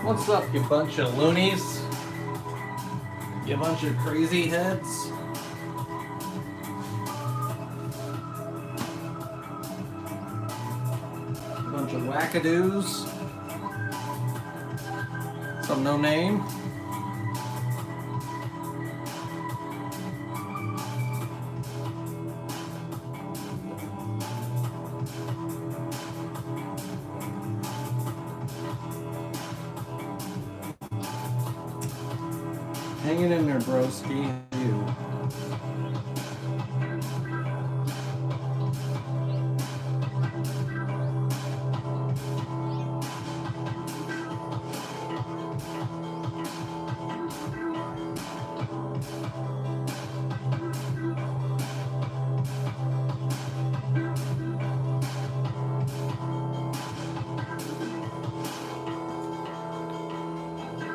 What's up, you bunch of loonies? You bunch of crazy heads? Bunch of wackadoos? Some no name? Hanging in there, broski. You.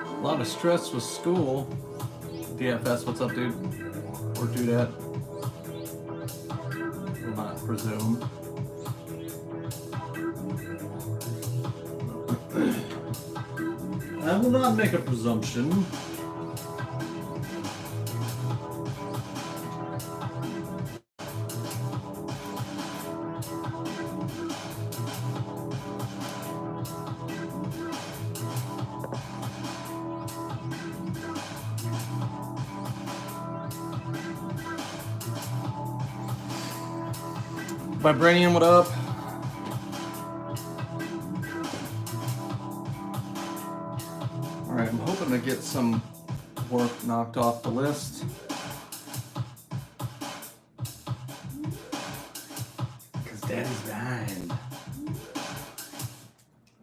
A lot of stress with school. DFS, what's up, dude? Or do that. Will not presume. I will not make a presumption. Vibranium, what up? Alright, I'm hoping to get some work knocked off the list. Because Daddy's behind.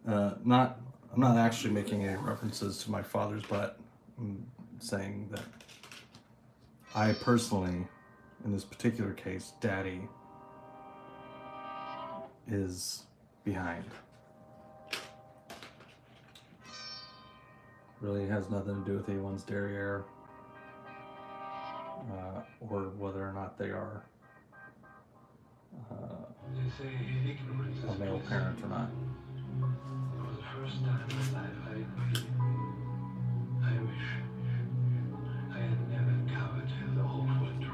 I'm not actually making any references to my father's butt. I'm saying that I personally, in this particular case, Daddy is behind. Really has nothing to do with anyone's derriere or whether or not they are a male parent or not. For the first time in my life, I agree. I wish I had never covered the awful truth.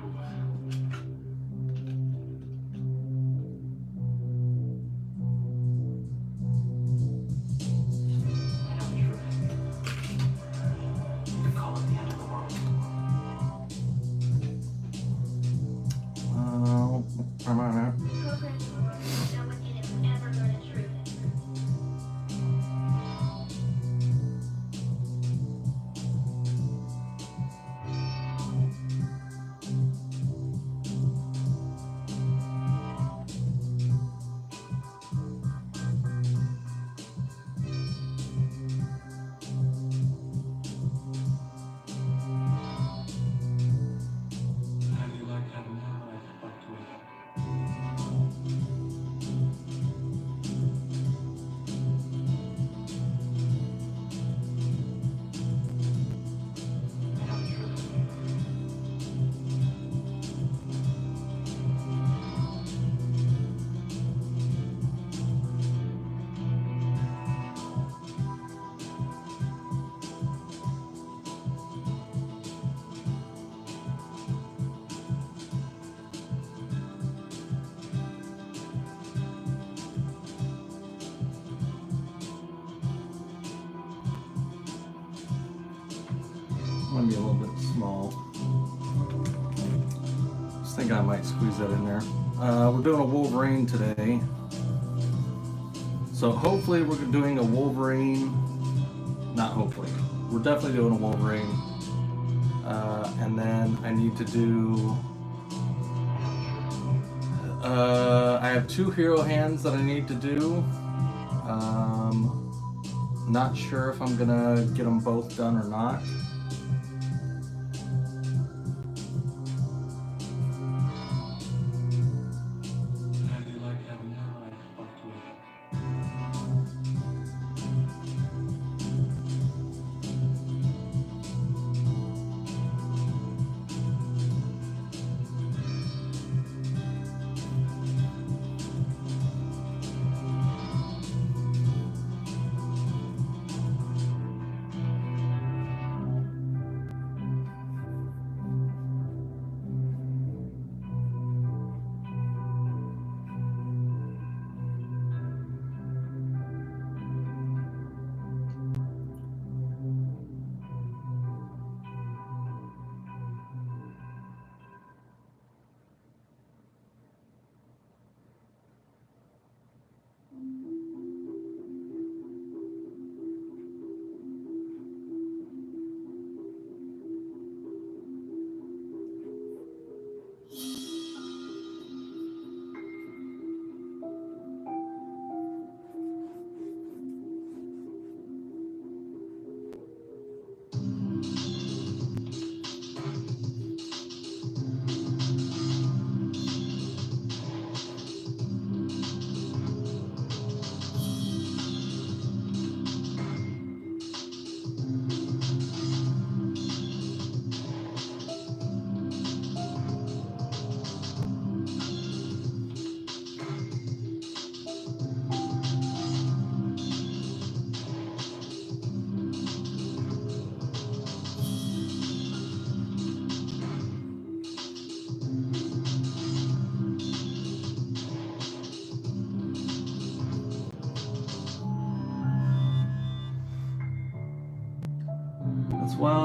Might be a little bit small. Just thinking I might squeeze that in there. We're doing a Wolverine today. So hopefully we're doing a Wolverine. Not hopefully. We're definitely doing a Wolverine. And then I need to do... I have 2 hero hands that I need to do. Not sure if I'm gonna get them both done or not.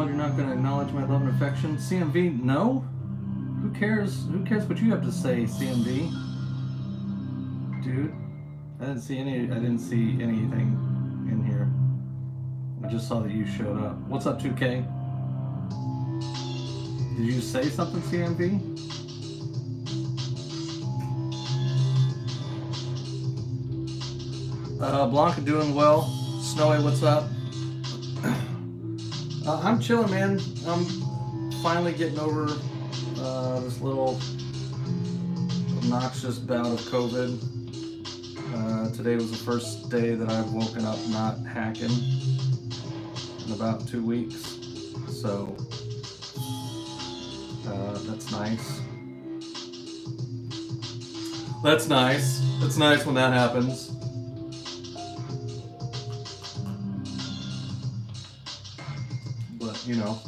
Todd, you're not going to acknowledge my love and affection. CMV, no? Who cares? Who cares what you have to say, CMV? Dude, I didn't see anything in here. I just saw that you showed up. What's up, 2K? Did you say something, CMV? Blanca doing well. Snowy, what's up? I'm chilling, man. I'm finally getting over this little obnoxious bout of COVID. Today was the first day that I've woken up not hacking in about 2 weeks. So that's nice. That's nice. It's nice when that happens. But, you know.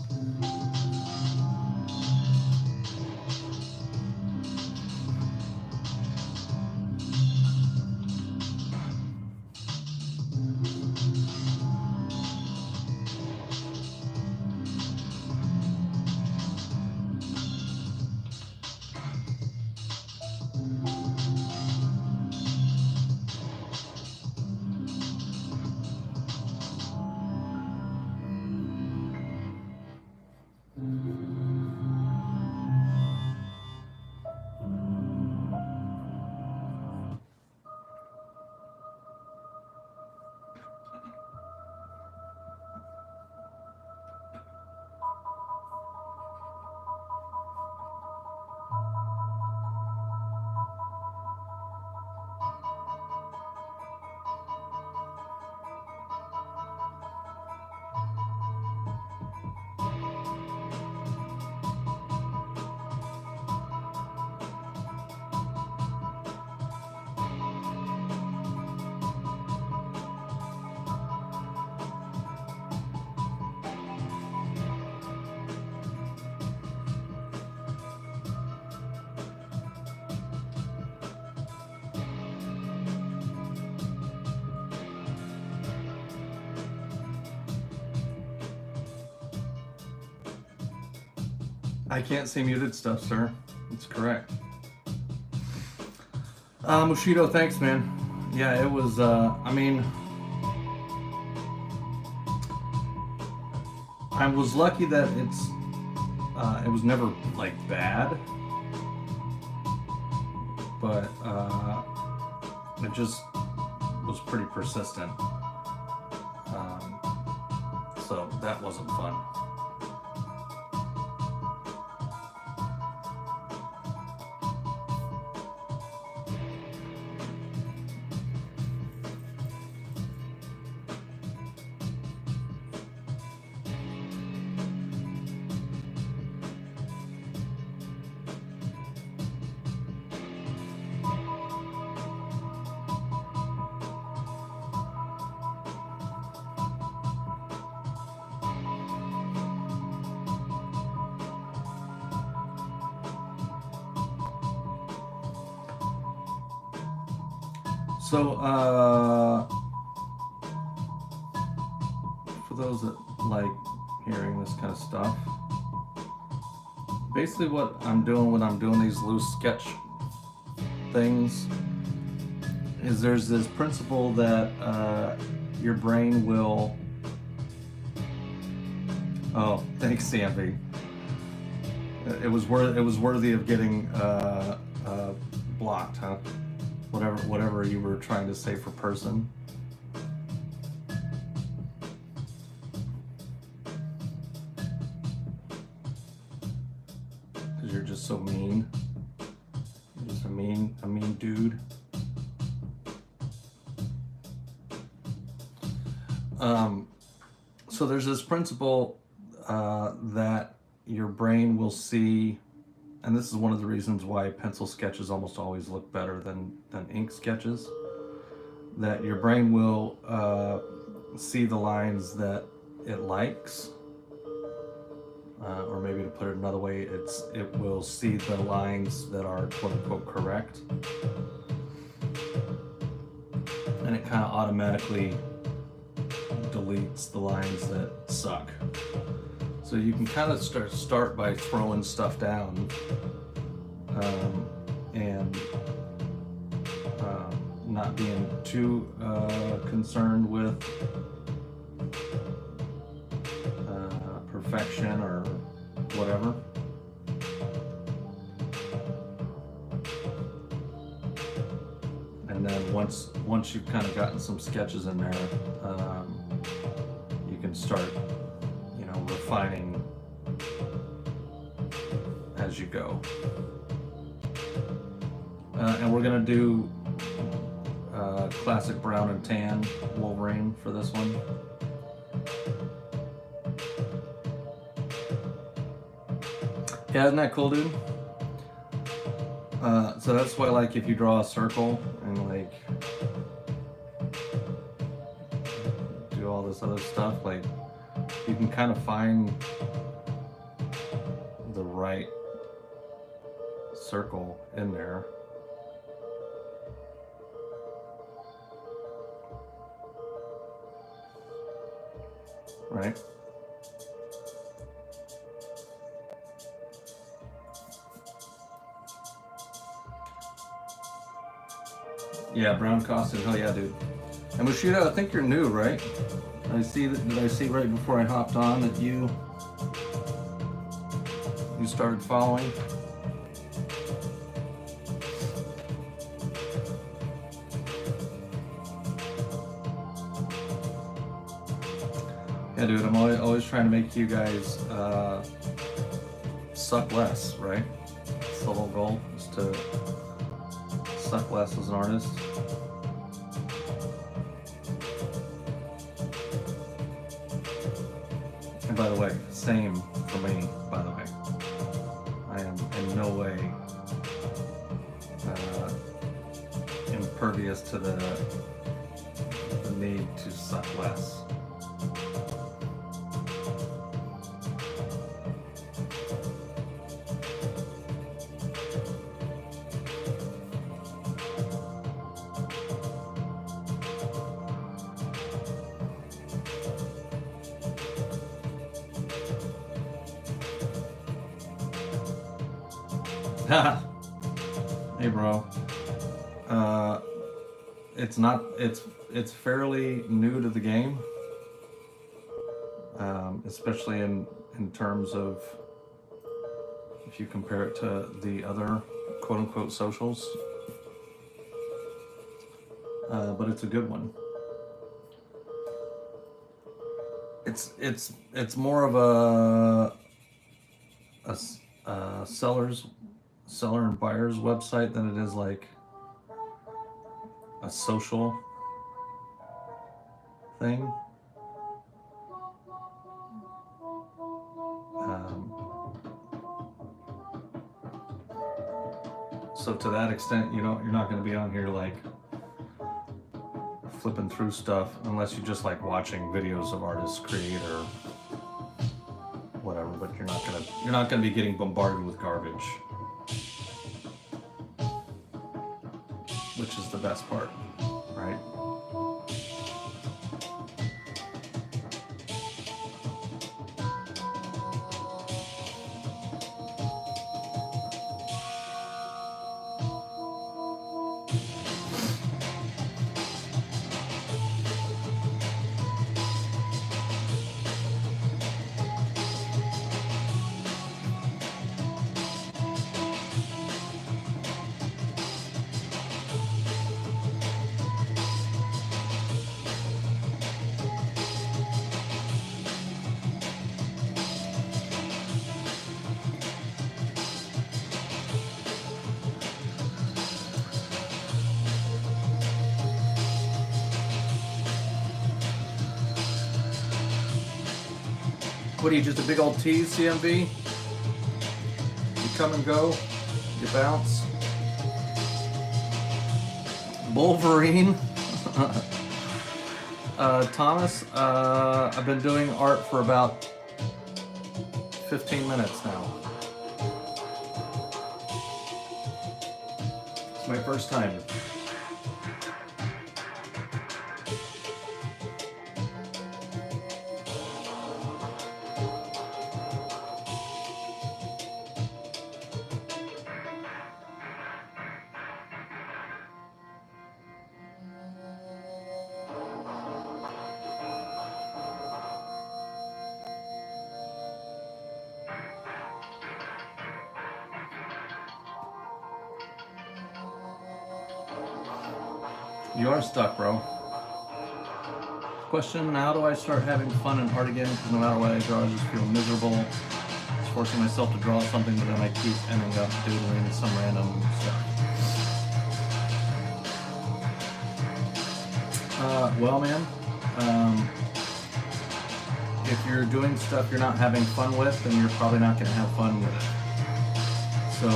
I can't see muted stuff, sir. That's correct. Mushido, thanks, man. Yeah, it was, I mean, I was lucky that it was never, like, bad. But, it just was pretty persistent. So that wasn't fun. So, for those that like hearing this kind of stuff, basically what I'm doing when I'm doing these loose sketch things is there's this principle that your brain will... Oh, thanks, CMV. It was worthy of getting blocked, huh? Whatever you were trying to say for person. Because you're just so mean. You're just a mean dude. So there's this principle that your brain will see. And this is one of the reasons why pencil sketches almost always look better than ink sketches. That your brain will see the lines that it likes, or maybe to put it another way, it will see the lines that are quote unquote correct, and it kind of automatically deletes the lines that suck. So you can kind of start by throwing stuff down, and not being too concerned with perfection or whatever. And then once you've kind of gotten some sketches in there, you can start, refining as you go. And we're gonna do classic brown and tan Wolverine for this one. Yeah, isn't that cool, dude? So that's why, like, if you draw a circle and like do all this other stuff, like, you can kind of find the right circle in there. Right? Yeah, brown costume, hell yeah, dude. And Moshido, I think you're new, right? Did I see right before I hopped on that you started following? Yeah, dude, I'm always trying to make you guys suck less, right? That's the whole goal, is to suck less as an artist. And by the way, same for me, by the way. I am in no way impervious to the need to suck less. Hey, bro. It's fairly new to the game, especially in terms of if you compare it to the other quote-unquote socials. But it's a good one. It's more of a seller and buyer's website than it is like a social thing. So to that extent, you're not going to be on here like flipping through stuff unless you just like watching videos of artists create or whatever. But you're not gonna be getting bombarded with garbage, which is the best part, right? What are you, just a big old tease, CMV? You come and go, you bounce. Wolverine. Thomas, I've been doing art for about 15 minutes now. It's my first time. You are stuck, bro. Question, how do I start having fun in art again? Because no matter what I draw, I just feel miserable. Just forcing myself to draw something, but then I keep ending up doodling some random stuff. Well, man, if you're doing stuff you're not having fun with, then you're probably not going to have fun with it. So,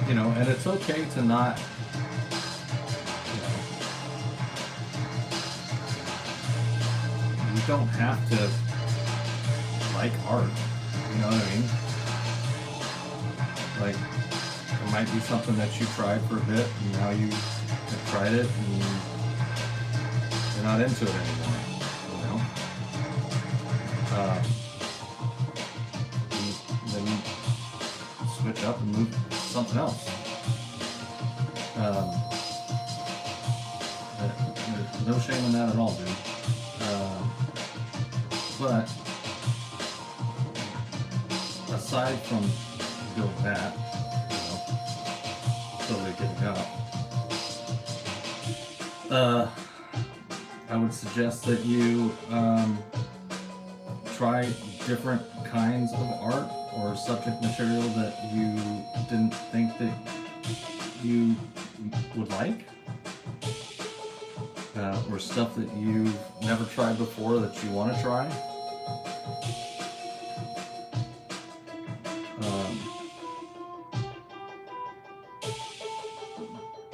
you know, and it's okay to not, you don't have to like art, you know what I mean? Like, it might be something that you tried for a bit, and now you have tried it, and you're not into it anymore, you know? Then you switch up and move to something else. There's no shame in that at all, dude. But aside from doing that, you know, totally giving up, I would suggest that you try different kinds of art or subject material that you didn't think that you would like, or stuff that you've never tried before that you want to try.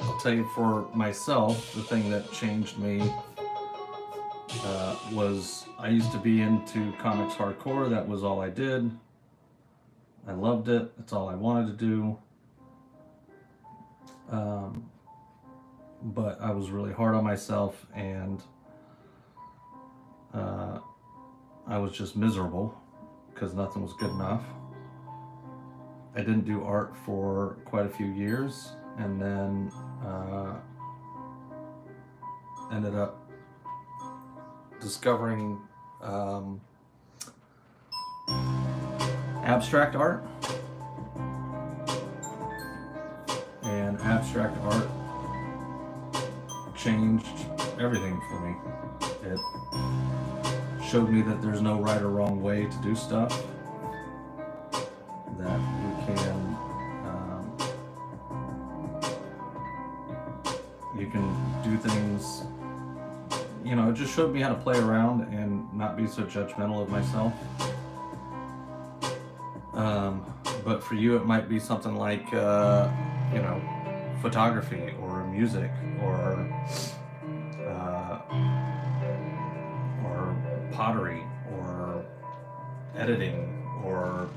I'll tell you, for myself, the thing that changed me was I used to be into comics hardcore. That was all I did. I loved it. That's all I wanted to do. But I was really hard on myself, and I was just miserable because nothing was good enough. I didn't do art for quite a few years, and then ended up discovering abstract art. And abstract art changed everything for me. It showed me that there's no right or wrong way to do stuff, that you can do things, you know. It just showed me how to play around and not be so judgmental of myself. But for you, it might be something like, you know, photography or music or pottery or editing or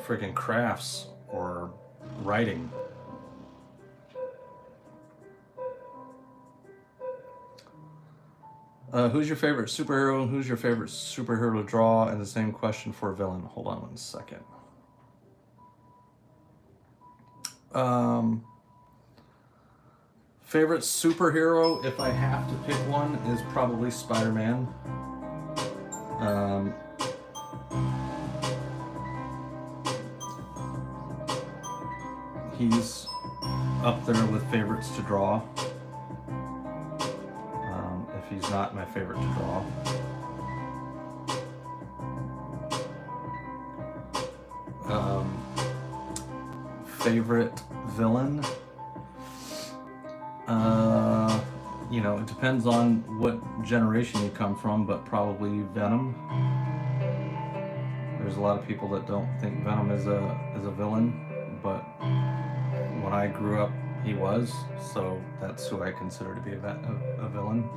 friggin' crafts or writing. Who's your favorite superhero and who's your favorite superhero to draw? And the same question for a villain. Hold on 1 second. Favorite superhero, if I have to pick one, is probably Spider-Man. He's up there with favorites to draw. If he's not my favorite to draw. Favorite villain? You know, it depends on what generation you come from, but probably Venom. There's a lot of people that don't think Venom is a villain, but when I grew up, he was, so that's who I consider to be a villain.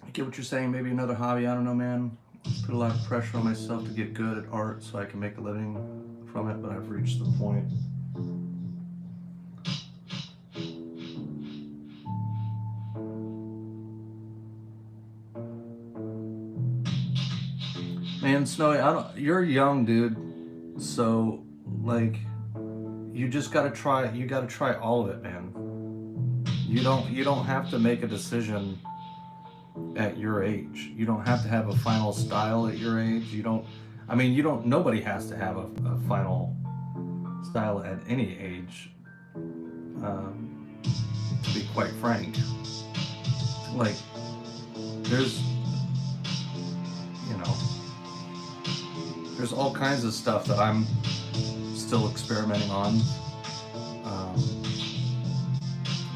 I get what you're saying. Maybe another hobby. I don't know, man. Put a lot of pressure on myself to get good at art so I can make a living from it, but I've reached the point. Man, Snowy, you're young, dude. So, like, you just gotta try. You gotta try all of it, man. You don't have to make a decision at your age. You don't have to have a final style at your age. You don't. I mean, you don't. Nobody has to have a final style at any age. To be quite frank, like, there's, you know, there's all kinds of stuff that I'm still experimenting on.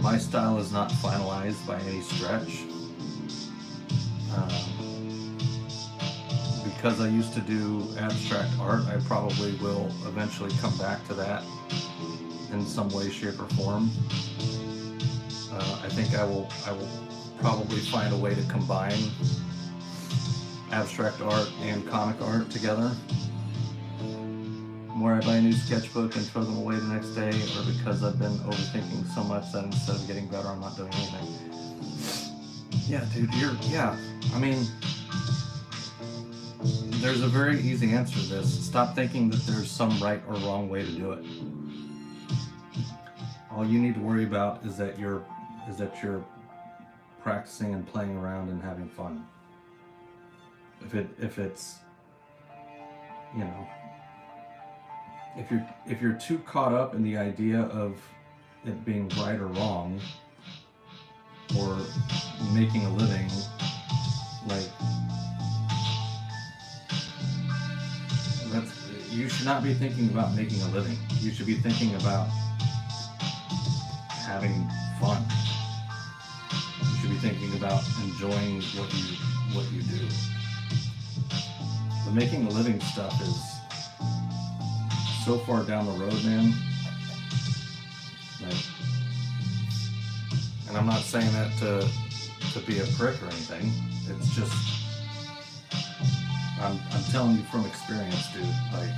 My style is not finalized by any stretch. Because I used to do abstract art, I probably will eventually come back to that in some way, shape, or form. I think I will probably find a way to combine abstract art and comic art together, where I buy a new sketchbook and throw them away the next day, or because I've been overthinking so much that instead of getting better, I'm not doing anything. Yeah, dude, I mean, there's a very easy answer to this. Stop thinking that there's some right or wrong way to do it. All you need to worry about is that you're practicing and playing around and having fun. If it's, you know, if you're too caught up in the idea of it being right or wrong, or making a living, like, you should not be thinking about making a living. You should be thinking about having fun. You should be thinking about enjoying what you do. The making a living stuff is so far down the road, man. Like, and I'm not saying that to be a prick or anything. It's just, I'm telling you from experience, dude. Like,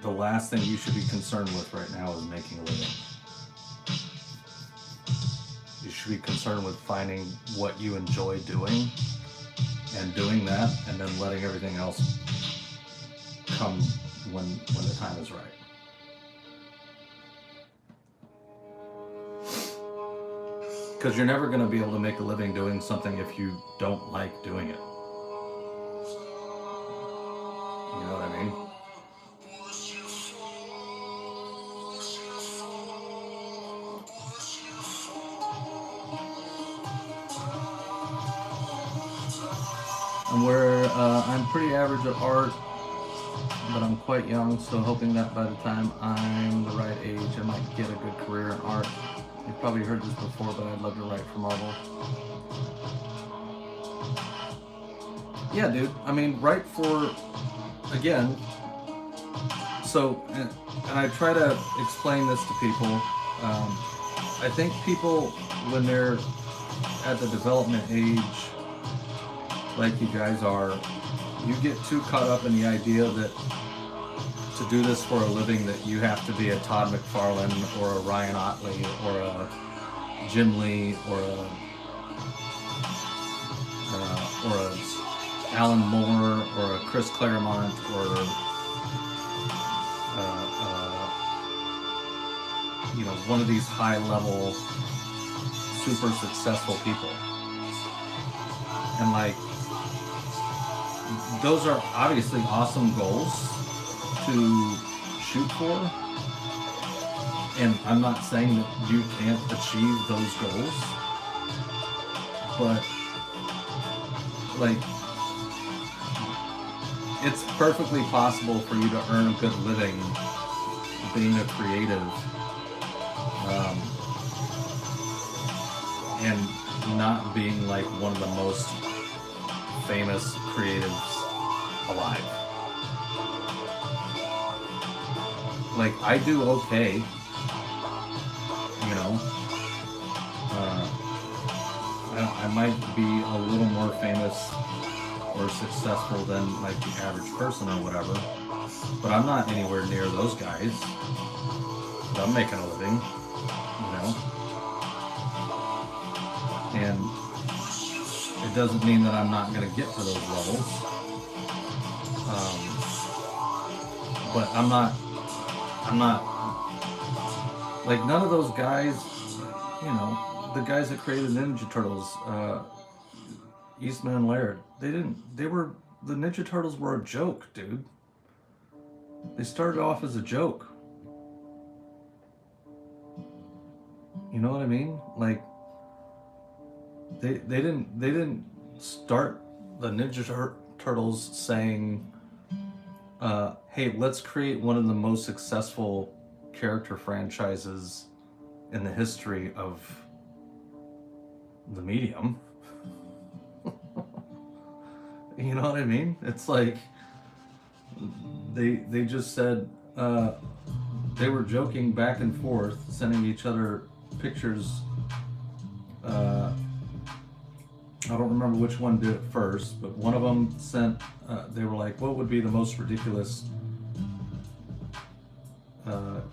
the last thing you should be concerned with right now is making a living. You should be concerned with finding what you enjoy doing and doing that, and then letting everything else come when the time is right. Because you're never going to be able to make a living doing something if you don't like doing it. You know what I mean? And where I'm pretty average at art, but I'm quite young, so hoping that by the time I'm the right age, I might get a good career in art. You've probably heard this before, but I'd love to write for Marvel. Yeah, dude. I mean, write for, again, so, and I try to explain this to people. I think people, when they're at the development age, like you guys are, you get too caught up in the idea that to do this for a living that you have to be a Todd McFarlane or a Ryan Otley or a Jim Lee or a Alan Moore or a Chris Claremont or you know, one of these high-level, super successful people. And like, those are obviously awesome goals to shoot for, and I'm not saying that you can't achieve those goals, but like, it's perfectly possible for you to earn a good living being a creative, and not being like one of the most famous creatives alive. Like, I do okay, you know. I might be a little more famous or successful than like the average person or whatever, But I'm not anywhere near those guys. But I'm making a living, you know. And it doesn't mean that I'm not going to get to those levels. But I'm not, like, none of those guys, you know, the guys that created Ninja Turtles, Eastman and Laird, the Ninja Turtles were a joke, dude. They started off as a joke. You know what I mean? Like, they didn't start the Ninja Turtles saying, hey, let's create one of the most successful character franchises in the history of the medium. You know what I mean? It's like they just said, they were joking back and forth, sending each other pictures. I don't remember which one did it first, but one of them sent, they were like, what would be the most ridiculous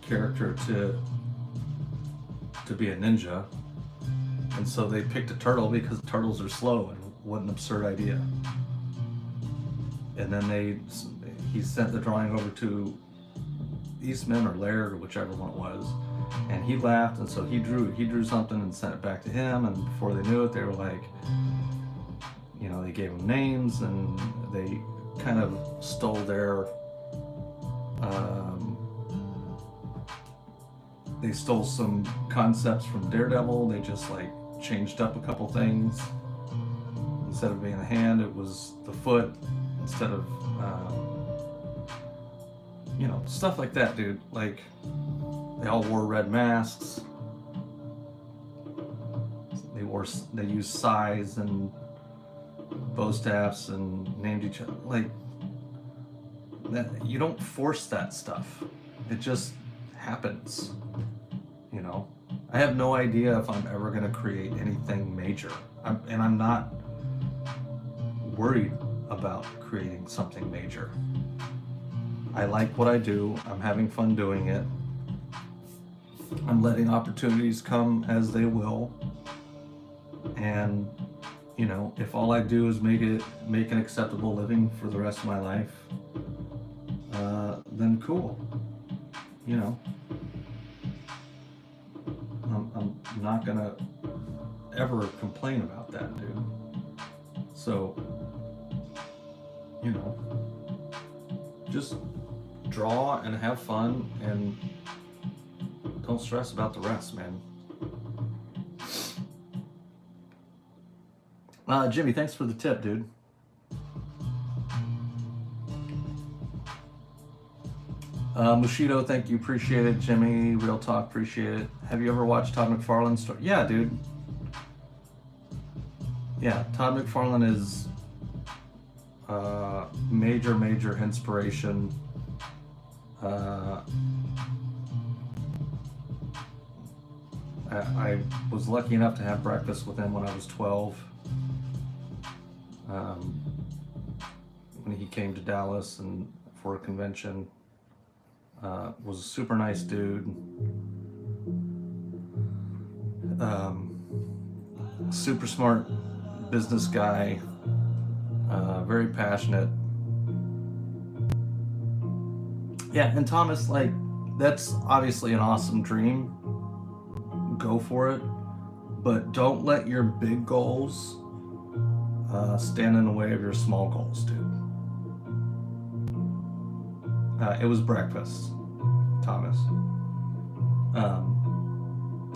character to be a ninja? And so they picked a turtle because turtles are slow, and what an absurd idea. And then he sent the drawing over to Eastman or Laird or whichever one it was, and he laughed, and so he drew something and sent it back to him, and before they knew it, they were like, you know, they gave them names, and they kind of stole their they stole some concepts from Daredevil. They just like changed up a couple things. Instead of being the hand, it was the foot. Instead of you know, stuff like that, dude. Like, they all wore red masks. They used sais and bow staffs and named each other. Like, that, you don't force that stuff. It just happens. You know, I have no idea if I'm ever going to create anything major, and I'm not worried about creating something major. I like what I do. I'm having fun doing it. I'm letting opportunities come as they will. And, you know, if all I do is make an acceptable living for the rest of my life, then cool. You know, I'm not gonna ever complain about that, dude. So, you know, just draw and have fun and don't stress about the rest, man. Jimmy, thanks for the tip, dude. Mushido, thank you, appreciate it. Jimmy, Real Talk, appreciate it. Have you ever watched Todd McFarlane's story? Yeah, dude. Yeah, Todd McFarlane is major inspiration. I was lucky enough to have breakfast with him when I was 12. When he came to Dallas and for a convention. Was a super nice dude. Super smart business guy. Very passionate. Yeah, and Thomas, like, that's obviously an awesome dream. Go for it. But don't let your big goals stand in the way of your small goals, dude. It was breakfast, Thomas.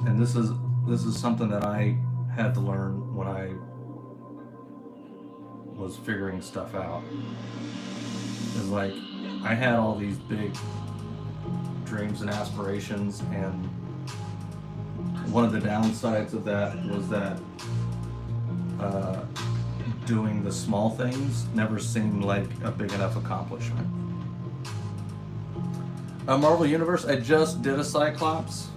And this is something that I had to learn when I was figuring stuff out. Is like, I had all these big dreams and aspirations, and one of the downsides of that was that doing the small things never seemed like a big enough accomplishment. Marvel Universe, I just did a Cyclops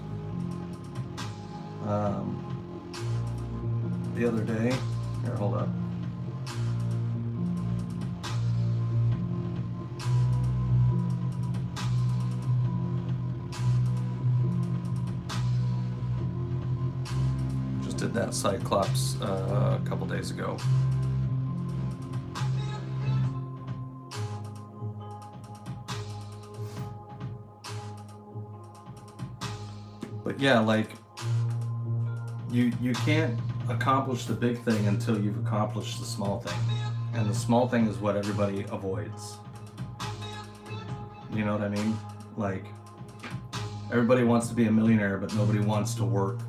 the other day. Here, hold up. did that Cyclops a couple days ago. But yeah, like you can't accomplish the big thing until you've accomplished the small thing. And the small thing is what everybody avoids. You know what I mean? Like, everybody wants to be a millionaire, but nobody wants to work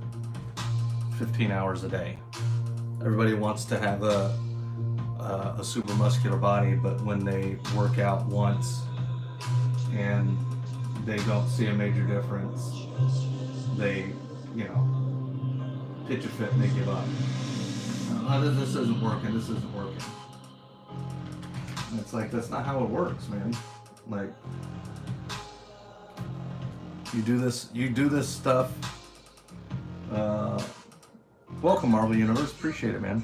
15 hours a day. Everybody wants to have a super muscular body, but when they work out once and they don't see a major difference, they, you know, pitch a fit and they give up. This isn't working, this isn't working. And it's like, that's not how it works, man. Like, you do this stuff. Welcome, Marvel Universe. Appreciate it, man.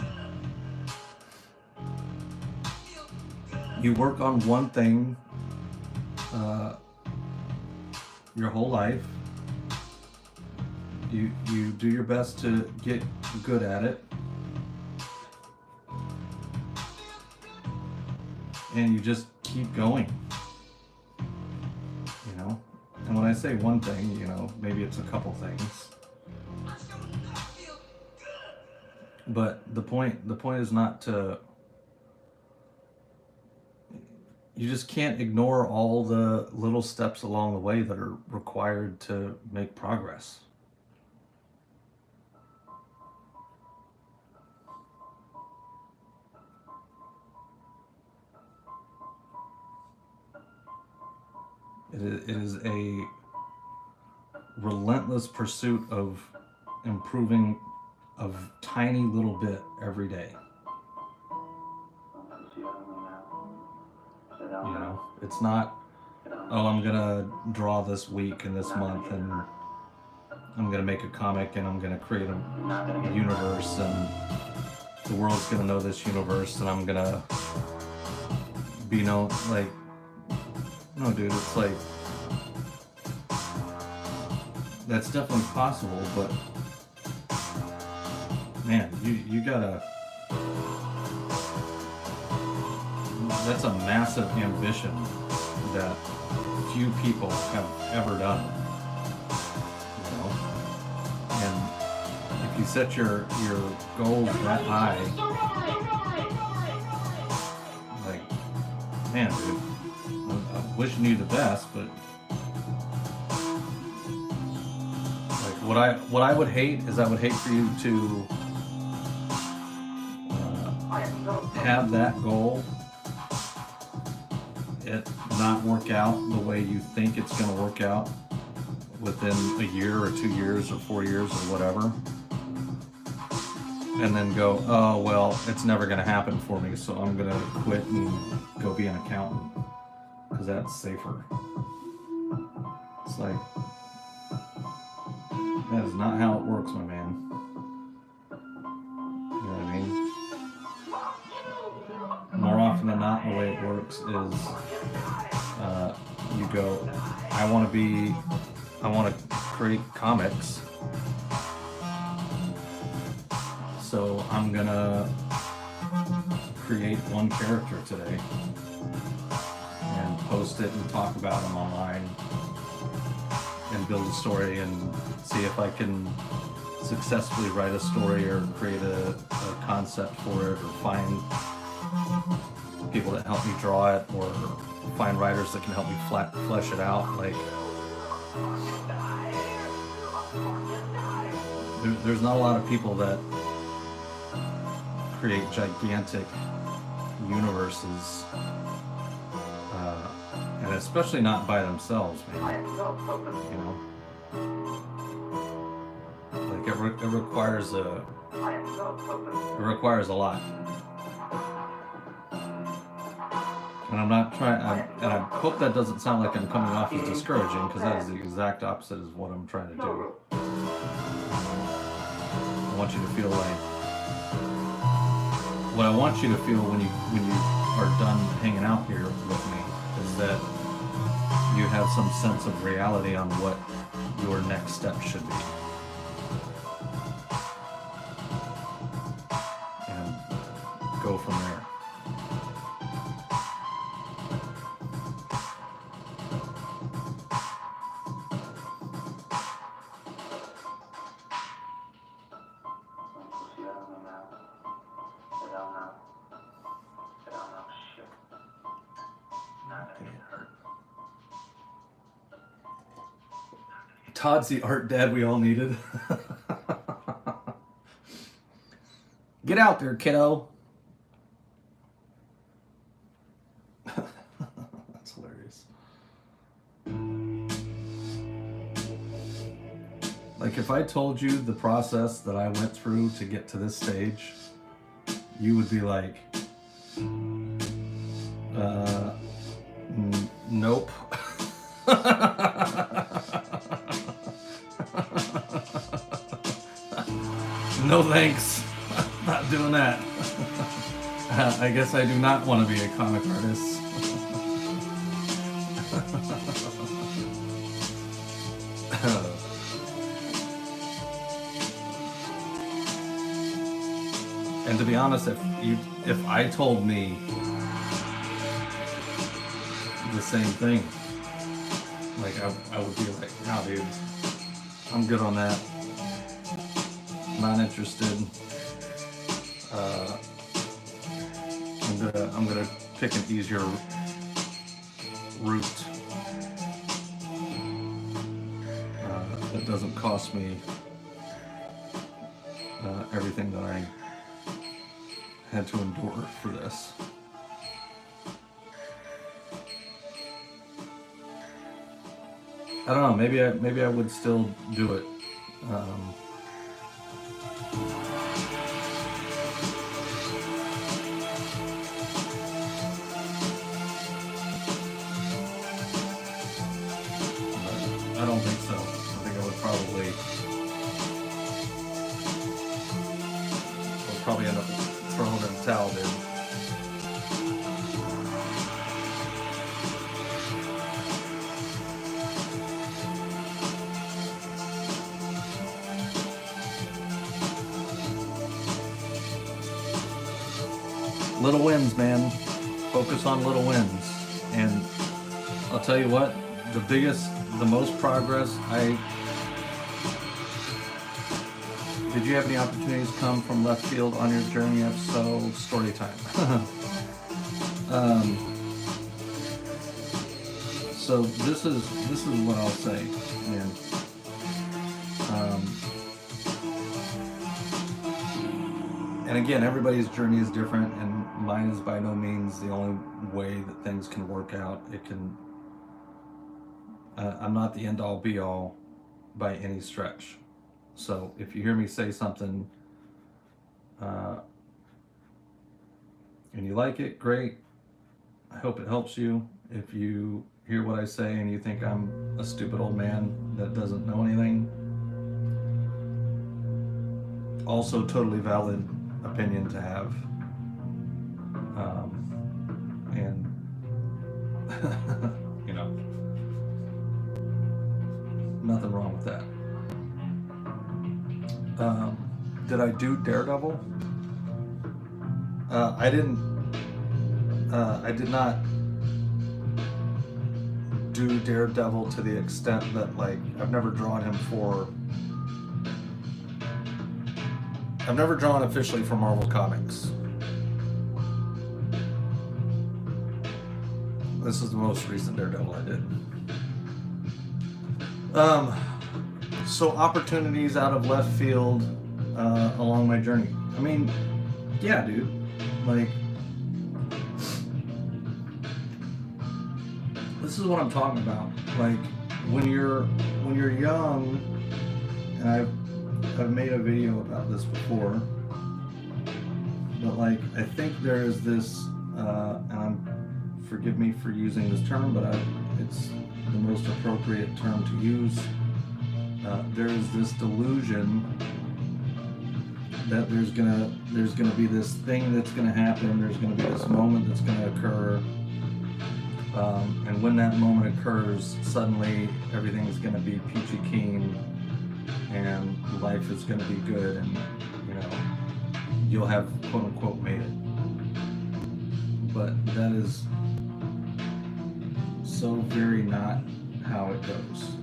You work on one thing your whole life. You do your best to get good at it. And you just keep going. You know? And when I say one thing, you know, maybe it's a couple things. But the point is not to, you just can't ignore all the little steps along the way that are required to make progress. It is a relentless pursuit of improving a tiny little bit every day. You know, it's not, oh, I'm gonna draw this week and this month and I'm gonna make a comic and I'm gonna create a universe and the world's gonna know this universe and I'm gonna be known. Like, no, dude, it's like, that's definitely possible, but man, you gotta, that's a massive ambition that few people have ever done, you know? And if you set your goals that high, like, man, dude, I'm wishing you the best, but like what I would hate is I would hate for you to have that goal, it not work out the way you think it's going to work out within a year or 2 years or 4 years or whatever, and then go, oh well, it's never going to happen for me, so I'm going to quit and go be an accountant because that's safer. It's like, that is not how it works, my man. You know what I mean? More often than not, the way it works is you go, I want to create comics, so I'm gonna create one character today and post it and talk about them online and build a story and see if I can successfully write a story or create a concept for it, or find people that help me draw it, or find writers that can help me flesh it out. Like, there's not a lot of people that create gigantic universes, and especially not by themselves, man. You know, like it requires a lot. And I'm not trying, and I hope that doesn't sound like I'm coming off as discouraging, because that is the exact opposite of what I'm trying to do. I want you to feel like, what I want you to feel when you are done hanging out here with me is that you have some sense of reality on what your next step should be. go from there. Todd's the art dad we all needed. Get out there, kiddo. That's hilarious. Like, if I told you the process that I went through to get to this stage, you would be like, nope. No thanks. Not doing that. I guess I do not want to be a comic artist. And to be honest, if I told me the same thing, like I would be like, no, dude, I'm good on that. Not interested. I'm gonna pick an easier route that doesn't cost me everything that I had to endure for this. I don't know. Maybe I would still do it. I don't think so. I think I would probably end up throwing in the towel, dude. Little wins, man. Focus on little wins. And I'll tell you what, the most progress did you have any opportunities come from left field on your journey? If so, story time. So this is what I'll say, man. And again, everybody's journey is different, and mine is by no means the only way that things can work out. It can. I'm not the end all be all by any stretch. So if you hear me say something and you like it, great. I hope it helps you. If you hear what I say and you think I'm a stupid old man that doesn't know anything, also totally valid opinion to have. And you know, nothing wrong with that. Did I do Daredevil? I did not do Daredevil to the extent that, like, I've never drawn officially for Marvel Comics. This is the most recent Daredevil I did. So opportunities out of left field along my journey. I mean, yeah, dude. Like, this is what I'm talking about. Like, when you're young, and I've made a video about this before, but like, I think there is this, and forgive me for using this term, but it's the most appropriate term to use. There is this delusion that there's gonna be this thing that's gonna happen. There's gonna be this moment that's gonna occur, and when that moment occurs, suddenly everything's gonna be peachy keen, and life is gonna be good, and you know, you'll have quote unquote made it. but that is so very not how it goes.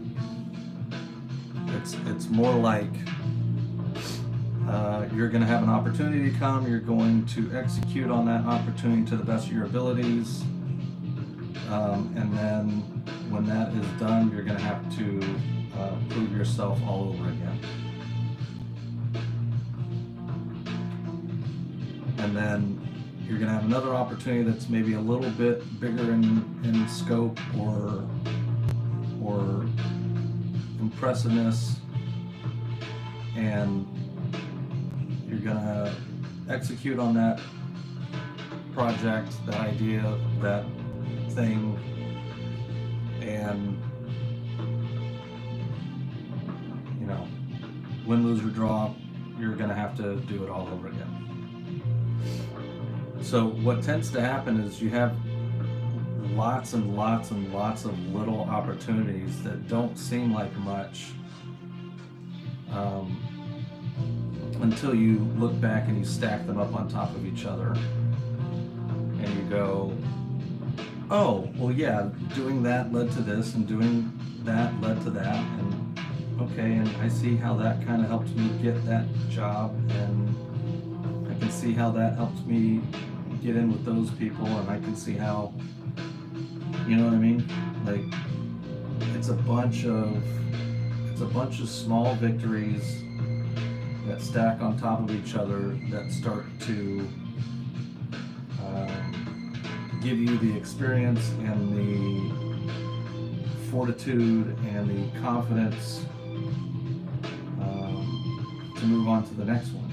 It's more like you're going to have an opportunity come, you're going to execute on that opportunity to the best of your abilities, and then when that is done, you're going to have to prove yourself all over again. And then you're going to have another opportunity that's maybe a little bit bigger in scope or impressiveness, and you're going to execute on that project, that idea, that thing, and you know, win, lose, or draw, you're going to have to do it all over again. So what tends to happen is you have lots and lots and lots of little opportunities that don't seem like much until you look back and you stack them up on top of each other and you go, oh, well, yeah, doing that led to this and doing that led to that, and okay, and I see how that kind of helped me get that job, and I can see how that helped me get in with those people, and I can see how, you know what I mean? Like, it's a bunch of small victories that stack on top of each other that start to give you the experience and the fortitude and the confidence to move on to the next one.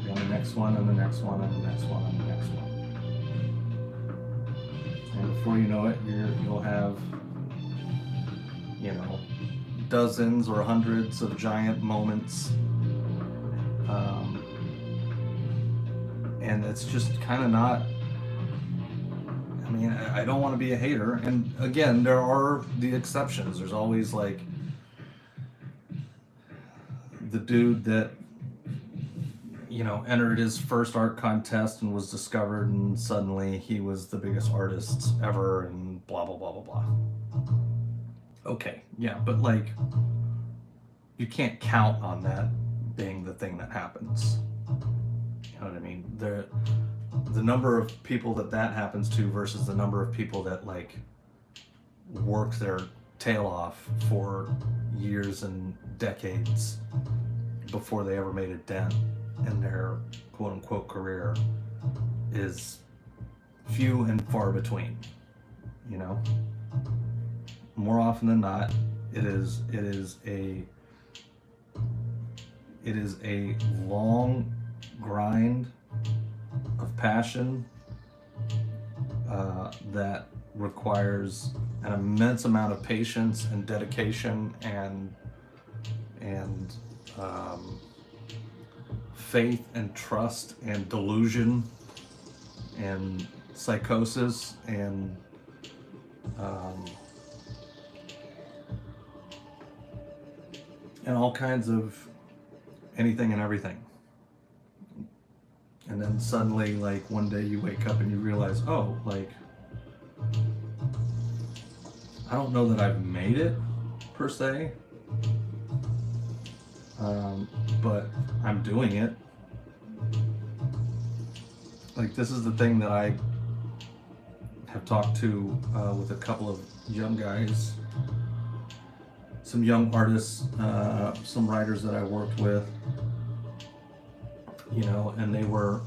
And the next one, and the next one, and the next one, and the next one. And before you know it, you'll have, you know, dozens or hundreds of giant moments, and it's just kind of not, I mean, I don't want to be a hater, and again, there are the exceptions. There's always like the dude that, you know, entered his first art contest and was discovered, and suddenly he was the biggest artist ever, and blah blah blah blah blah. Okay, yeah, but like, you can't count on that being the thing that happens. You know what I mean? The number of people that happens to versus the number of people that like work their tail off for years and decades before they ever made a dent in their quote unquote career is few and far between, you know? More often than not, it is a long grind of passion that requires an immense amount of patience and dedication and faith and trust and delusion and psychosis and all kinds of anything and everything. And then suddenly, like, one day you wake up and you realize, oh, like, I don't know that I've made it per se, but I'm doing it. Like, this is the thing that I have talked to with a couple of young guys, some young artists, some writers that I worked with, you know, and they were,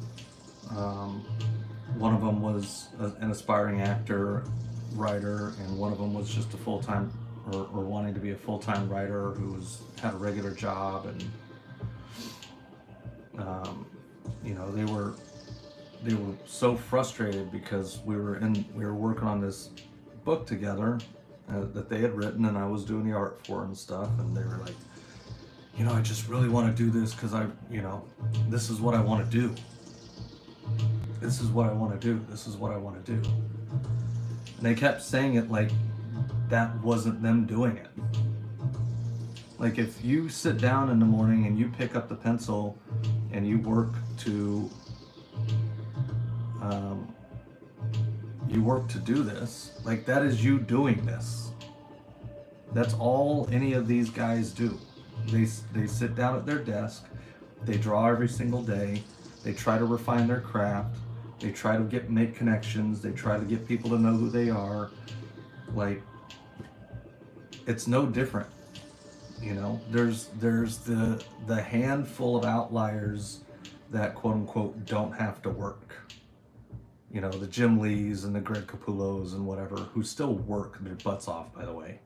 one of them was an aspiring actor, writer, and one of them was just a full-time, or wanting to be a full-time writer who had a regular job, and you know, they were so frustrated because we were working on this book together that they had written, and I was doing the art for and stuff, and they were like, you know, I just really want to do this because this is what I want to do. This is what I want to do. This is what I want to do. And they kept saying it like that wasn't them doing it. Like, if you sit down in the morning and you pick up the pencil and you work to um, you work to do this. Like, that is you doing this. That's all any of these guys do. They sit down at their desk, they draw every single day, they try to refine their craft, they try to make connections, they try to get people to know who they are. Like, it's no different. You know, there's the handful of outliers that quote unquote don't have to work. You know, the Jim Lees and the Greg Capullos and whatever, who still work their butts off, by the way.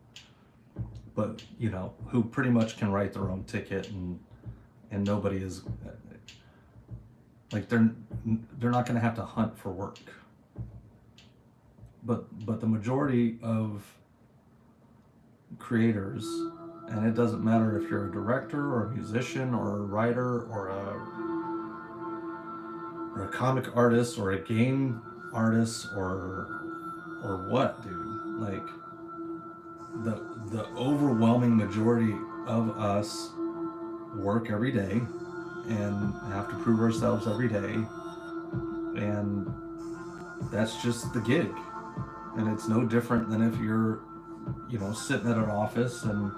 But, you know, who pretty much can write their own ticket, and nobody is, like, they're not going to have to hunt for work. But the majority of creators, and it doesn't matter if you're a director or a musician or a writer or a comic artist or a game artist or what, dude. Like, the overwhelming majority of us work every day and have to prove ourselves every day, and that's just the gig. And it's no different than if you're, you know, sitting at an office and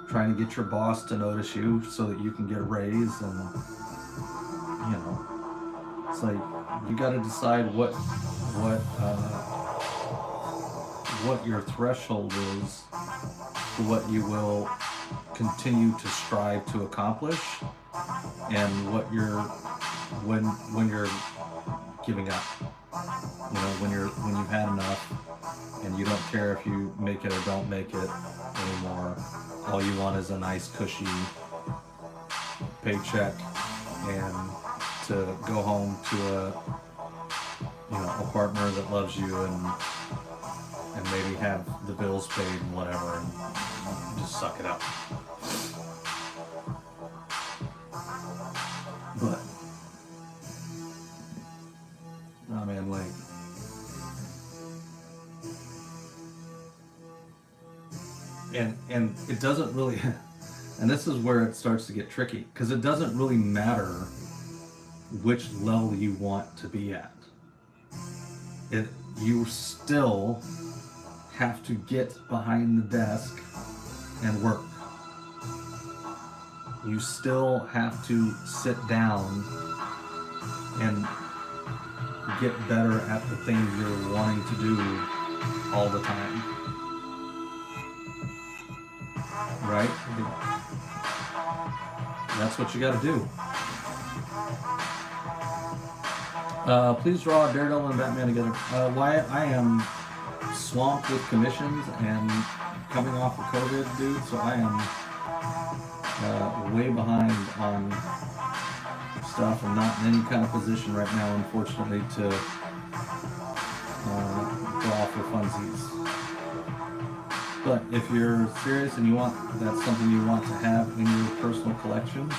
trying to get your boss to notice you so that you can get a raise. And, you know, it's like, you got to decide what your threshold is for what you will continue to strive to accomplish, and what you're when you're giving up. You know, when you've had enough and you don't care if you make it or don't make it anymore. All you want is a nice cushy paycheck and to go home to a partner that loves you, and maybe have the bills paid and whatever, and just suck it up. But I mean, like, and it doesn't really, and this is where it starts to get tricky, because it doesn't really matter which level you want to be at. You still have to get behind the desk and work. You still have to sit down and get better at the things you're wanting to do all the time. Right? That's what you got to do. Please draw Daredevil and Batman together. Wyatt, I am swamped with commissions and coming off of COVID, dude, so I am way behind on stuff. I'm not in any kind of position right now, unfortunately, to draw for funsies. But if you're serious and that's something you want to have in your personal collection,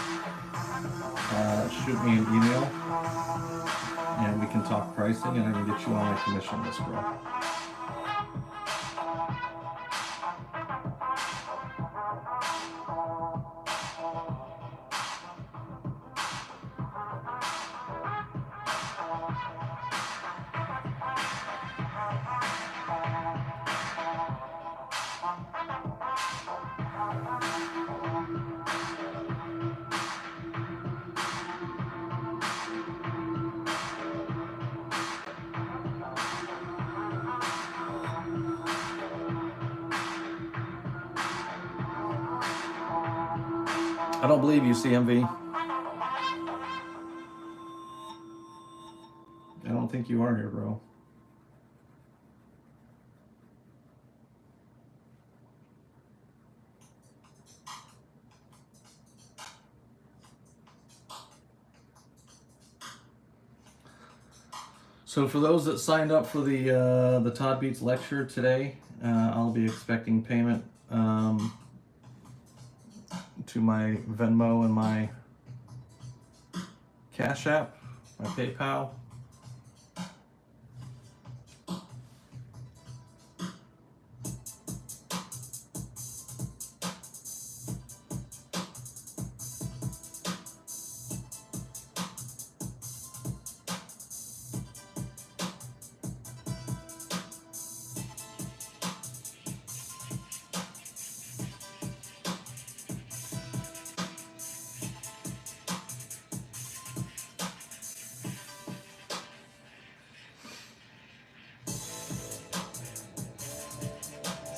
shoot me an email and we can talk pricing, and I can get you on my commission list, bro. I don't believe you, CMV. I don't think you are here, bro. So for those that signed up for the Todd Beats lecture today, I'll be expecting payment to my Venmo and my Cash App, my PayPal.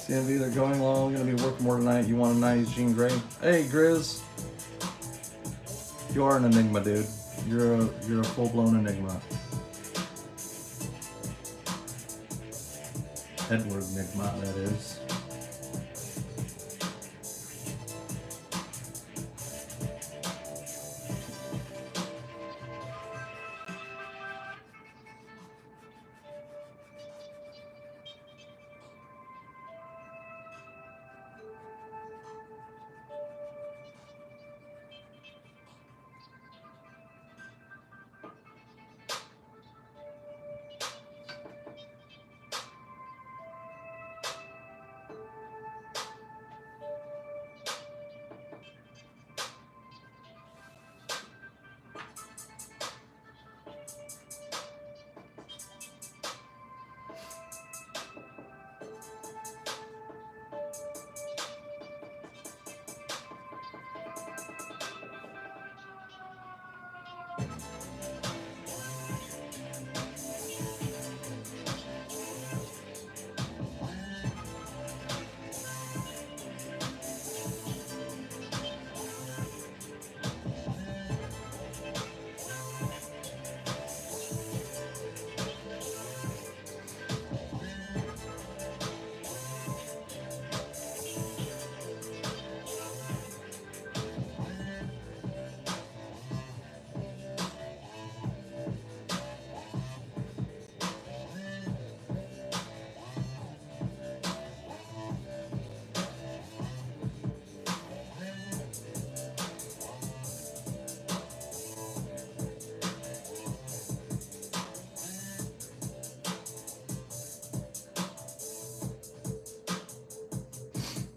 CMV, they're going long. Gonna be working more tonight. You want a nice Jean Grey? Hey, Grizz. You are an enigma, dude. You're a full-blown enigma. Edward Enigma, that is.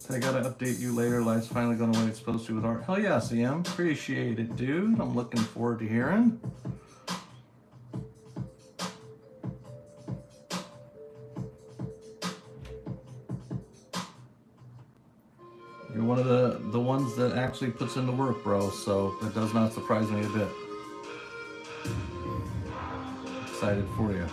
I gotta update you later. Life's finally going the way it's supposed to with art. Hell yeah, CM. Appreciate it, dude. I'm looking forward to hearing. You're one of the ones that actually puts in the work, bro. So that does not surprise me a bit. Excited for you.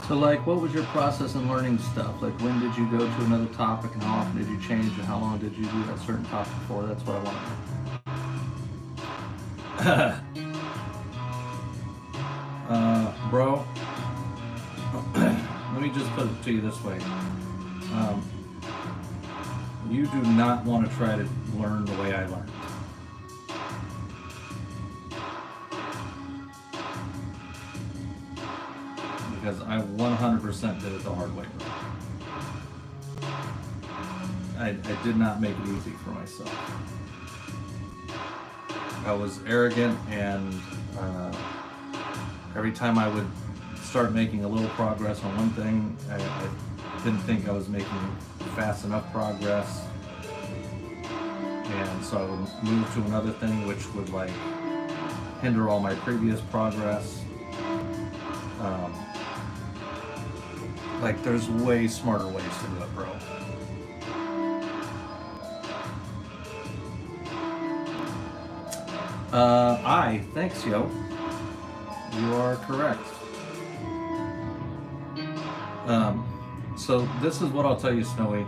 So like, what was your process in learning stuff? Like, when did you go to another topic and how often did you change and how long did you do that certain topic for? That's what I want to know. Bro, let me just put it to you this way. You do not want to try to learn the way I learned. Because I 100% did it the hard way, bro. I did not make it easy for myself. I was arrogant and every time I would start making a little progress on one thing, I didn't think I was making fast enough progress. And so I would move to another thing which would like hinder all my previous progress. Like there's way smarter ways to do it, bro. Thanks, yo. You are correct. So this is what I'll tell you, Snowy.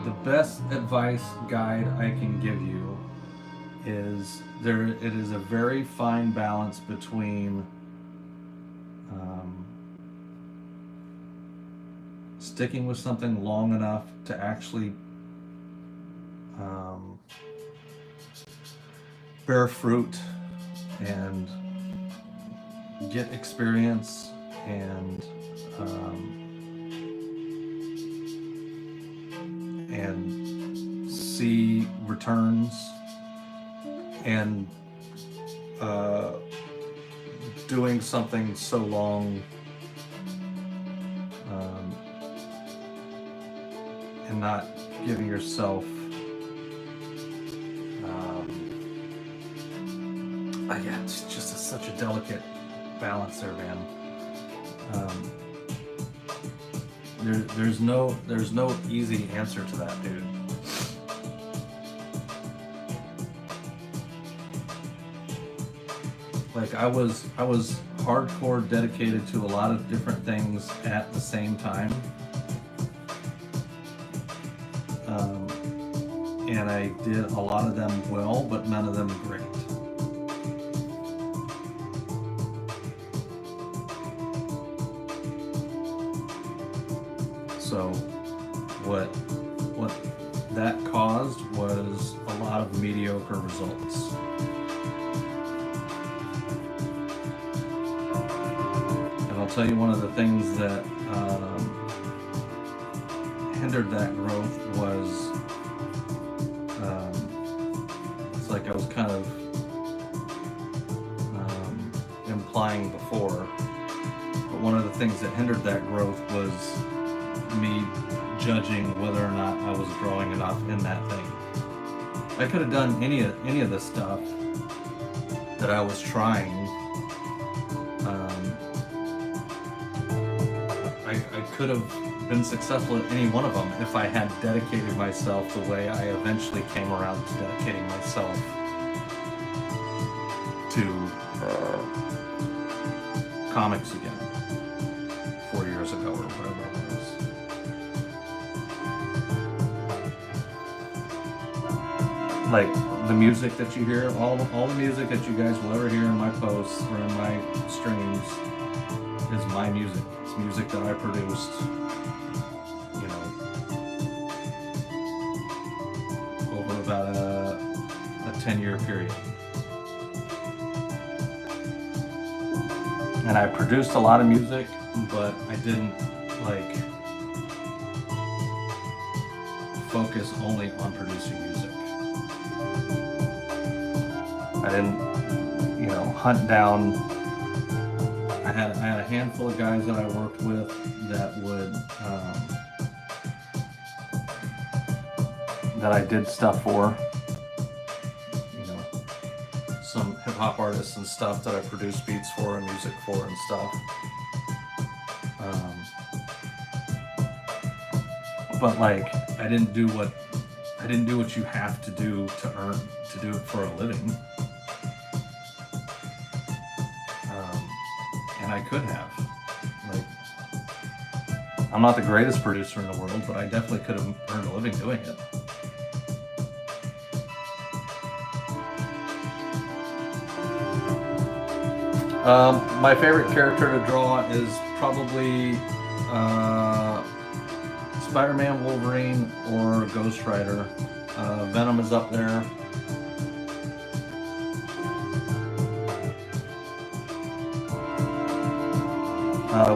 The best advice guide I can give you is it is a very fine balance between sticking with something long enough to actually bear fruit and get experience and see returns and doing something so long and not giving yourself yeah, it's just such a delicate balance there, man. There's no easy answer to that, dude. Like I was hardcore dedicated to a lot of different things at the same time. And I did a lot of them well, but none of them great. So what that caused was a lot of mediocre results. And I'll tell you one of the things that hindered that growth was it's like I was kind of implying before, but one of the things that hindered that growth was me judging whether or not I was growing enough in that thing. I could have done any of the stuff that I was trying. I could have been successful at any one of them if I had dedicated myself the way I eventually came around to dedicating myself to comics again 4 years ago or whatever it was. Like the music that you hear, all the music that you guys will ever hear in my posts or in my streams is my music. It's music that I produced, you know, over about a 10-year period. And I produced a lot of music, but I didn't like focus only on producing music. I didn't, hunt down. I had a handful of guys that I worked with that would that I did stuff for. Some hip hop artists and stuff that I produced beats for and music for and stuff. But like I didn't do what you have to do to do it for a living. And I could have. Like, I'm not the greatest producer in the world, but I definitely could have earned a living doing it. My favorite character to draw is probably Spider-Man, Wolverine, or Ghost Rider. Venom is up there.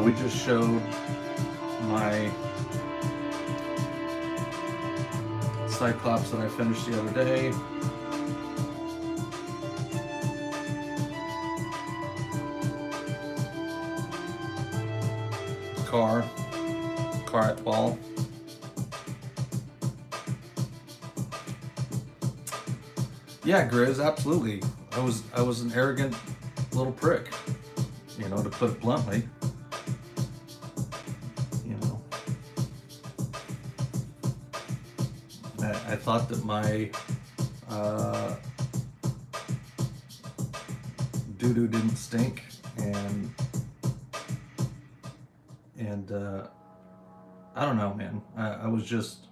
We just showed my Cyclops that I finished the other day. Car at 12. Yeah, Grizz, absolutely. I was an arrogant little prick, you know, to put it bluntly. You know, I thought that my doo-doo didn't stink, and I don't know, man. I was just,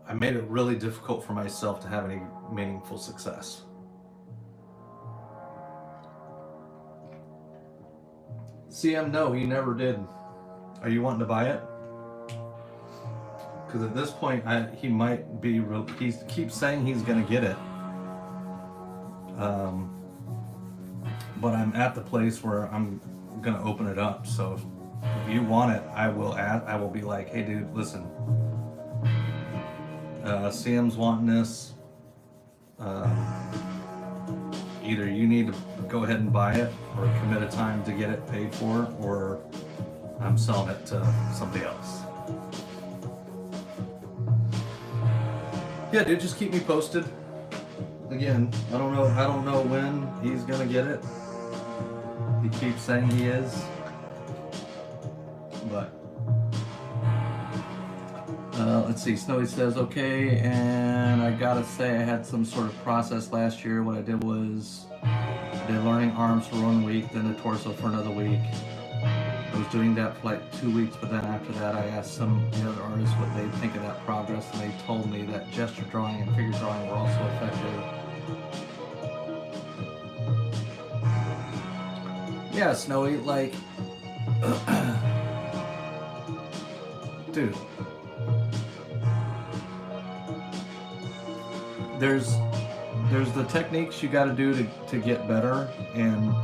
I made it really difficult for myself to have any meaningful success. CM, no, he never did. Are you wanting to buy it? Because at this point, he might be. He keeps saying he's going to get it. But I'm at the place where I'm going to open it up. So if you want it, I will be like, hey, dude, listen. CM's wanting this. Either you need to go ahead and buy it, or commit a time to get it paid for, or I'm selling it to somebody else. Yeah, dude, just keep me posted. Again, I don't know when he's gonna get it. He keeps saying he is, but let's see. Snowy says, okay, and I gotta say I had some sort of process last year. What I did was I did learning arms for 1 week, then the torso for another week. I was doing that for like 2 weeks, but then after that I asked some of the other artists what they think of that progress, and they told me that gesture drawing and figure drawing were also effective. Yeah, Snowy, like, dude, there's the techniques you got to do to get better, and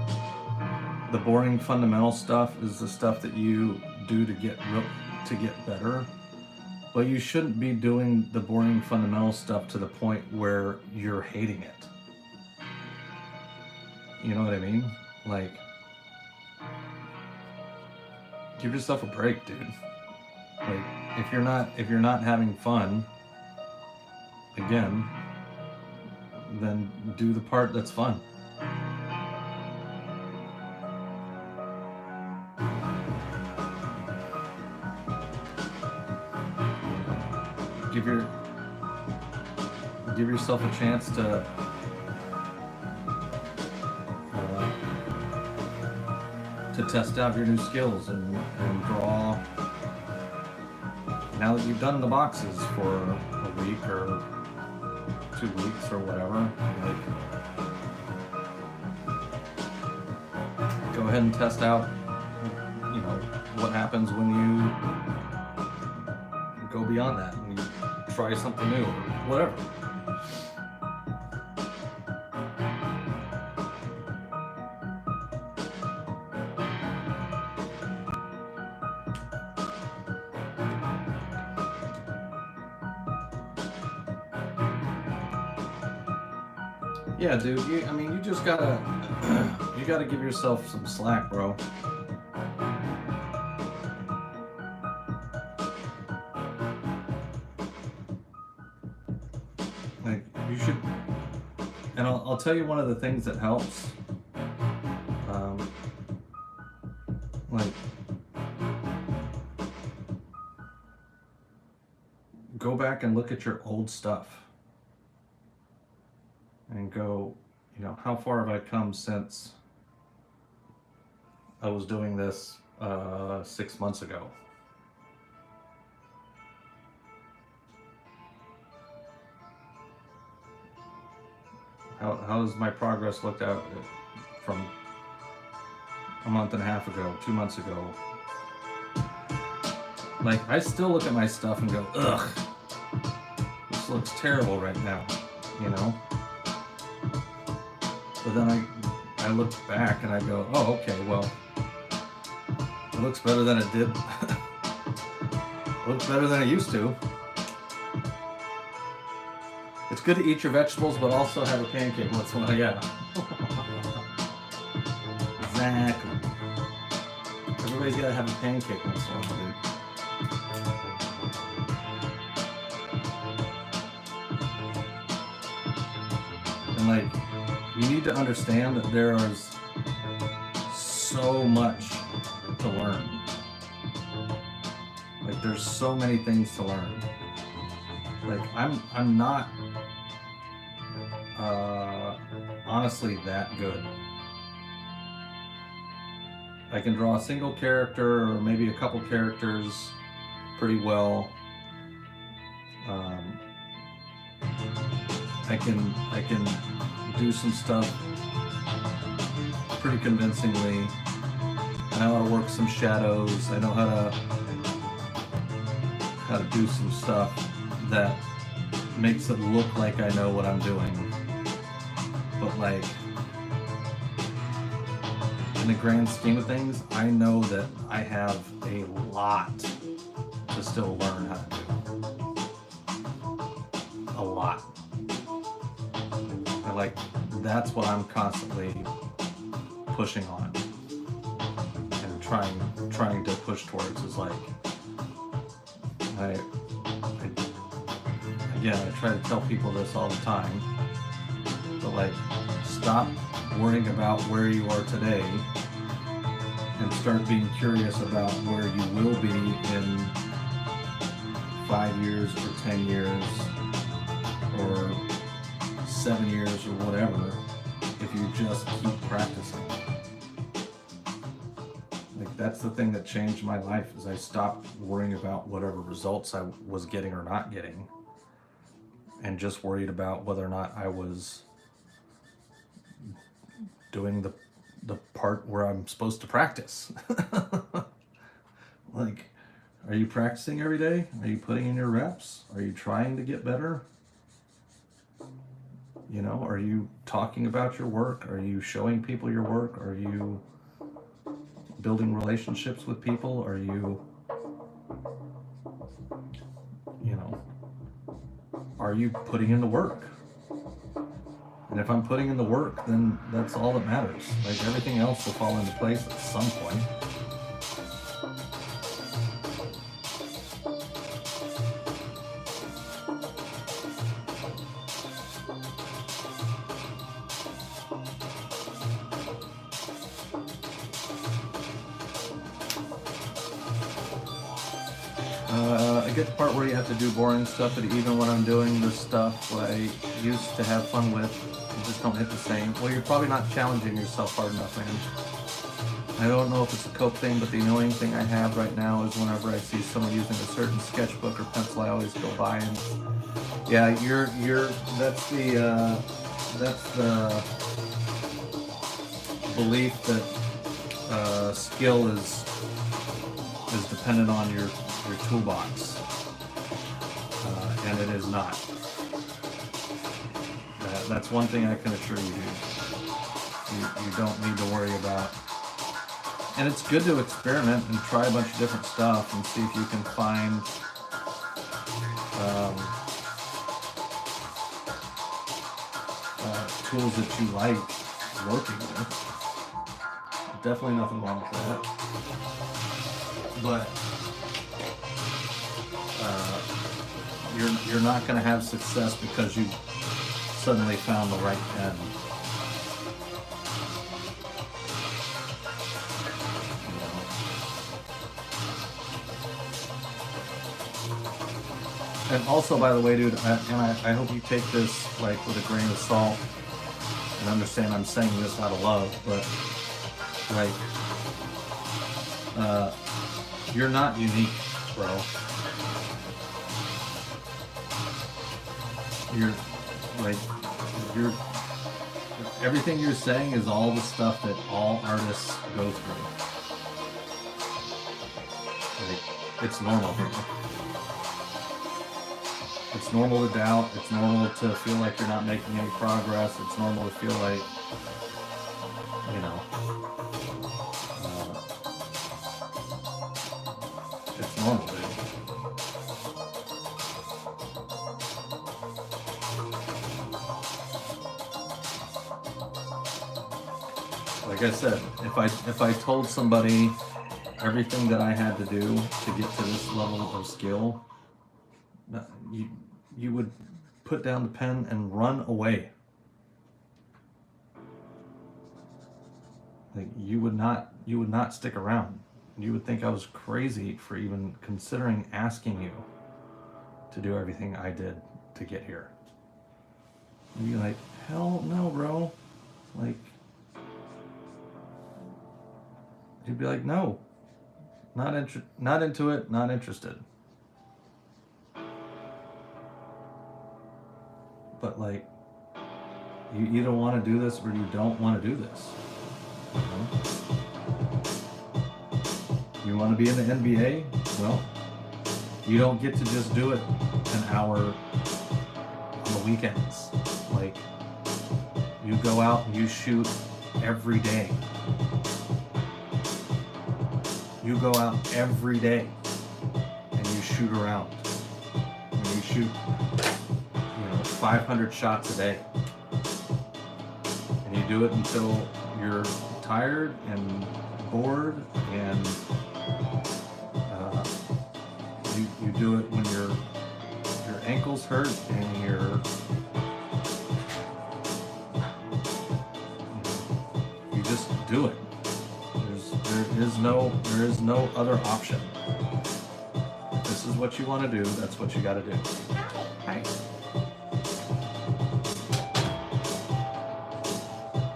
the boring fundamental stuff is the stuff that you do to get better. But you shouldn't be doing the boring fundamental stuff to the point where you're hating it. You know what I mean? Like, give yourself a break, dude. Like, if you're not having fun, again, then do the part that's fun. Give yourself a chance to test out your new skills and draw. Now that you've done the boxes for a week or 2 weeks or whatever, like, go ahead and test out, you know, what happens when you go beyond that and you try something new or whatever. Yeah, dude. You just gotta, you gotta give yourself some slack, bro. Like, you should, and I'll tell you one of the things that helps. Like, go back and look at your old stuff. And go, you know, how far have I come since I was doing this 6 months ago? How has my progress looked out from a month and a half ago, 2 months ago? Like, I still look at my stuff and go, ugh, this looks terrible right now, you know? But then I I look back and I go, oh, okay, well, it looks better than it did. It looks better than it used to. It's good to eat your vegetables, but also have a pancake once in a while. Yeah. Exactly. Everybody's got to have a pancake once in a while, dude. And like, you need to understand that there is so much to learn. Like, there's so many things to learn. Like, I'm not honestly that good. I can draw a single character or maybe a couple characters pretty well. I can do some stuff pretty convincingly. I know how to work some shadows. I know how to do some stuff that makes it look like I know what I'm doing. But like, in the grand scheme of things, I know that I have a lot to still learn how to do. A lot. And like, that's what I'm constantly pushing on and trying to push towards, is like, I try to tell people this all the time, but like, stop worrying about where you are today and start being curious about where you will be in 5 years or 10 years or 7 years or whatever, if you just keep practicing. Like, that's the thing that changed my life, is I stopped worrying about whatever results I was getting or not getting, and just worried about whether or not I was doing the part where I'm supposed to practice. Like, are you practicing every day? Are you putting in your reps? Are you trying to get better? You know, are you talking about your work? Are you showing people your work? Are you building relationships with people? Are you are you putting in the work? And if I'm putting in the work, then that's all that matters. Like, everything else will fall into place at some point. I get the part where you have to do boring stuff, but even when I'm doing the stuff I used to have fun with, you just don't hit the same. Well, you're probably not challenging yourself hard enough, man. I don't know if it's a cope thing, but the annoying thing I have right now is whenever I see someone using a certain sketchbook or pencil, I always go by and, yeah, that's the belief that skill is dependent on your toolbox, and it is not. That's one thing I can assure you, dude. You don't need to worry about. And it's good to experiment and try a bunch of different stuff and see if you can find tools that you like working with. Definitely nothing wrong with that. But you're not going to have success because you suddenly found the right pen. And also, by the way, dude, I hope you take this like with a grain of salt and understand I'm saying this out of love, but like, you're not unique, bro. Everything you're saying is all the stuff that all artists go through. Like, it's normal. It's normal to doubt. It's normal to feel like you're not making any progress. It's normal to feel like like I said, if I told somebody everything that I had to do to get to this level of skill, you would put down the pen and run away. Like you would not stick around. You would think I was crazy for even considering asking you to do everything I did to get here. You'd be like, hell no, bro. Like, you'd be like, no, not into it, not interested. But like, you either want to do this or you don't want to do this. You know? You want to be in the NBA? Well, you don't get to just do it an hour on the weekends. Like, you go out and you shoot every day. You go out every day and you shoot around. And you shoot, 500 shots a day. And you do it until you're tired and bored, and you do it when your ankles hurt and you just do it. There is no other option. If this is what you want to do, that's what you got to do. Hi.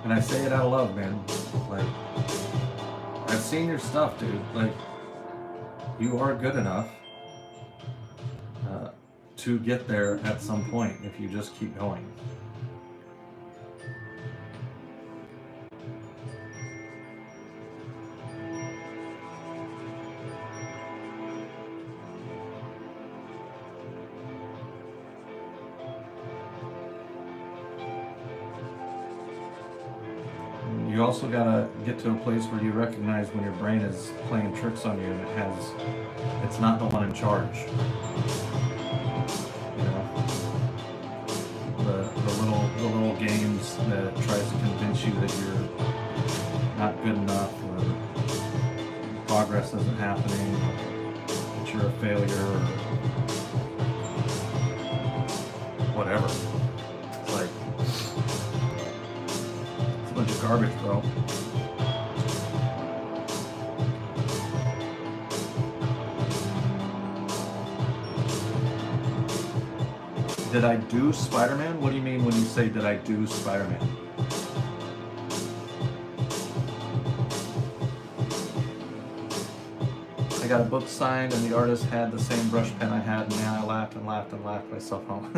And I say it out of love, man. Like, I've seen your stuff, dude. Like, you are good enough to get there at some point if you just keep going. You also gotta get to a place where you recognize when your brain is playing tricks on you and it's not the one in charge. You know, the little games that tries to convince you that you're not good enough, or progress isn't happening, or that you're a failure, or whatever. It's like, it's a bunch of garbage, bro. Did I do Spider-Man? What do you mean when you say, did I do Spider-Man? I got a book signed and the artist had the same brush pen I had, and now I laughed and laughed and laughed myself home.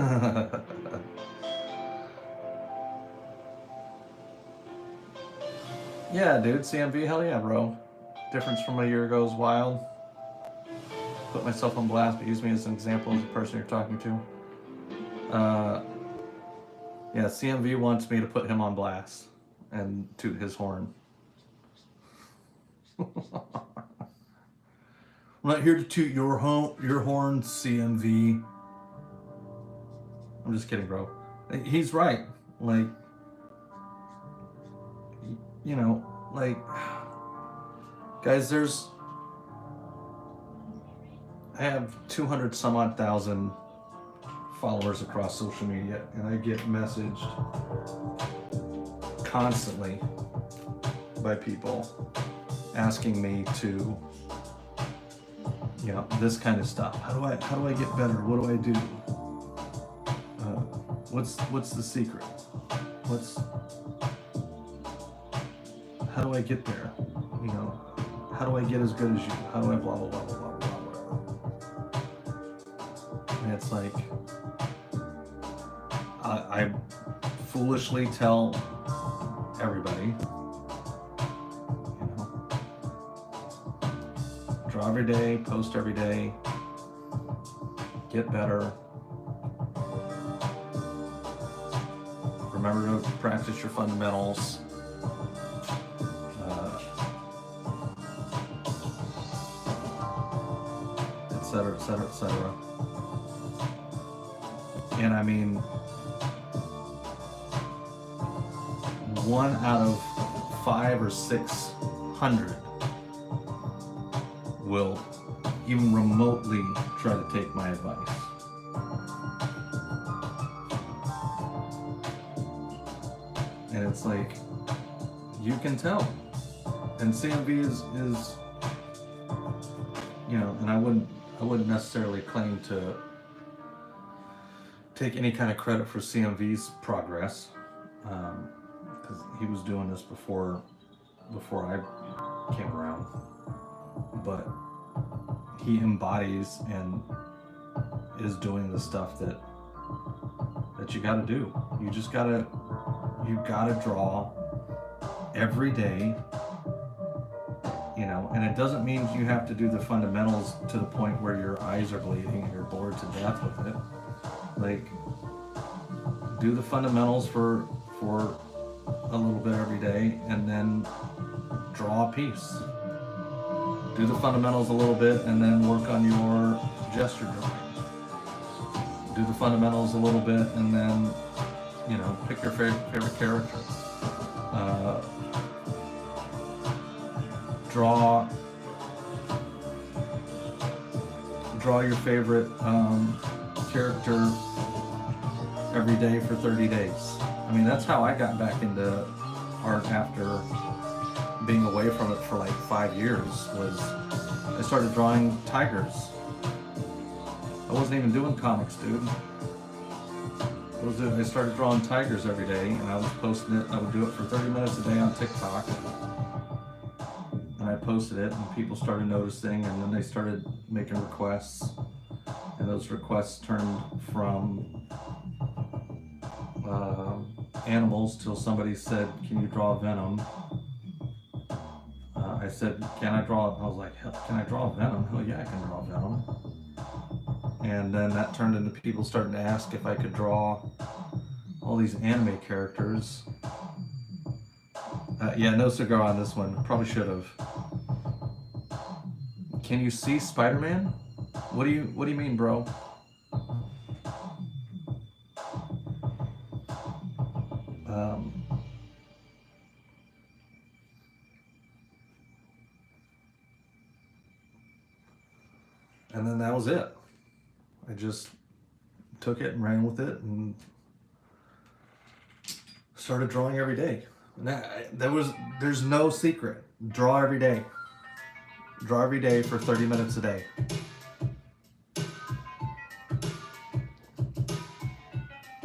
Yeah, dude, CMV, hell yeah, bro. Difference from a year ago is wild. Put myself on blast, but use me as an example of the person you're talking to. Yeah, CMV wants me to put him on blast and toot his horn. I'm not here to toot your horn, CMV. I'm just kidding, bro. He's right. Like, you know, like, guys, I have 200 some odd thousand followers across social media, and I get messaged constantly by people asking me to, this kind of stuff. How do I get better? What do I do? What's the secret? How do I get there? How do I get as good as you? How do I blah blah blah blah blah blah whatever? And it's like, I foolishly tell everybody, draw every day, post every day, get better. Remember to practice your fundamentals. Etc., etc., etc. And I mean, 1 out of 500 or 600 will even remotely try to take my advice. And it's like, you can tell. And CMV is you know, and I wouldn't necessarily claim to take any kind of credit for CMV's progress, because he was doing this before I came around. But he embodies and is doing the stuff that you got to do. You got to draw every day, you know, and it doesn't mean you have to do the fundamentals to the point where your eyes are bleeding and you're bored to death with it. Like, do the fundamentals for a little bit every day, and then draw a piece. Do the fundamentals a little bit, and then work on your gesture drawing. Do the fundamentals a little bit, and then, you know, pick your favorite character. Draw your favorite character every day for 30 days. I mean, that's how I got back into art after being away from it for like 5 years. Was I started drawing tigers. I wasn't even doing comics, dude. I started drawing tigers every day, and I was posting it. I would do it for 30 minutes a day on TikTok. And I posted it, and people started noticing, and then they started making requests. And those requests turned from animals till somebody said, "Can you draw Venom?" I said, "Can I draw?" I was like, "Can I draw Venom?" Hell yeah, I can draw Venom. And then that turned into people starting to ask if I could draw all these anime characters. Yeah, no cigar on this one. Probably should have. Can you see Spider-Man? What do you mean, bro? And then that was it. I just took it and ran with it and started drawing every day. And there's no secret. Draw every day. Draw every day for 30 minutes a day.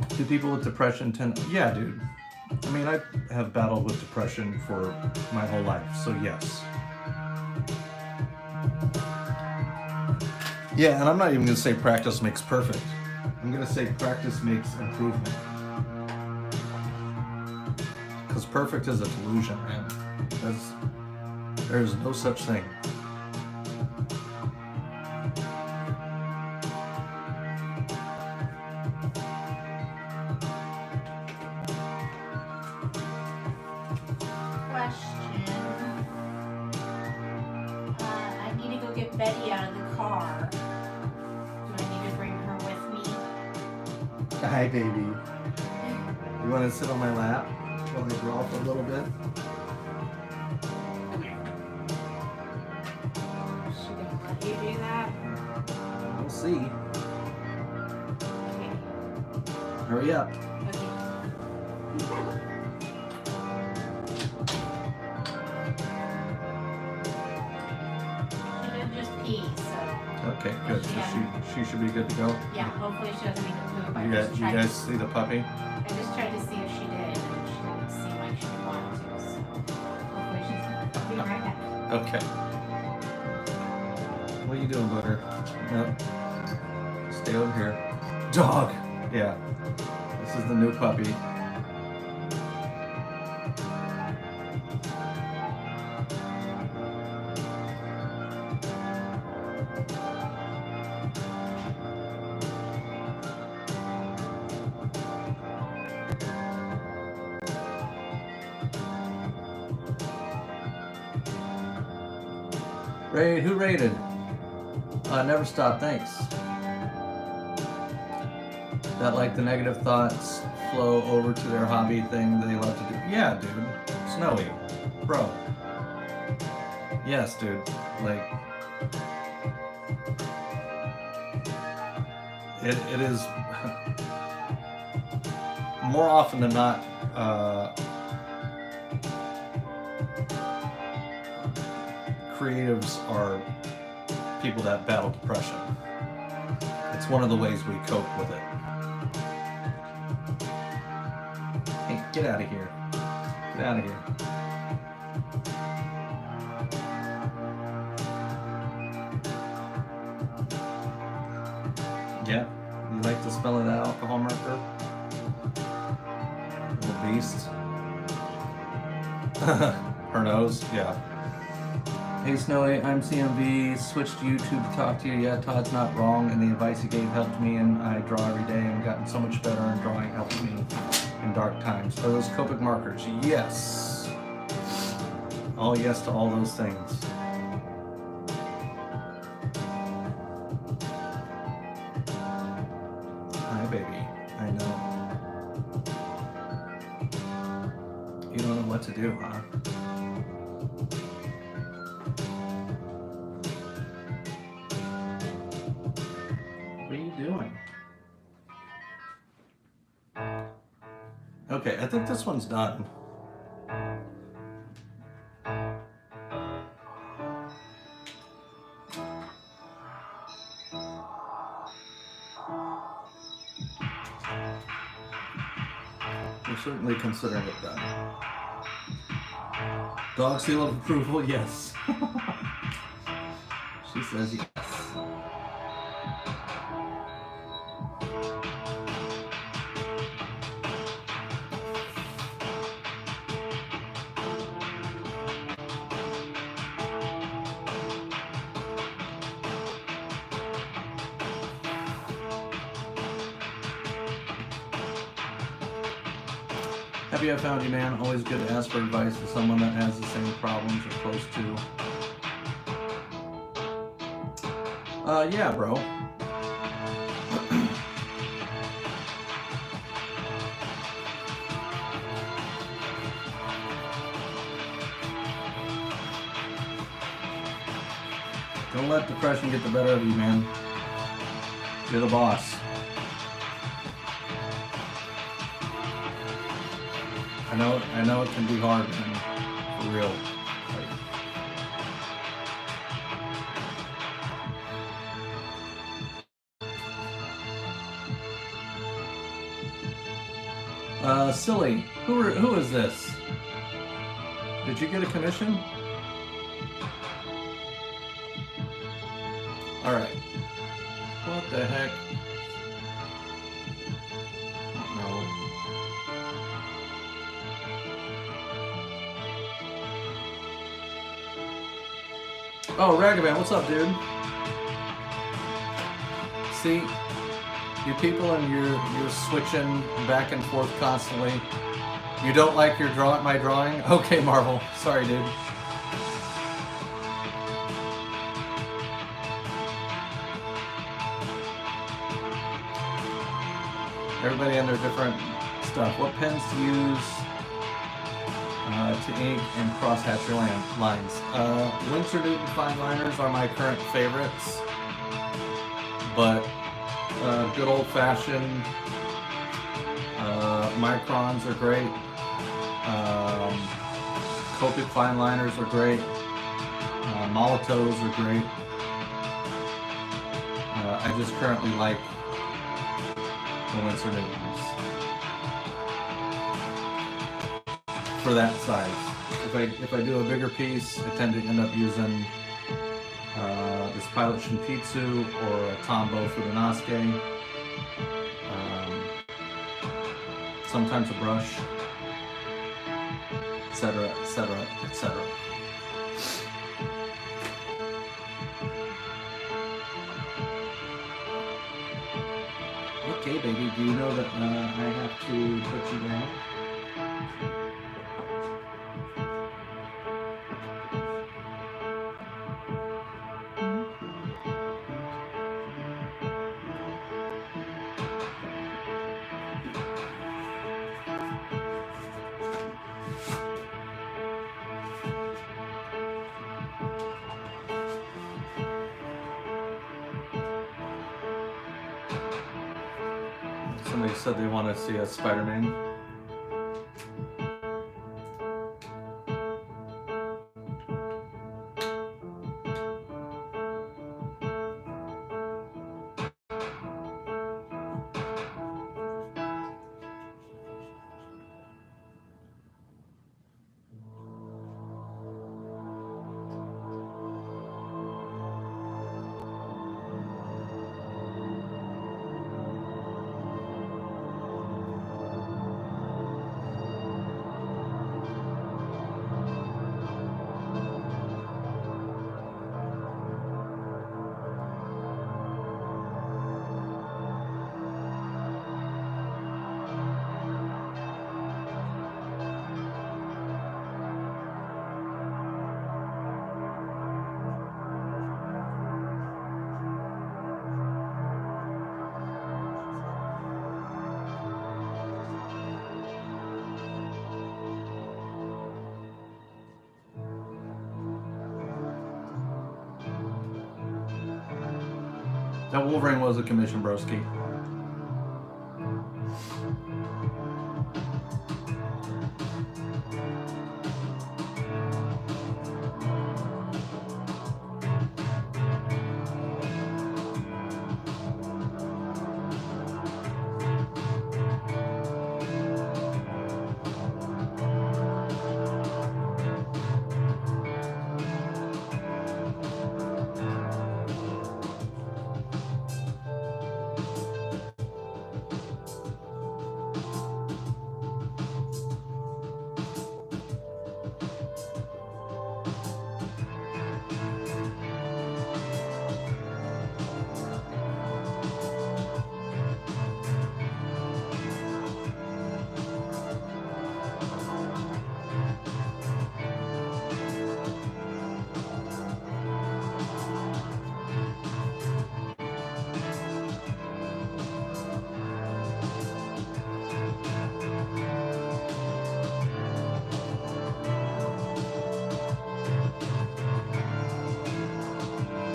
Do people with depression tend? Yeah, dude. I mean, I have battled with depression for my whole life, so yes. Yeah, and I'm not even going to say practice makes perfect. I'm going to say practice makes improvement. Because perfect is a delusion, man. There's no such thing. Betty out of the car. Do I need to bring her with me? Hi, baby. You want to sit on my lap while I draw for a little bit? Come here. Is she gonna let you do that? We'll see. Okay. Hurry up. Okay. Okay, good. So she should be good to go. Yeah, hopefully she doesn't need to poop. You guys see the puppy? I just tried to see if she did, and she didn't seem like she wanted to. So hopefully I'll be right back. Okay. What are you doing, Butter? No. Stay over here. Dog. Yeah. This is the new puppy. Raid, who raided? Never stop, thanks. that like the negative thoughts flow over to their hobby thing they love to do. Yeah, dude. Snowy. Bro. Yes, dude. Like, it is more often than not creatives are people that battle depression. It's one of the ways we cope with it. Hey, get out of here. Get out of here. Yeah, you like to smell of that alcohol marker? Little beast. Her nose, yeah. Hey Snowy, I'm CMV, switched to YouTube to talk to you. Yeah, Todd's not wrong, and the advice he gave helped me, and I draw every day and gotten so much better, and drawing helps me in dark times. Are those Copic markers? Yes. All yes to all those things. Hi baby, I know. You don't know what to do, huh? What are you doing? Okay, I think this one's done. We're certainly considering it done. Dog seal of approval, yes. She says yes. Happy I found you, man. Always good to ask for advice to someone that has the same problems or close to. Yeah, bro. Don't let depression get the better of you, man. You're the boss. I know it can be hard, man. For real. Silly. Who is this? Did you get a commission? Alright. What the heck? No. Oh, Ragavan, what's up, dude? See, you people and you're switching back and forth constantly. You don't like my drawing? Okay, Marvel. Sorry, dude. Everybody and their different stuff. What pens to use to ink and crosshatch your lines? Winsor Newton fine liners are my current favorites, but good old-fashioned microns are great. Copic fine liners are great. Molotovs are great. I just currently like the Winsor Newtons for that size. If I do a bigger piece, I tend to end up using this Pilot Shinpitsu or a Tombow Fudenosuke. Sometimes a brush, etc., etc., etc. Okay, baby, do you know that I have to put you down? said they want to see a Spider-Man. That Wolverine was a commission, broski.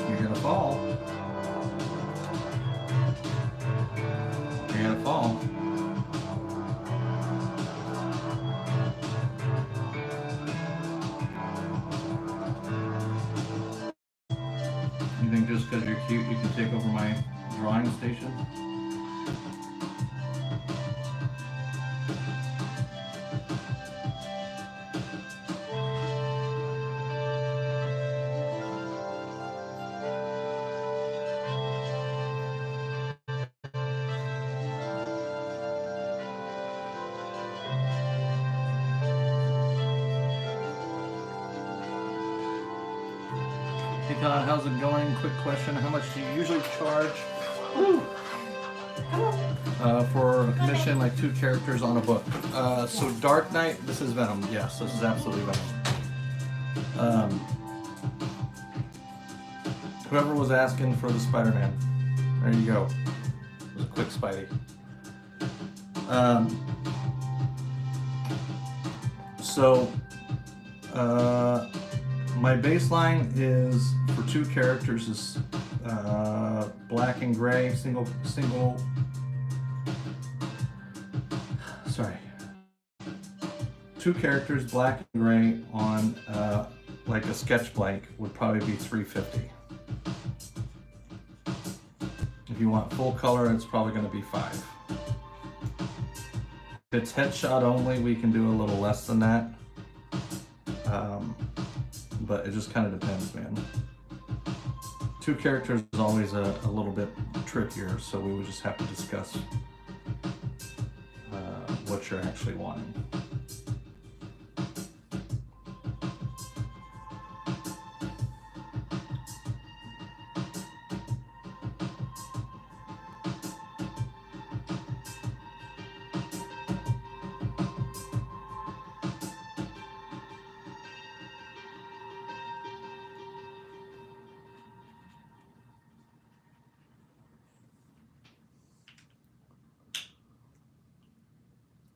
You're gonna fall. You're gonna fall. You think just because you're cute you can take over my drawing station? Hey Todd, how's it going? Quick question. How much do you usually charge for a commission, like 2 characters on a book? So Dark Knight, this is Venom. Yes, this is absolutely Venom. Whoever was asking for the Spider-Man, there you go. It was a quick Spidey. My baseline is for 2 characters is black and gray, single. Sorry, 2 characters, black and gray on like a sketch blank would probably be $350. If you want full color, it's probably going to be $5. If it's headshot only, we can do a little less than that. But it just kind of depends, man. 2 characters is always a little bit trickier, so we would just have to discuss what you're actually wanting.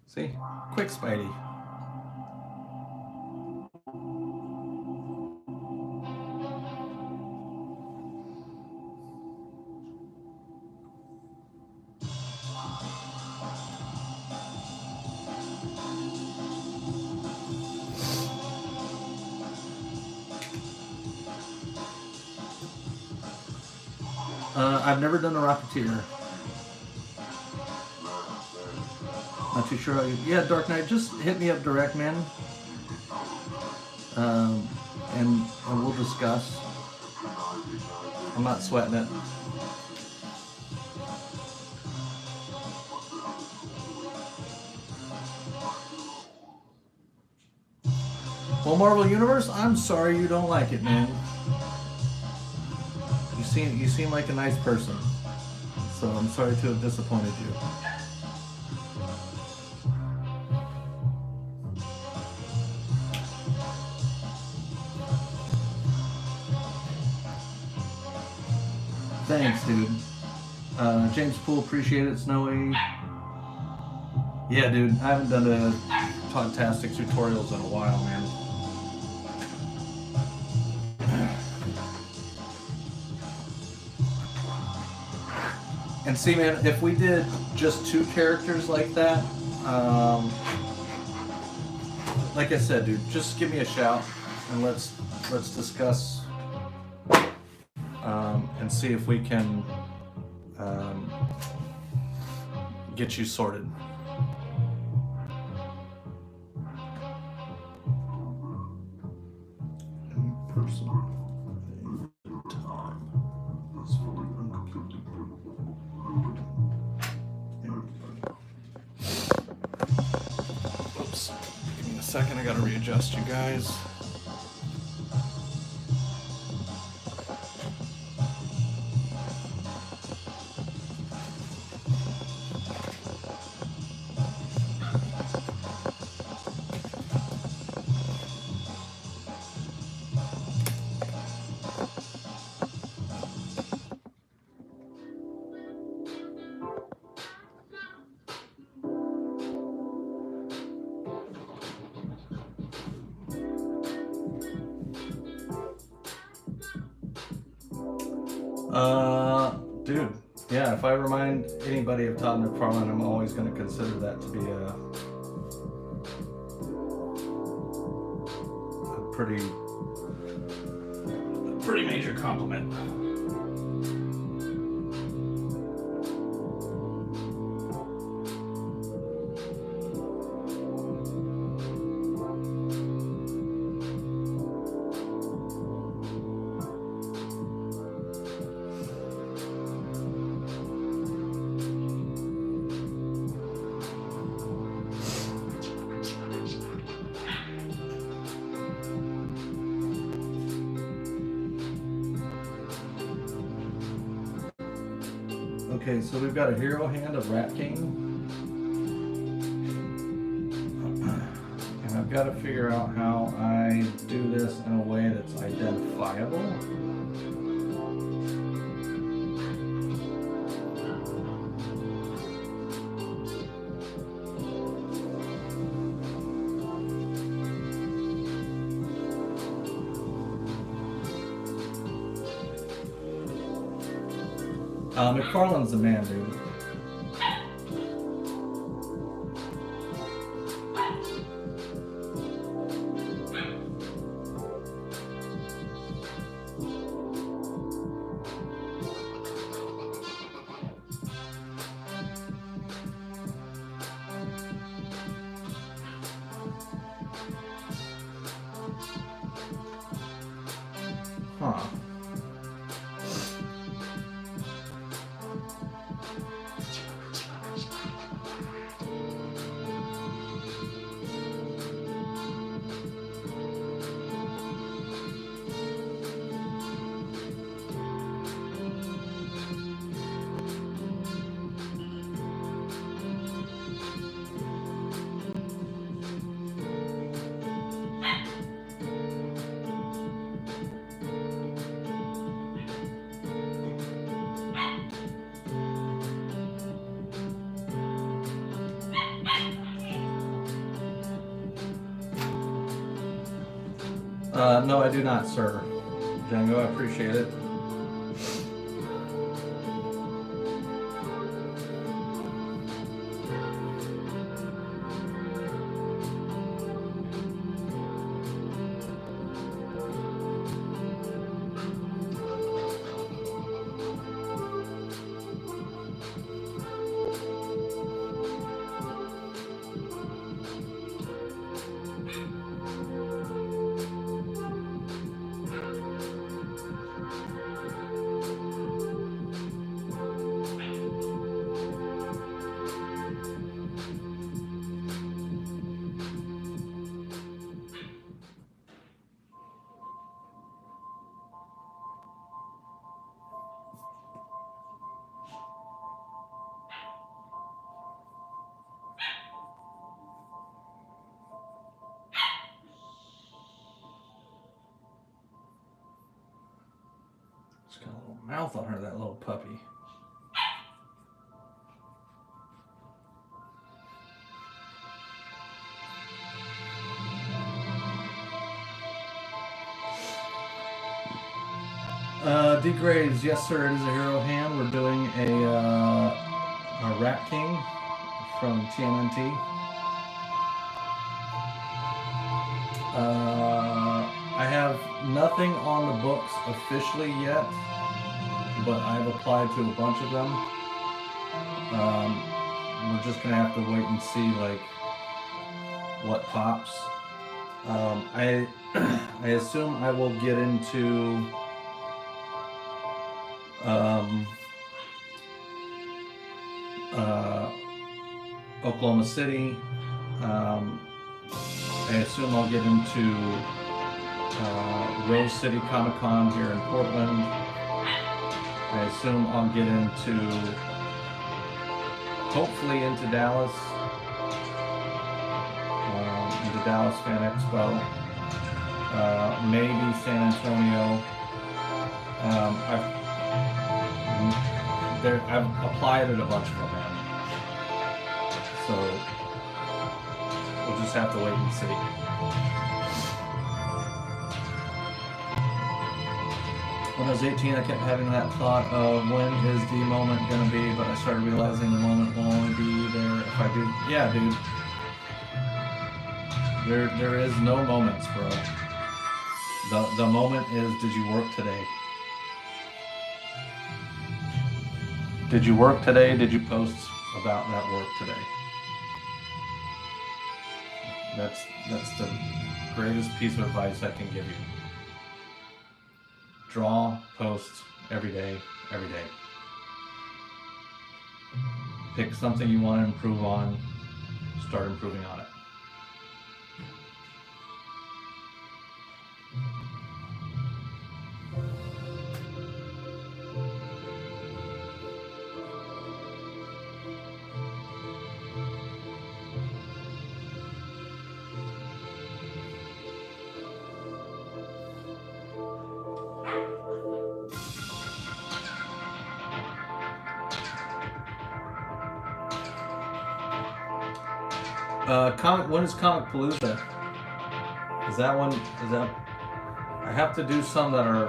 See? Quick Spidey. I've never done a Rocketeer. Not too sure. Yeah, Dark Knight, just hit me up direct, man. And we'll discuss. I'm not sweating it. Well, Marvel Universe, I'm sorry you don't like it, man. You seem like a nice person, so I'm sorry to have disappointed you. Thanks, dude. James Poole, appreciate it. Snowy. Yeah, dude, I haven't done a Todd-tastic tutorials in a while, man. And see, man, if we did just 2 characters like that, like I said, dude, just give me a shout and let's discuss and see if we can get you sorted. Oops. Give me a second, I gotta readjust you guys. Dude, yeah, if I remind anybody of Todd McFarlane, I'm always going to consider that to be a pretty major compliment. Okay, so we've got a hero hand of Rat King. And I've got to figure out how I do this in a way that's identifiable. McFarlane's the man, dude. Huh. No, I do not, sir. Django, I appreciate it. mouth on her, that little puppy. Degrades, yes sir, it is a hero hand. We're doing a Rat King from TMNT. I have nothing on the books officially yet, but I've applied to a bunch of them. We're just gonna have to wait and see like what pops. I assume I will get into Oklahoma City. I assume I'll get into Rose City Comic Con here in Portland. I assume I'll get into, hopefully into Dallas, into Dallas Fan Expo, maybe San Antonio. I've applied at a bunch of them, man. So we'll just have to wait and see. When I was 18, I kept having that thought of when is the moment gonna be, but I started realizing the moment will only be there if I do. Yeah, dude. There is no moments, bro. The moment is, did you work today? Did you work today? Did you post about that work today? That's the greatest piece of advice I can give you. Draw, post every day, every day. Pick something you want to improve on, start improving on it. When is Comic Palooza? Is that one? Is that? I have to do some that are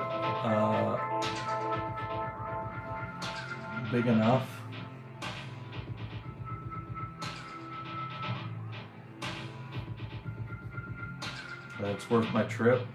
big enough. That it's worth my trip.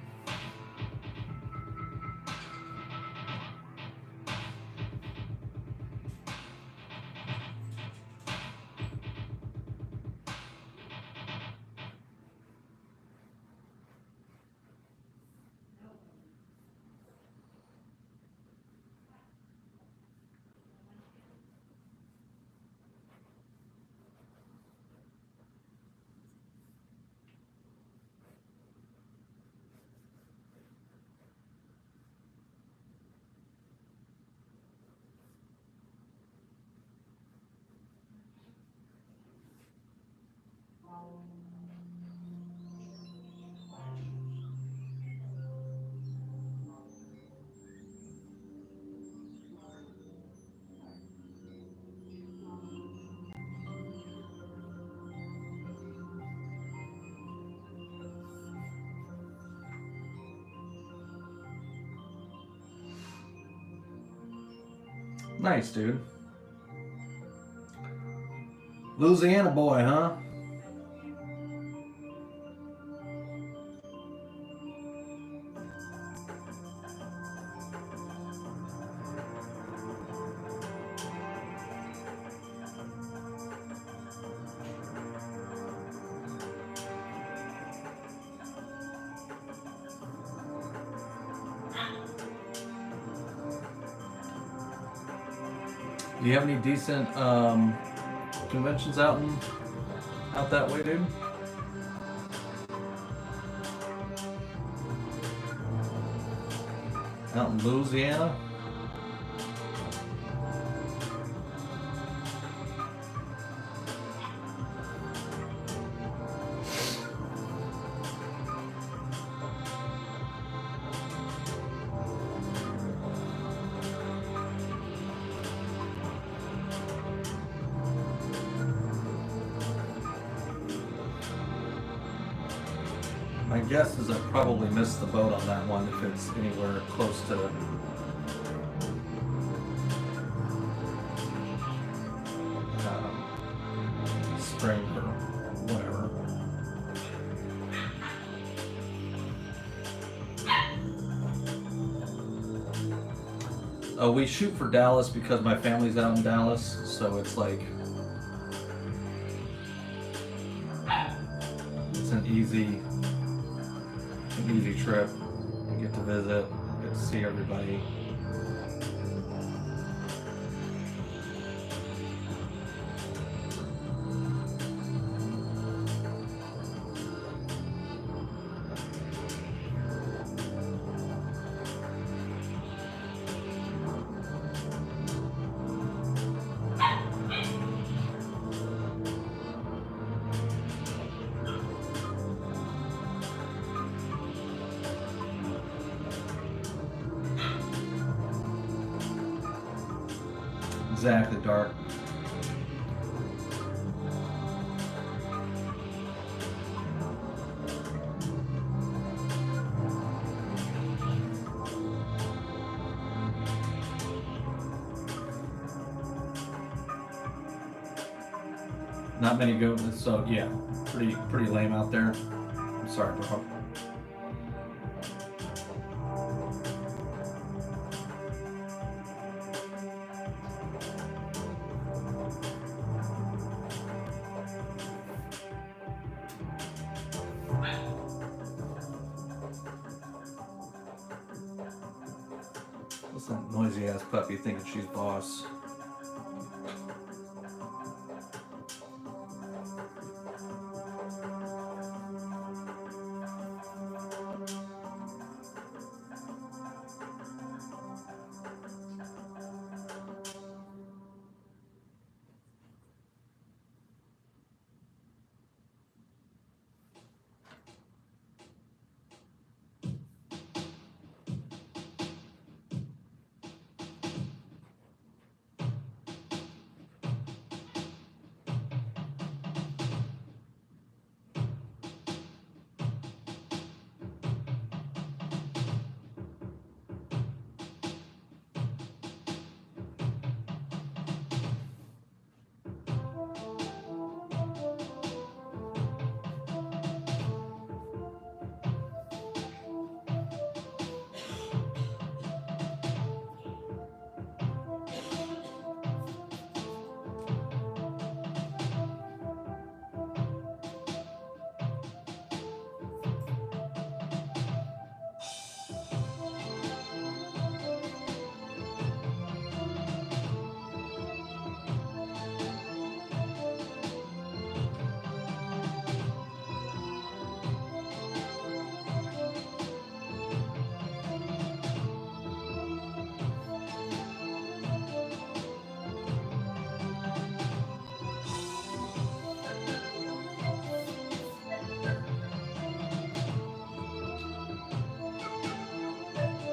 Nice, dude. Louisiana boy, huh? Do you have any decent conventions out that way, dude? Out in Louisiana? My guess is I probably missed the boat on that one if it's anywhere close to spring or whatever. We shoot for Dallas because my family's out in Dallas, so it's like it's an easy trip. We get to visit, get to see everybody. Exactly, dark. Not many goats, so yeah, pretty lame out there. I'm sorry, bro. What's that noisy ass puppy thinking she's boss?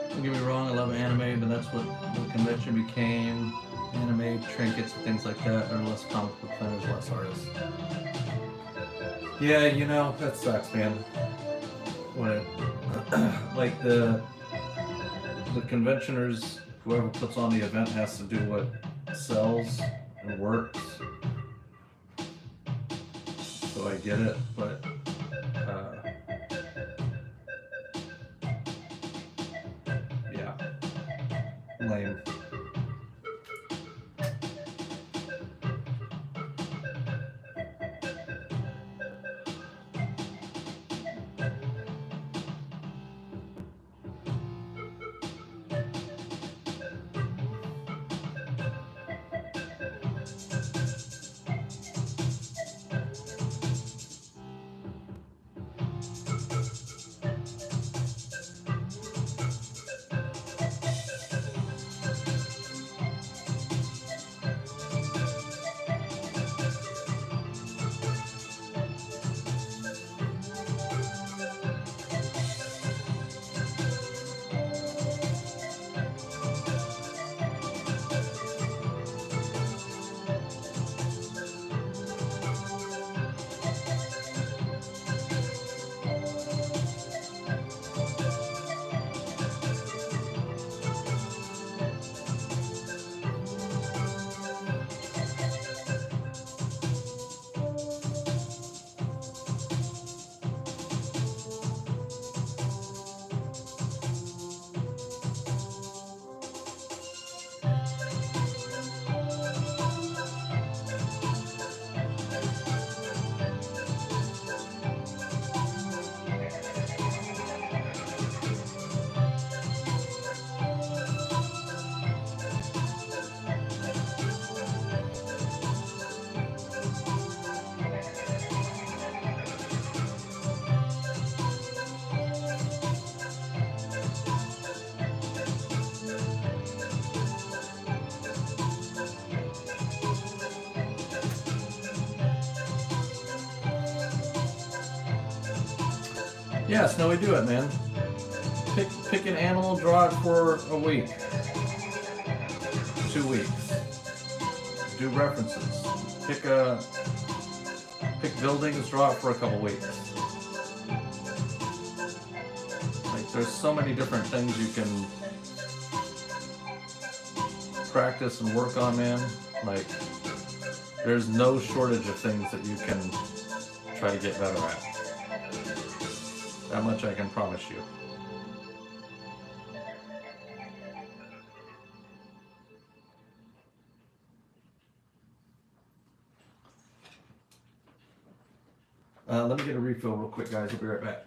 Don't get me wrong, I love anime, but that's what the convention became. Anime, trinkets, and things like that. There are less comic book fans, less artists. Yeah, you know, that sucks, man. When it, like the conventioners, whoever puts on the event has to do what sells and works. So I get it, but yeah, lame. Yes, no, we do it, man. Pick an animal, draw it for a week, 2 weeks. Do references. Pick buildings, draw it for a couple weeks. Like, there's so many different things you can practice and work on, man. Like, there's no shortage of things that you can try to get better at. That much I can promise you. Let me get a refill real quick, guys. I'll be right back.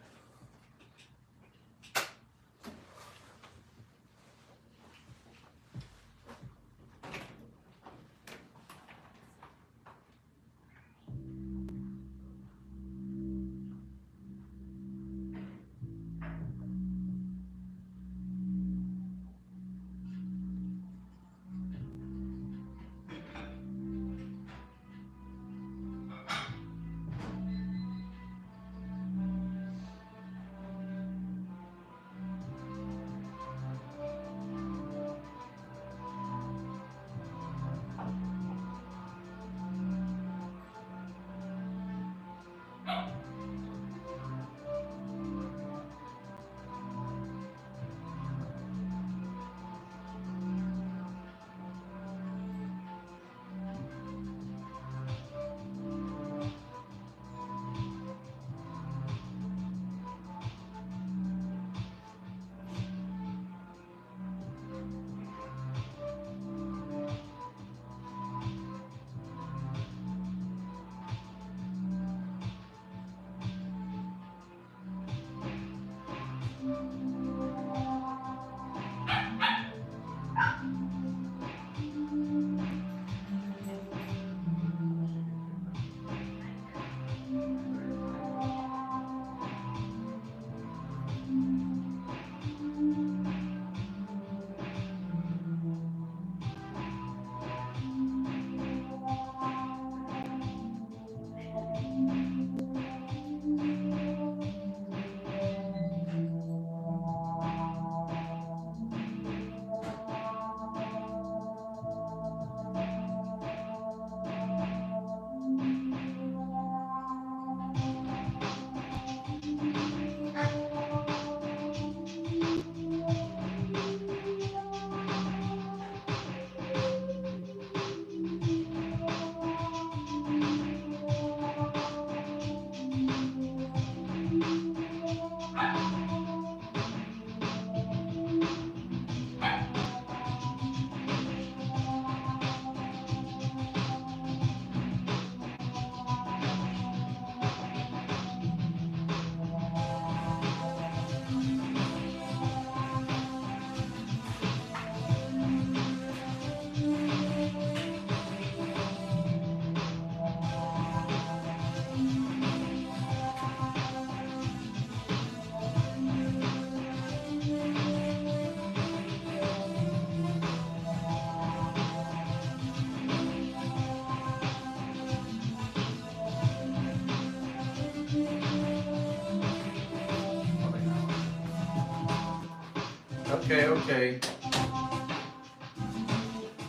Okay.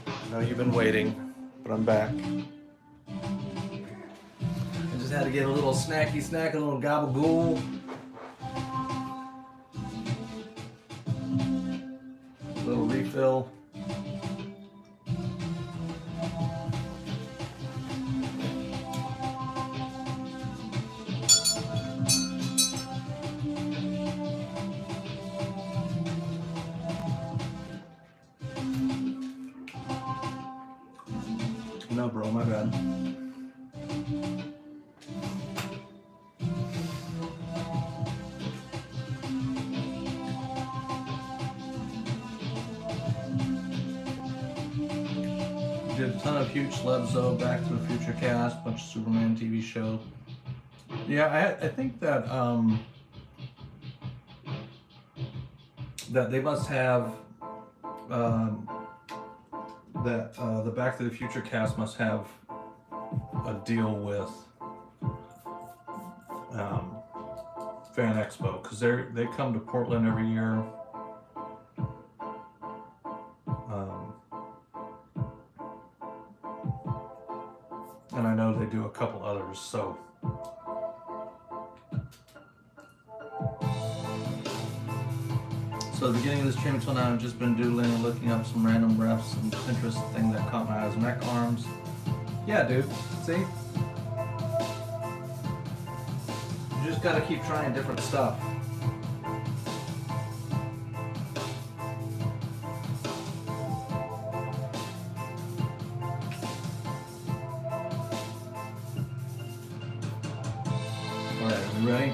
I know you've been waiting, but I'm back. I just had to get a little snacky snack, a little gabagool. A little refill. No, bro, my bad. Did a ton of huge celebs though, Back to the Future cast, bunch of Superman TV show. Yeah, I think that that they must have the Back to the Future cast must have a deal with Fan Expo, because they come to Portland every year. And I know they do a couple others, so. So at the beginning of this stream until now, I've just been doodling and looking up some random refs and Pinterest thing that caught my eye was mech arms. Yeah, dude. See? You just gotta keep trying different stuff. Alright, are we ready?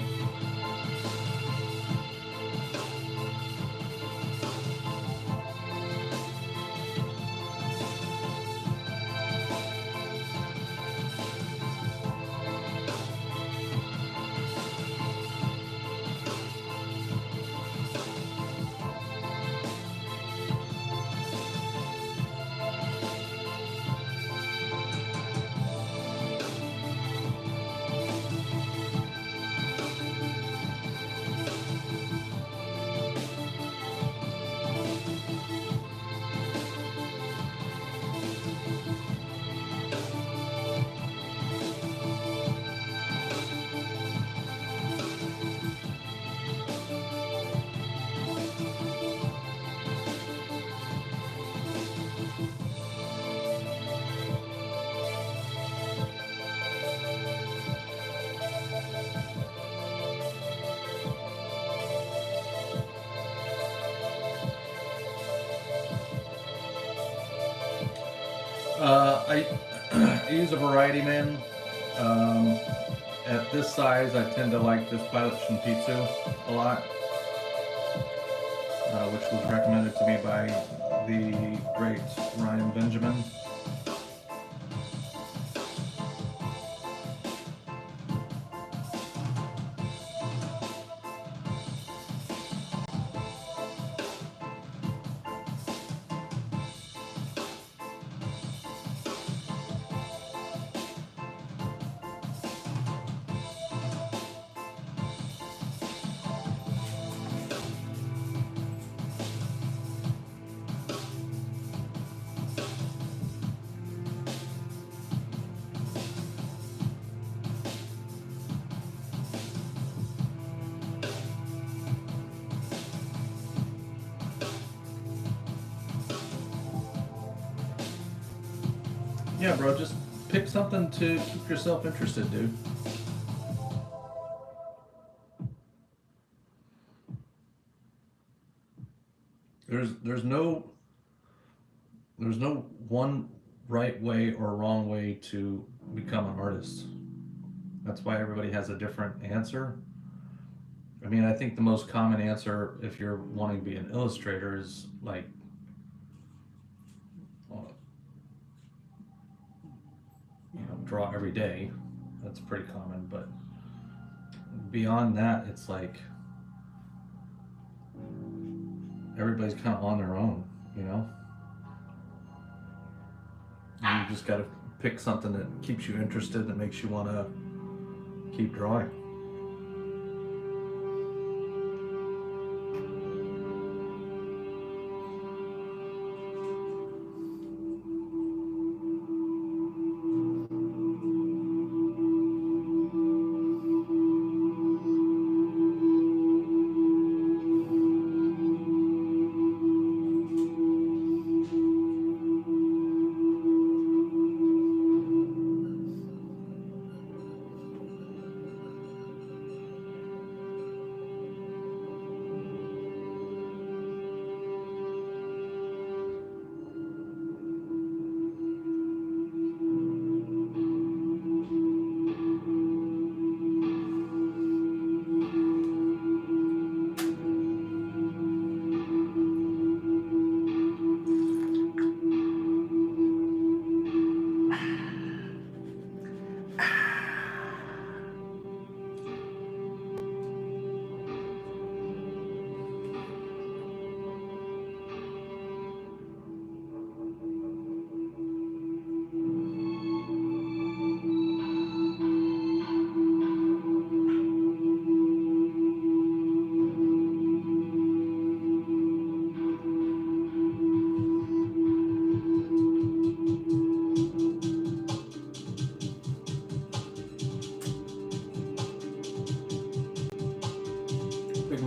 I use a variety man. At this size, I tend to like this Pilot Shinpitsu a lot, which was recommended to me by the great Ryan Benjamin. Yeah, bro, just pick something to keep yourself interested, dude. There's no one right way or wrong way to become an artist. That's why everybody has a different answer. I mean, I think the most common answer if you're wanting to be an illustrator is like draw every day. That's pretty common, but beyond that, it's like everybody's kind of on their own, you know? You just got to pick something that keeps you interested, that makes you want to keep drawing.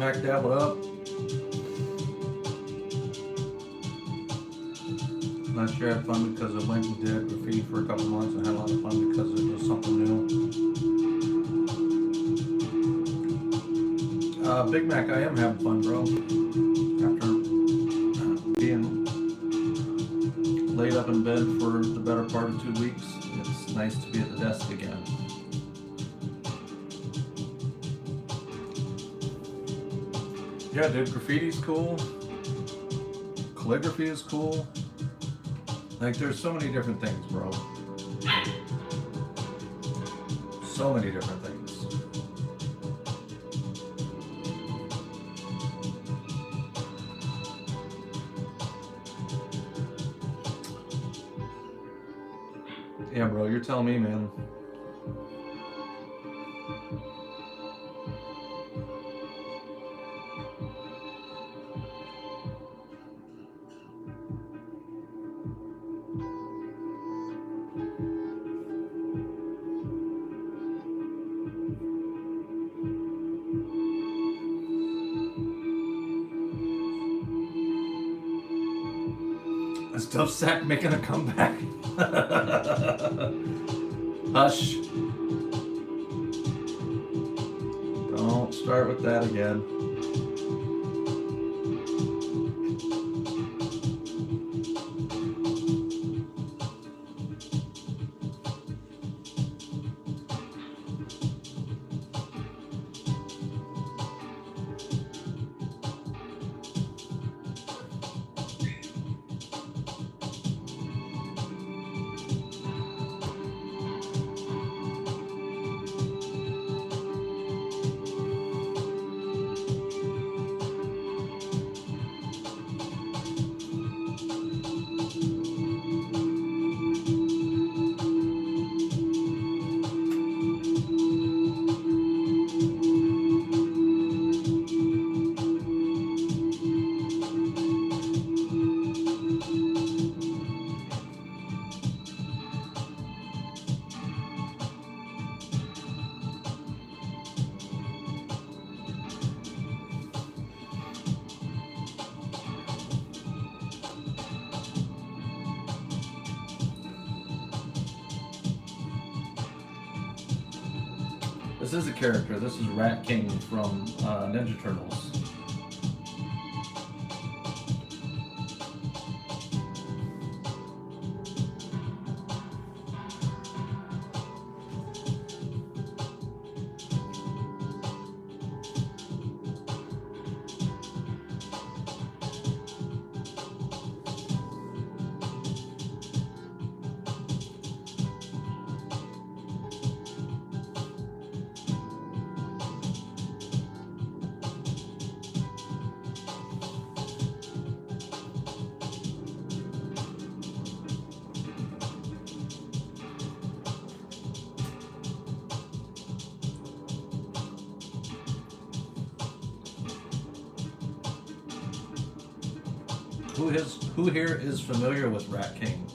Mac, dab it up. Last year I had fun because I went and did graffiti for a couple months and had a lot of fun because it was something new. Big Mac, I am having fun, bro. After being laid up in bed for the better part of 2 weeks, it's nice to be at the desk again. Yeah, dude, graffiti's cool. Calligraphy is cool. Like, there's so many different things, bro. So many different things. Yeah, bro, you're telling me, man. Is Dove Sack making a comeback? Hush. Don't start with that again. This is a character. This is Rat King from Ninja Turtles. Who here is familiar with Rat King?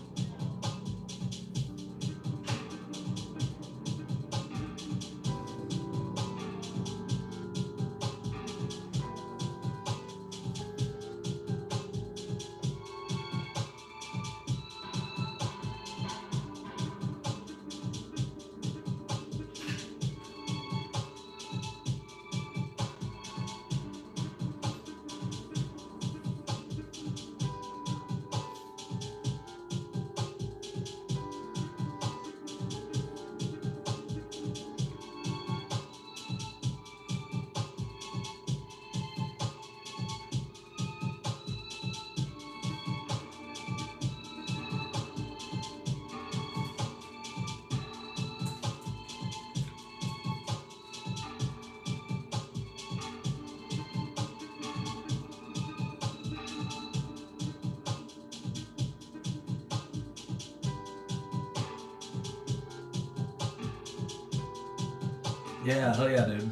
Yeah, hell yeah, dude.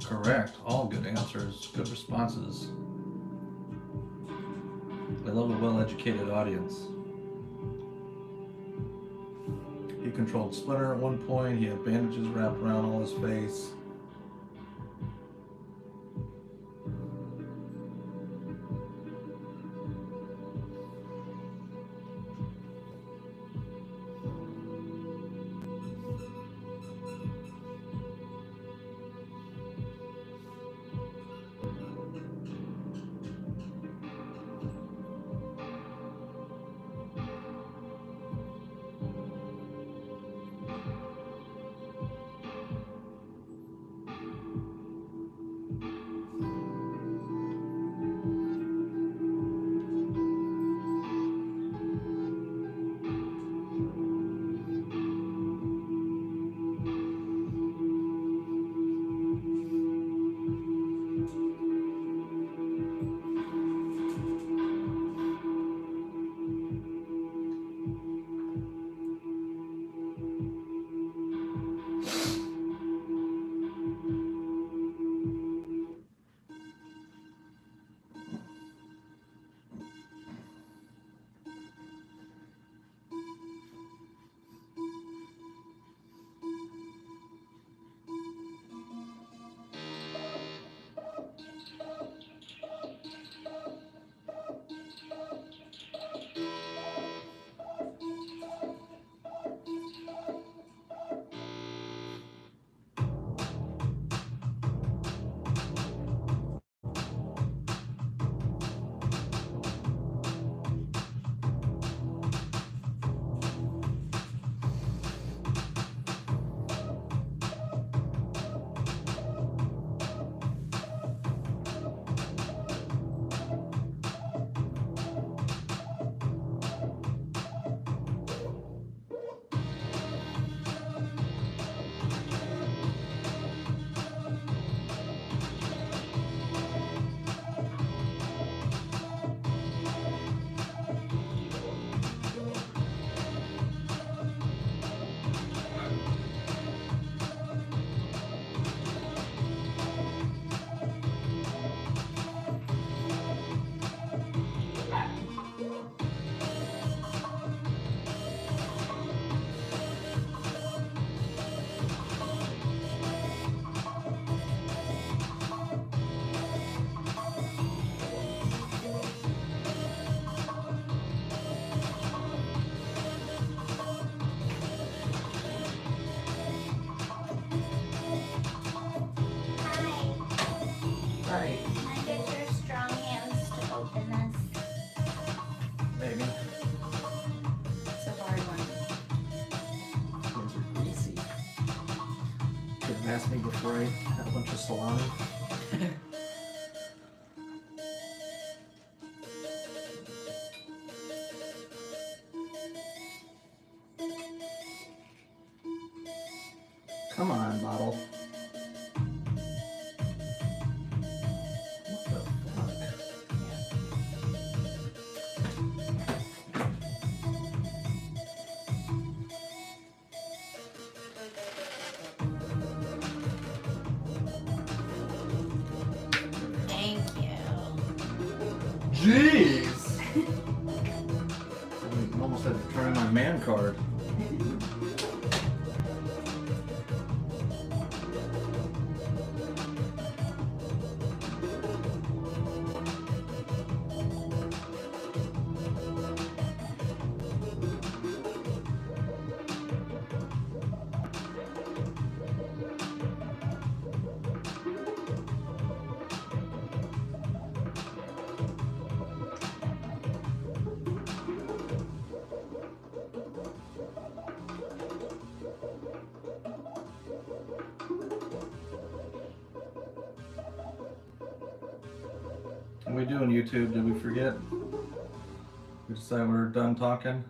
Correct. All good answers, good responses. I love a well-educated audience. He controlled Splinter at one point. He had bandages wrapped around all his face. Ask me before I had a bunch of salami. Come on, bottle. What the fuck? Thank you. Jeez! I almost had to turn in my man card. What are we doing, YouTube? Did we forget? We decided we were done talking?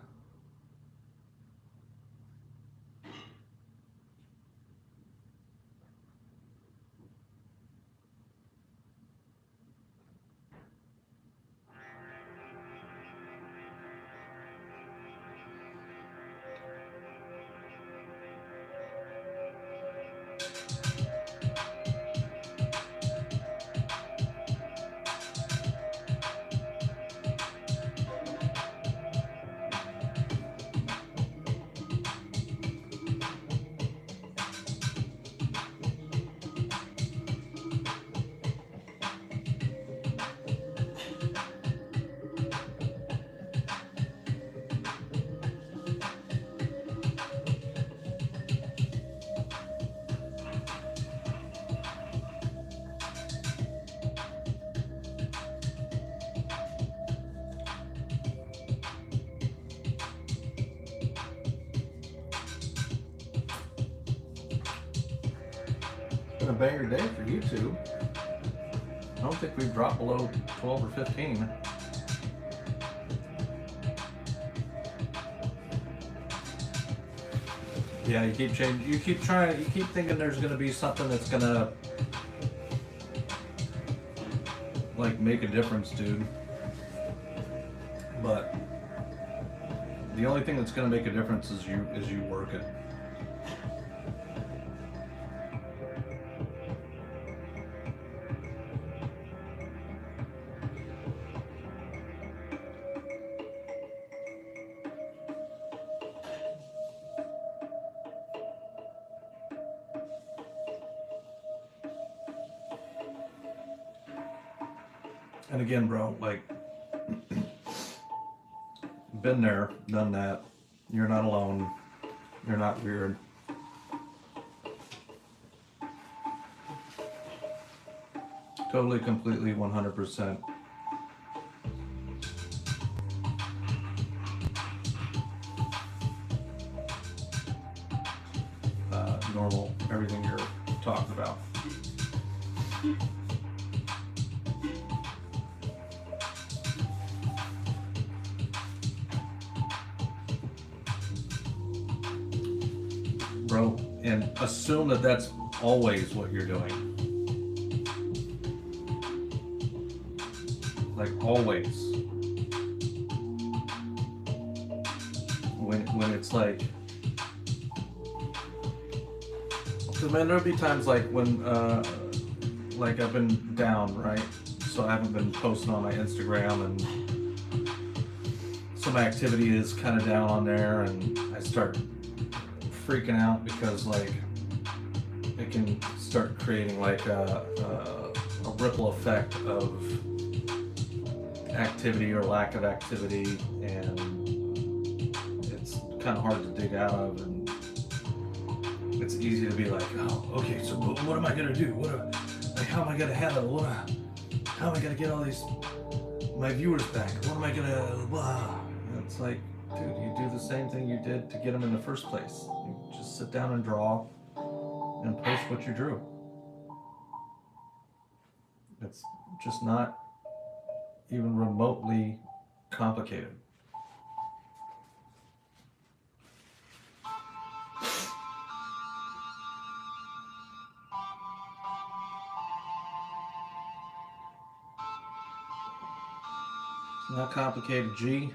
Been a banger day for YouTube. I don't think we've dropped below 12 or 15. Yeah, you keep changing. You keep trying. You keep thinking there's gonna be something that's gonna like make a difference, dude. But the only thing that's gonna make a difference is you working. And again, bro, like, been there, done that. You're not alone. You're not weird. Totally, completely, 100%. Normal, everything you're talking about. Bro, and assume that that's always what you're doing. Like always. When it's like, because man, there'll be times like when like I've been down, right? So I haven't been posting on my Instagram, and so my activity is kind of down on there, and I start freaking out because like it can start creating like a ripple effect of activity or lack of activity, and it's kind of hard to dig out of, and it's easy to be like, oh, okay, so what am I gonna do? How am I gonna handle? How am I gonna get all these my viewers back? What am I gonna blah? And it's like, dude, you do the same thing you did to get them in the first place. You just sit down and draw, and post what you drew. It's just not even remotely complicated. It's not complicated, G.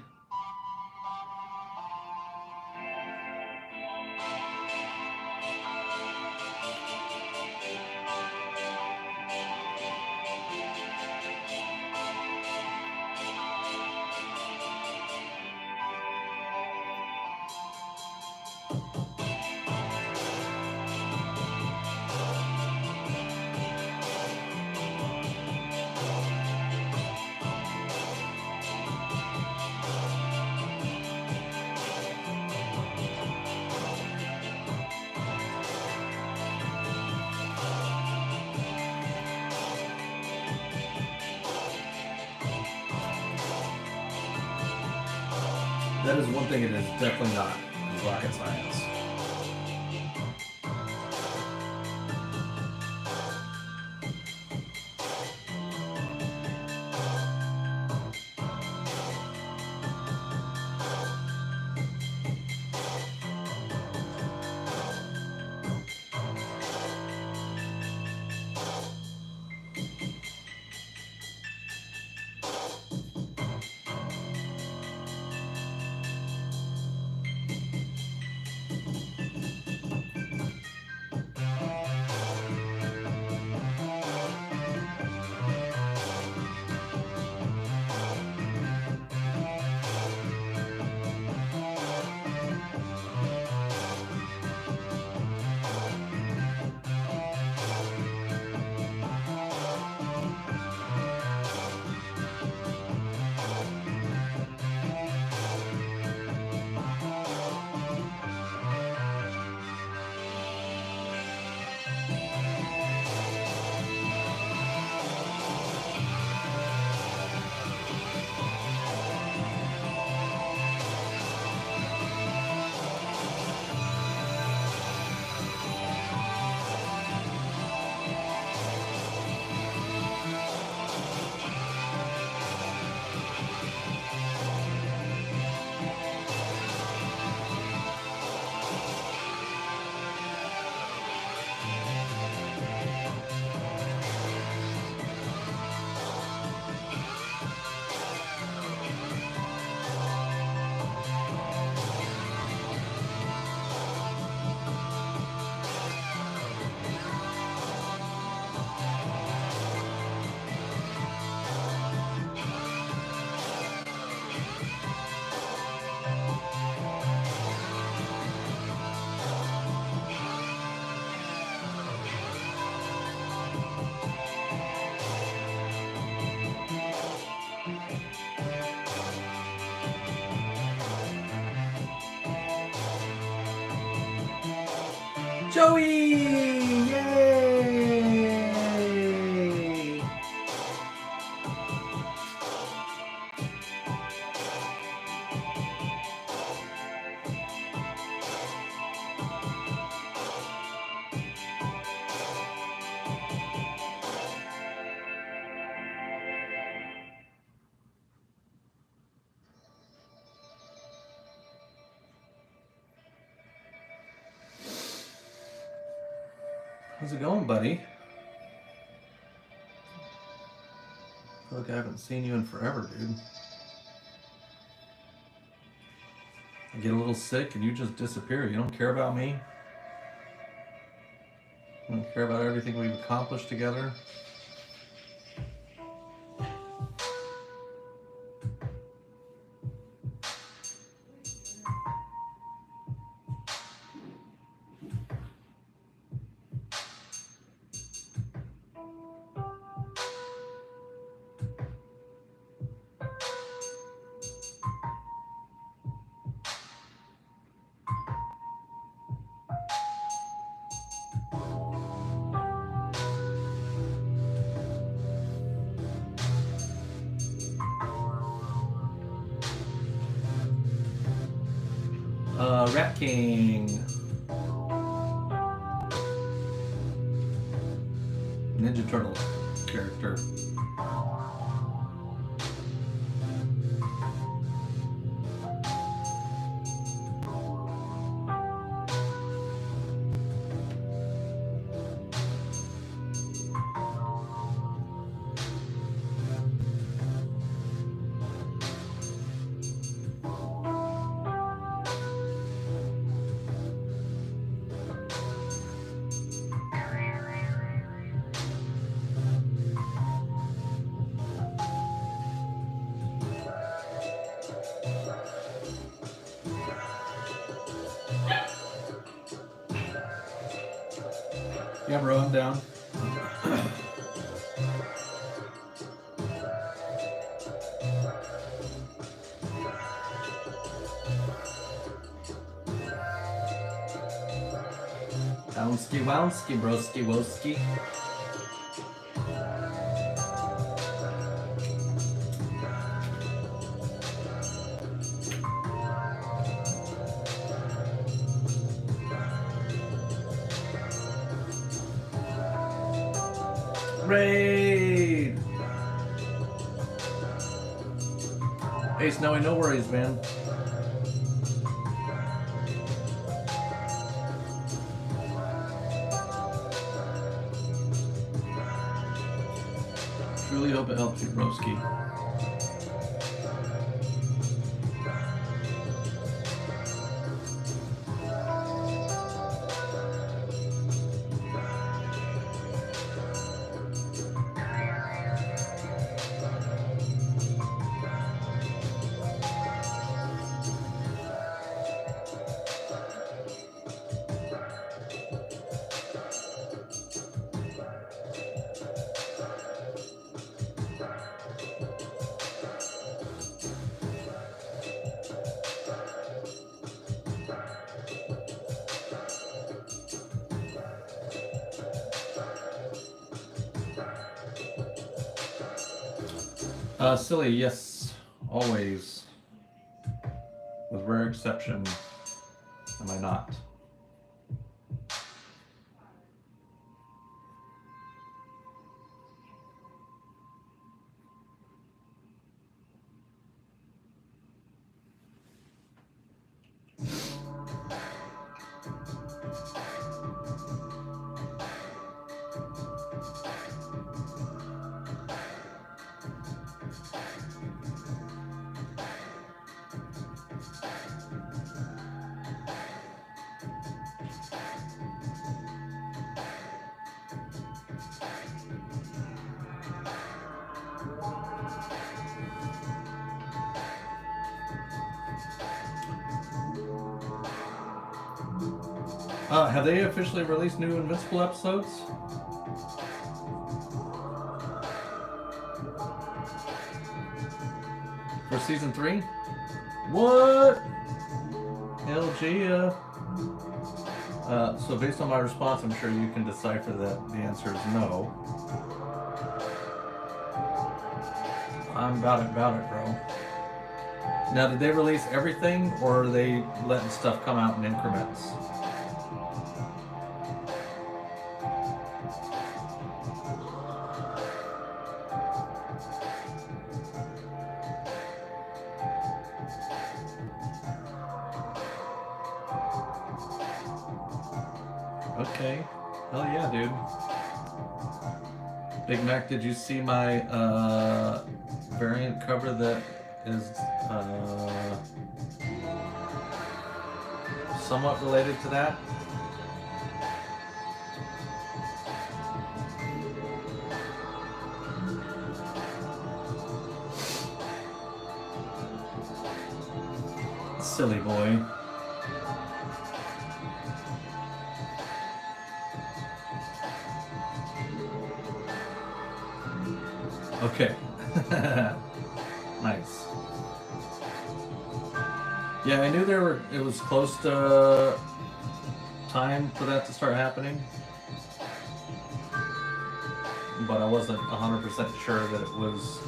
That is one thing it is definitely not, is rocket science. Joey! Yay! How's it going, buddy? I feel like I haven't seen you in forever, dude. I get a little sick and you just disappear. You don't care about me? You don't care about everything we've accomplished together? Rat King. Ninja Turtle character. Yeah, bro, I'm down. Bounski wounski, broski woski. Raid! Hey, Snowy, no worries, man. Truly hope it helps you, broski. Silly, yes, always. With rare exception, am I not? Have they officially released new Invincible episodes? For season 3? What? LG, so based on my response, I'm sure you can decipher that the answer is no. I'm about it, bro. Now, did they release everything, or are they letting stuff come out in increments? Okay. Hell yeah, dude. Big Mac, did you see my variant cover that is somewhat related to that? Silly boy. Okay. Nice. Yeah, I knew it was close to time for that to start happening, but I wasn't 100% sure that it was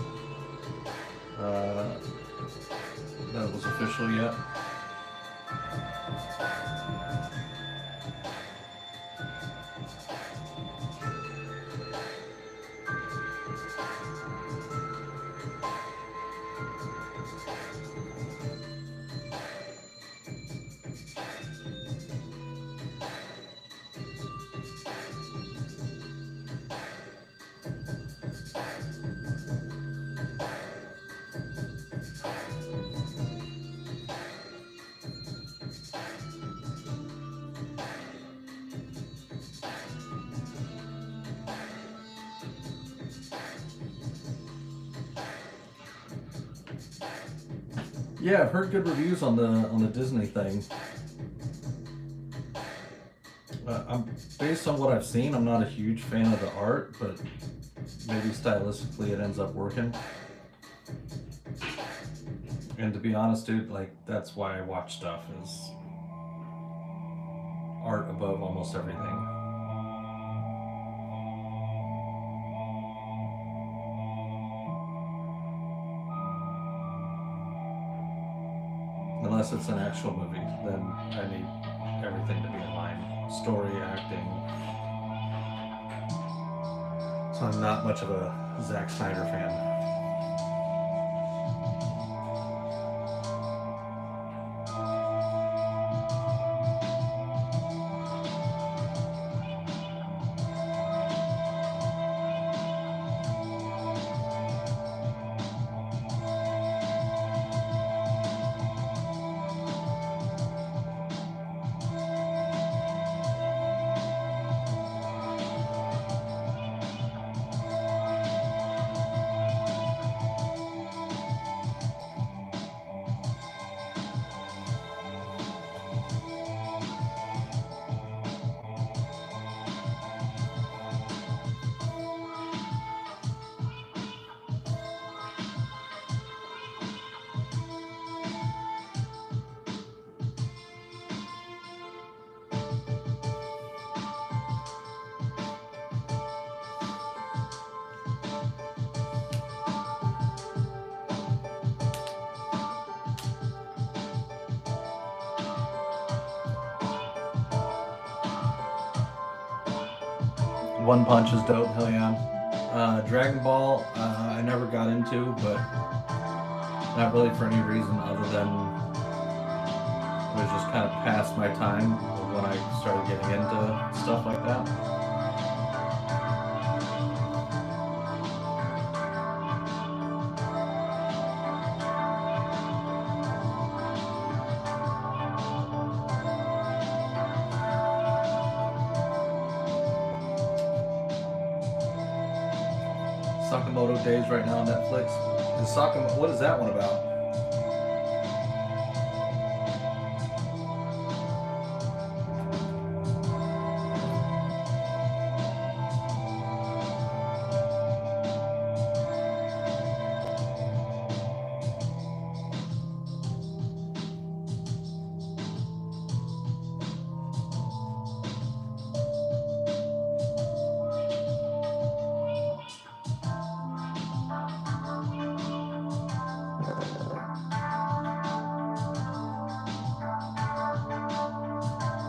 official yet. Yeah, I've heard good reviews on the Disney thing. I'm based on what I've seen. I'm not a huge fan of the art, but maybe stylistically it ends up working. And to be honest, dude, like that's why I watch stuff is art above almost everything. Unless it's an actual movie, then I need everything to be in line. Story, acting. So I'm not much of a Zack Snyder fan. One Punch is dope, hell yeah. Dragon Ball, I never got into, but not really for any reason other than it was just kind of past my time when I started getting into stuff like that. Sakamoto Days right now on Netflix. What is that one about?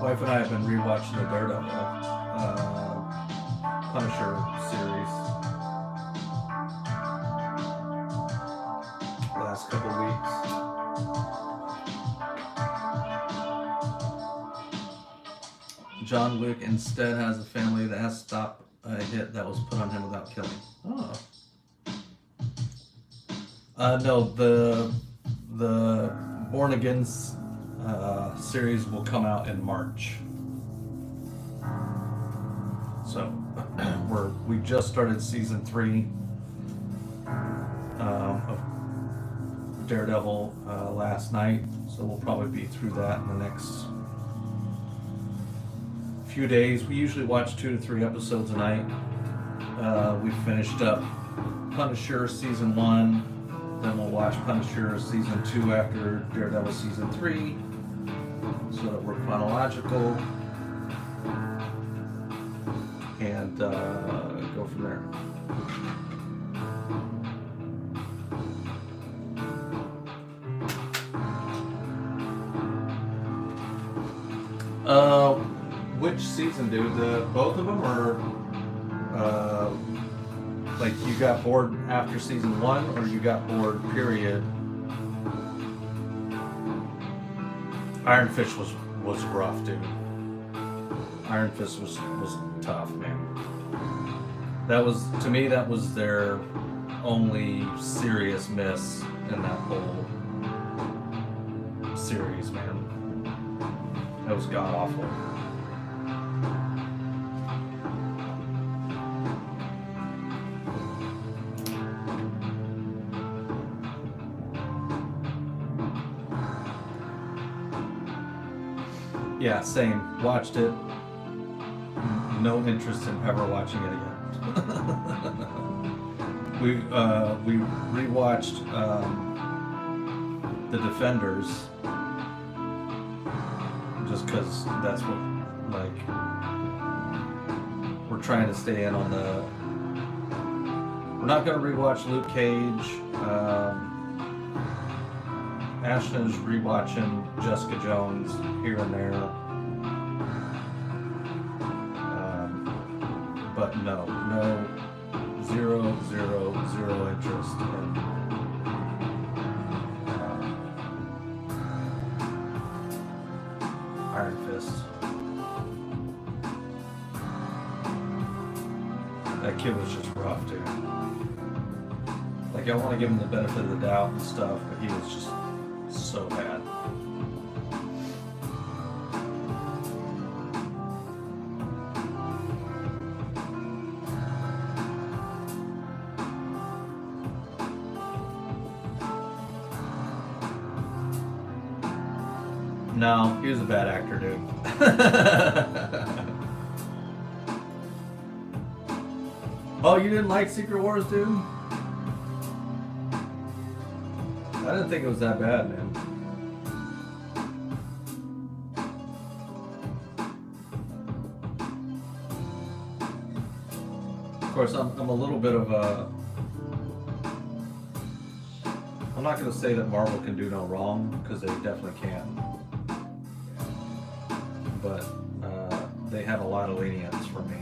Wife and I have been rewatching the Daredevil Punisher series the last couple weeks. John Wick instead has a family that has to stop a hit that was put on him without killing. Oh. No, the Born Again series will come out in March. So we just started season 3 of Daredevil last night, so we'll probably be through that in the next few days. We usually watch 2 to 3 episodes a night. We finished up Punisher season 1, then we'll watch Punisher season 2 after Daredevil season 3, so that we're chronological, and go from there. Which season, dude? Both of them, or like you got bored after season 1, or you got bored period? Iron Fist was rough, dude. Iron Fist was tough, man. That was, to me, that was their only serious miss in that whole series, man. That was god awful. Yeah, same. Watched it. No interest in ever watching it again. we rewatched The Defenders just because that's what, like, we're trying to stay in on the. We're not going to rewatch Luke Cage. Ashton is rewatching Jessica Jones here and there. But no, zero interest in Iron Fist. That kid was just rough, dude. Like, I want to give him the benefit of the doubt and stuff, but he was just so bad. No, he was a bad actor, dude. Oh, you didn't like Secret Wars, dude? I didn't think it was that bad, man. Of course, I'm a little bit of a... I'm not going to say that Marvel can do no wrong, because they definitely can. But they have a lot of lenience for me.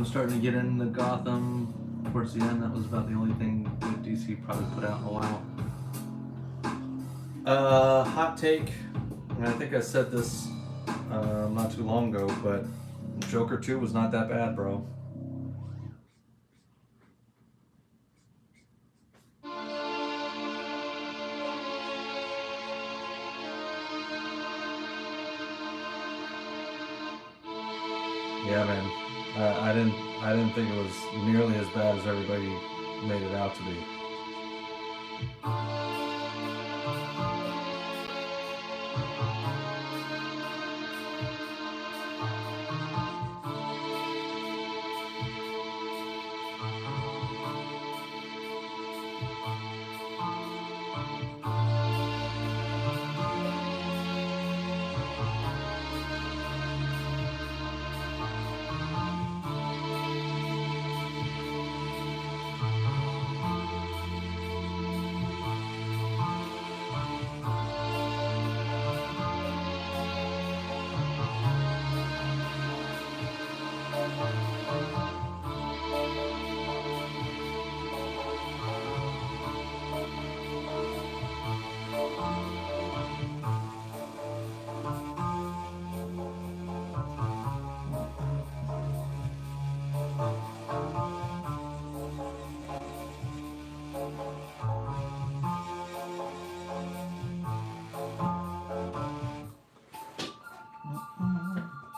Starting to get into Gotham towards the end. That was about the only thing that DC probably put out in a while. Hot take, and I think I said this not too long ago, but Joker 2 was not that bad, bro. Yeah, man. I didn't think it was nearly as bad as everybody made it out to be.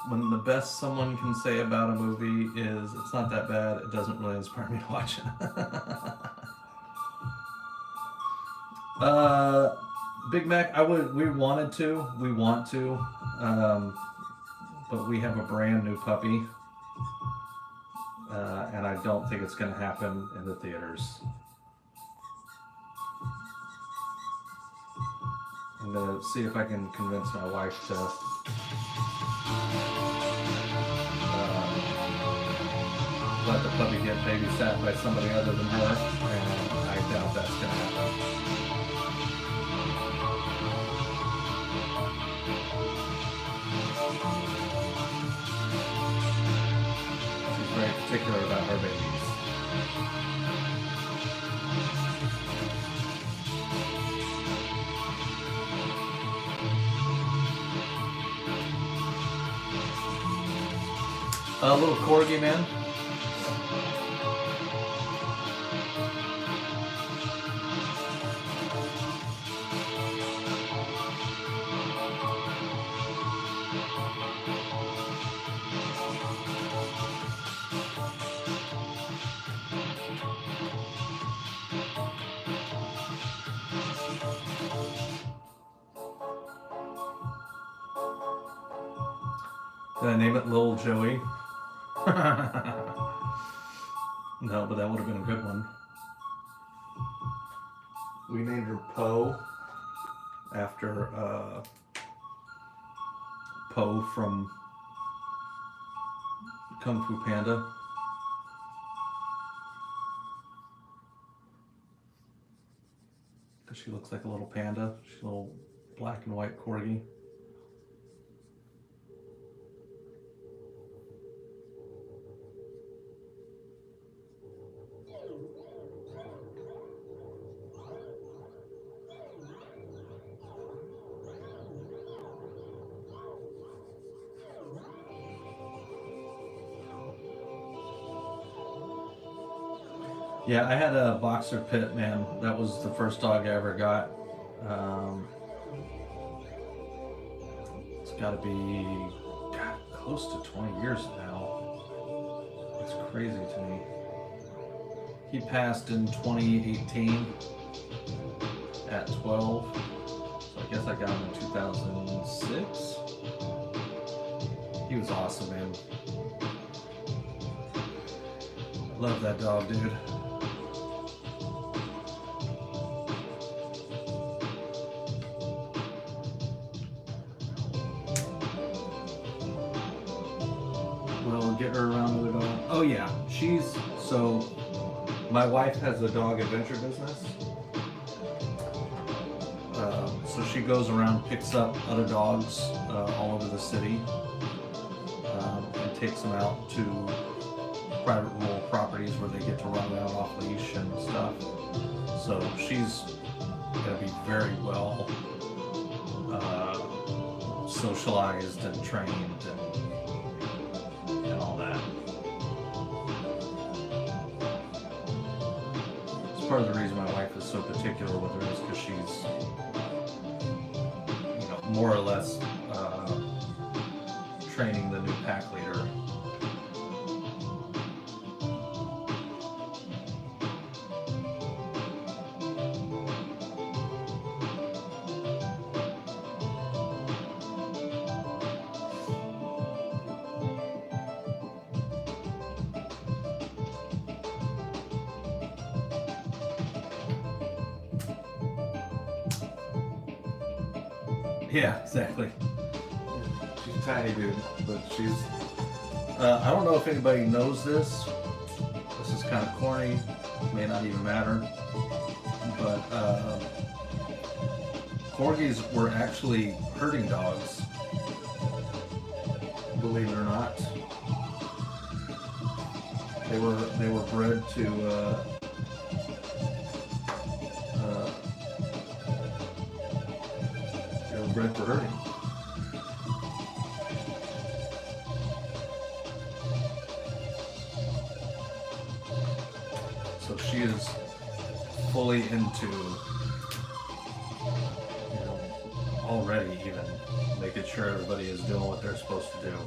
When the best someone can say about a movie is it's not that bad, it doesn't really inspire me to watch it. Big Mac, we want to, but we have a brand new puppy, and I don't think it's going to happen in the theaters. I'm going to see if I can convince my wife to let the puppy get babysat by somebody other than her, and I doubt that's going to happen. She's very particular about her babies. A little corgi, man. Did I name it Lil Joey? No, but that would have been a good one. We named her Poe after Poe from Kung Fu Panda. Because she looks like a little panda. She's a little black and white corgi. Yeah, I had a boxer pit, man. That was the first dog I ever got. It's got to be close to 20 years now. It's crazy to me. He passed in 2018 at 12. So I guess I got him in 2006. He was awesome, man. Love that dog, dude. We'll get her around with a dog. Oh yeah, so my wife has a dog adventure business. So she goes around, picks up other dogs all over the city, and takes them out to private rural properties where they get to run around off leash and stuff. So she's gonna be very well socialized and trained and all that. It's part of the reason my wife is so particular with her is because she's, more or less training the new pack leader. Yeah, exactly. She's a tiny dude, but she's... I don't know if anybody knows this. This is kind of corny. May not even matter. But corgis were actually herding dogs. Believe it or not. They were bred to... bred for herding. So she is fully into, already even making sure everybody is doing what they're supposed to do.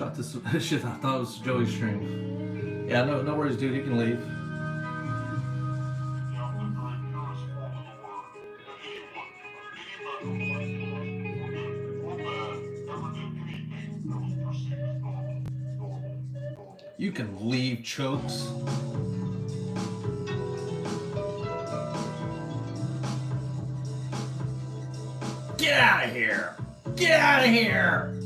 shot this shit. I thought it was Joey's stream. Yeah, no worries, dude. You can leave. You can leave, Chokes. Get out of here! Get out of here!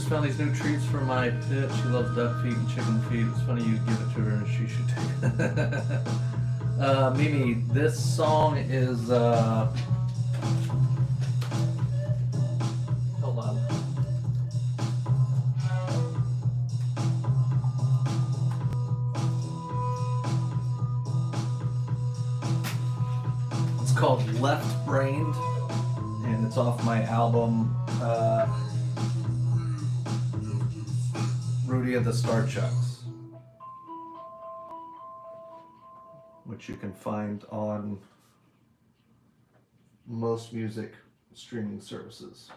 Found these new treats for my pit. She loves duck feet and chicken feet. It's funny you give it to her and she should take it. Mimi, this song is hold on. It's called Left Brained and it's off my album Rudy and the Star Chucks, which you can find on most music streaming services.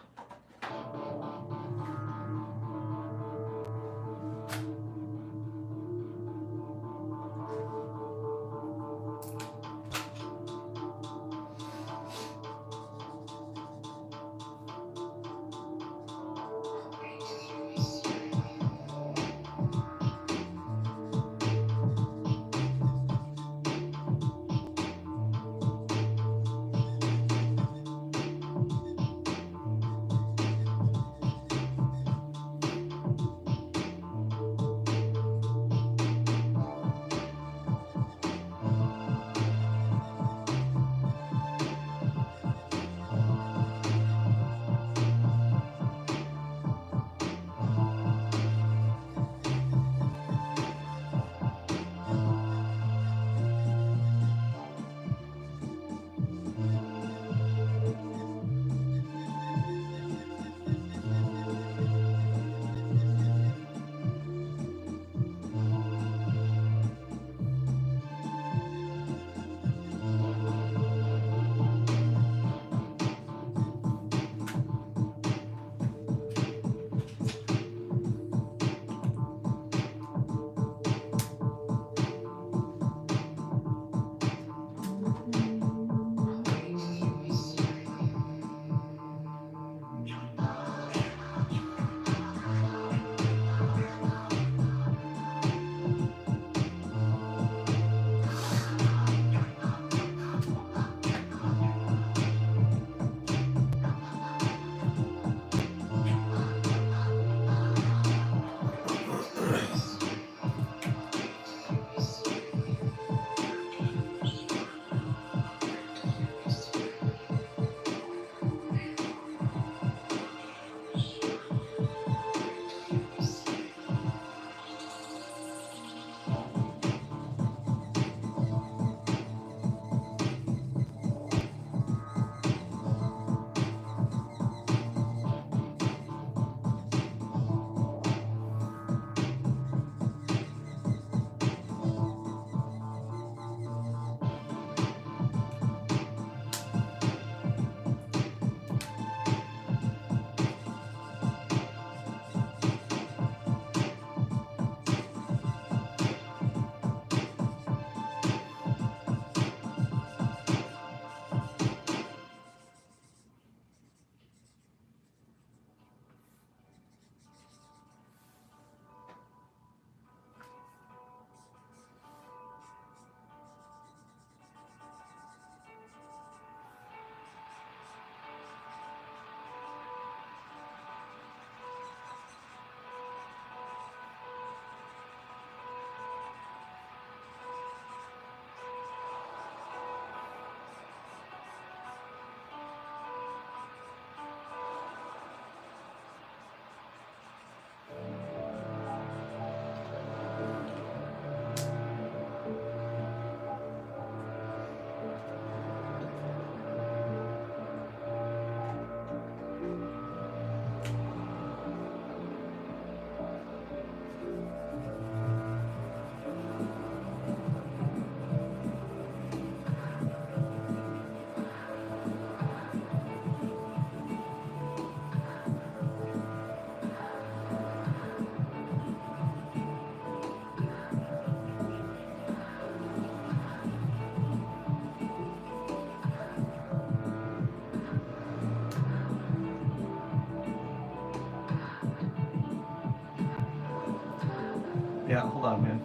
Hold on, man.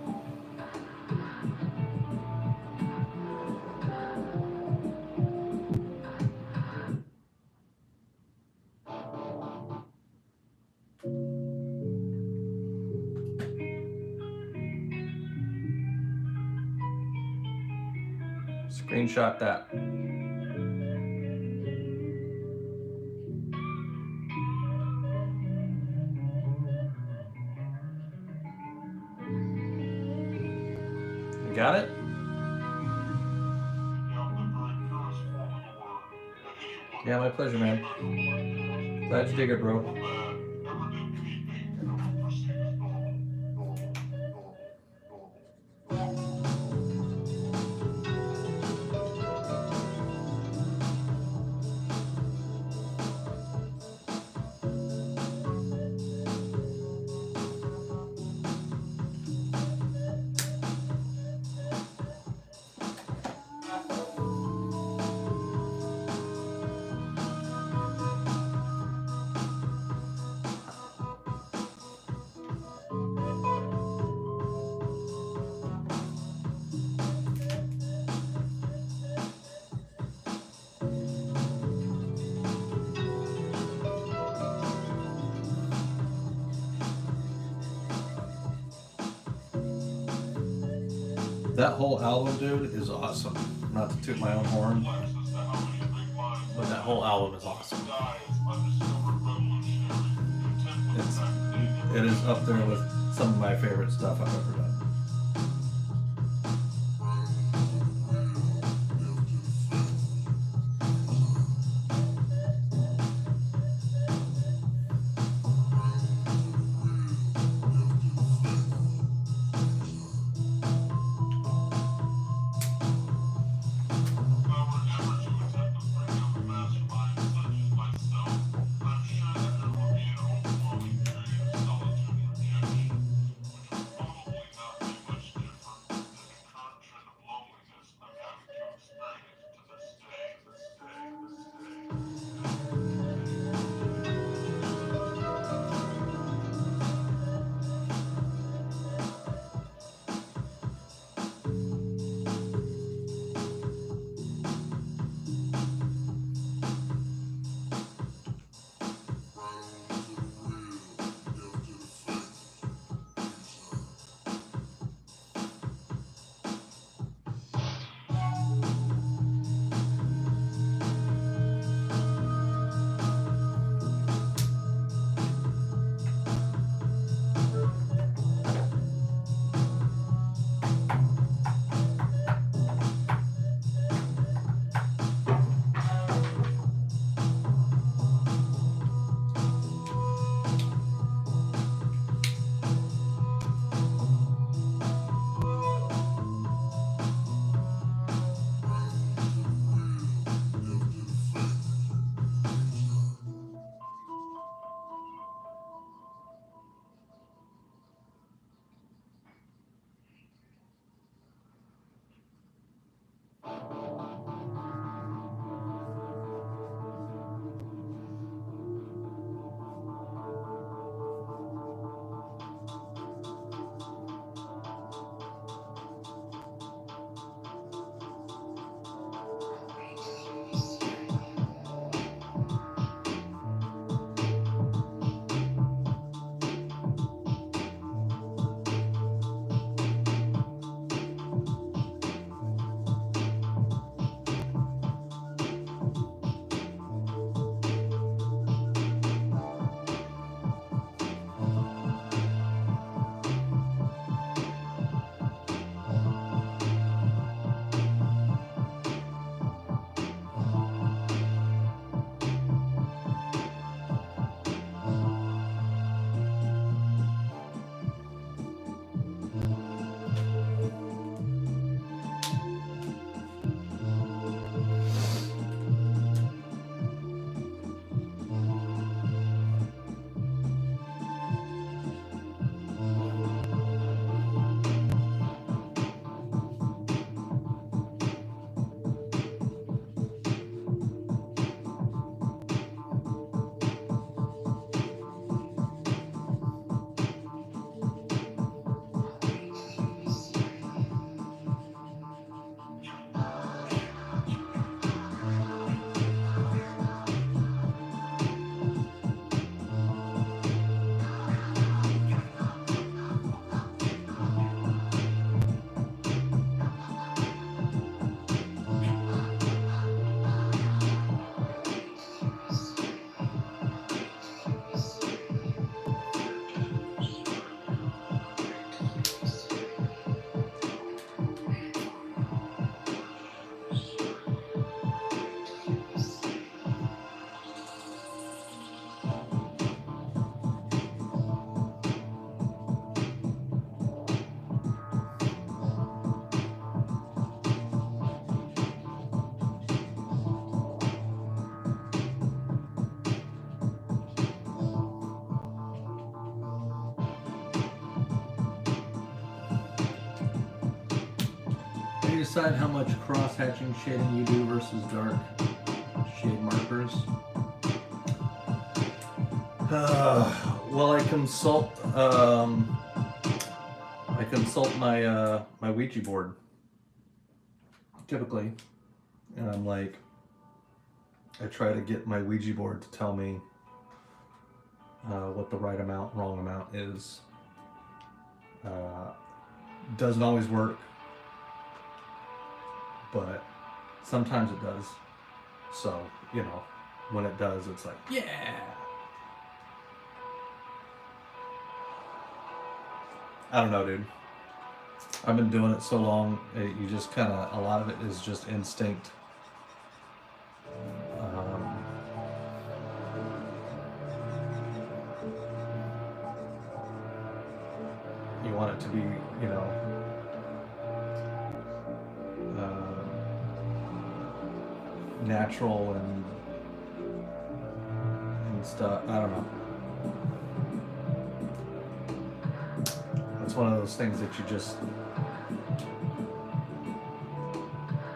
Screenshot that. You got it? Yeah, my pleasure, man. Glad you dig it, bro. That whole album, dude, is awesome. Not to toot my own horn, but that whole album is awesome. It is up there with some of my favorite stuff I've ever done. you decide how much cross-hatching shading you do versus dark shade markers? Well, I consult my my Ouija board typically, and I'm like, I try to get my Ouija board to tell me what the right amount, wrong amount is. Doesn't always work, but sometimes it does. So, you know, when it does, it's like, yeah! I don't know, dude. I've been doing it so long, you just kind of, a lot of it is just instinct. You want it to be, you know, natural and stuff. I don't know. It's one of those things that you just,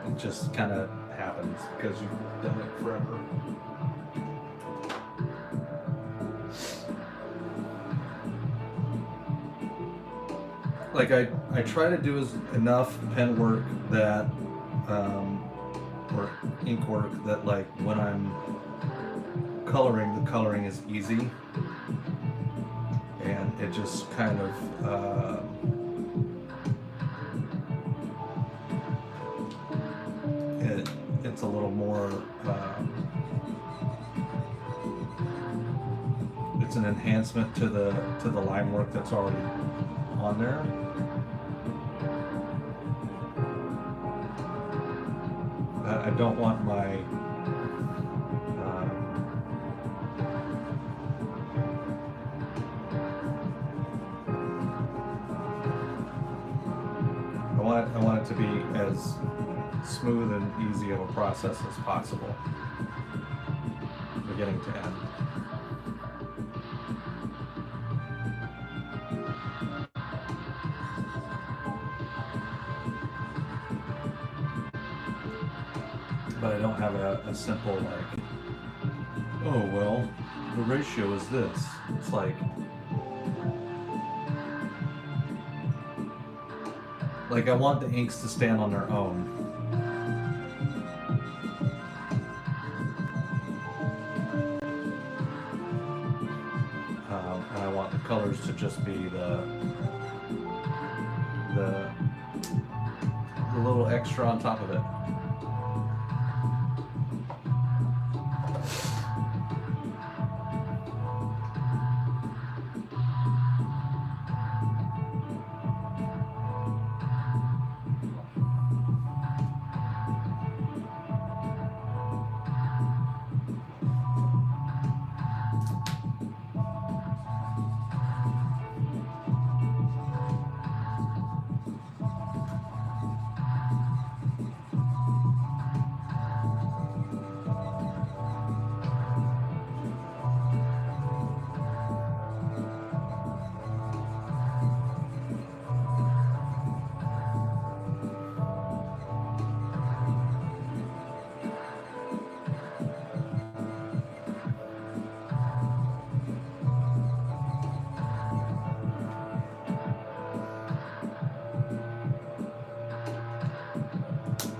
it just kind of happens because you've done it forever. Like I try to do enough pen work that, or ink work that, like, when I'm coloring, the coloring is easy, and it just kind of it's a little more it's an enhancement to the line work that's already on there. I don't want my I want it to be as smooth and easy of a process as possible, beginning to end. But I don't have a simple, like, oh, well, the ratio is this. It's like I want the inks to stand on their own. And I want the colors to just be the little extra on top of it.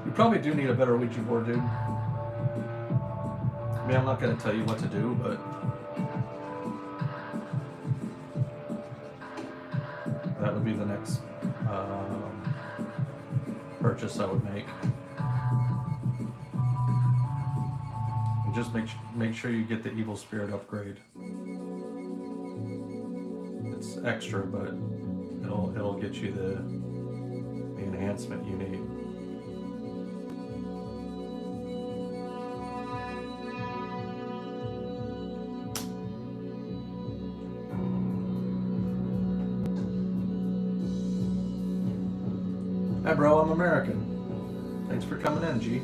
You probably do need a better Ouija board, dude. I mean, I'm not going to tell you what to do, but that would be the next purchase I would make. And just make sure you get the Evil Spirit upgrade. It's extra, but it'll get you the enhancement you need. Hi, bro, I'm American. Thanks for coming in, G.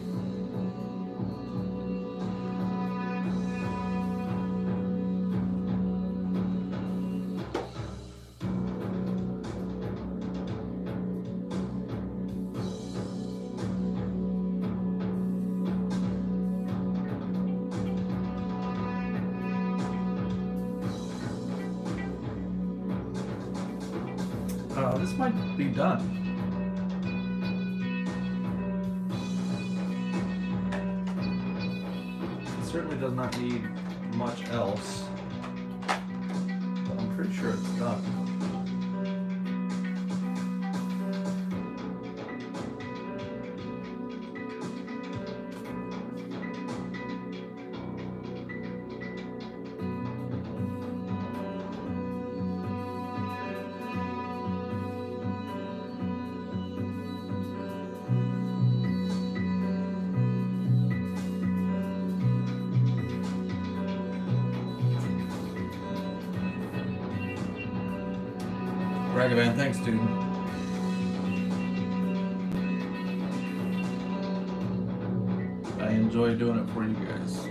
this might be done. It certainly does not need much else. But I'm pretty sure it's done. Ragavan, thanks, dude. I enjoy doing it for you guys.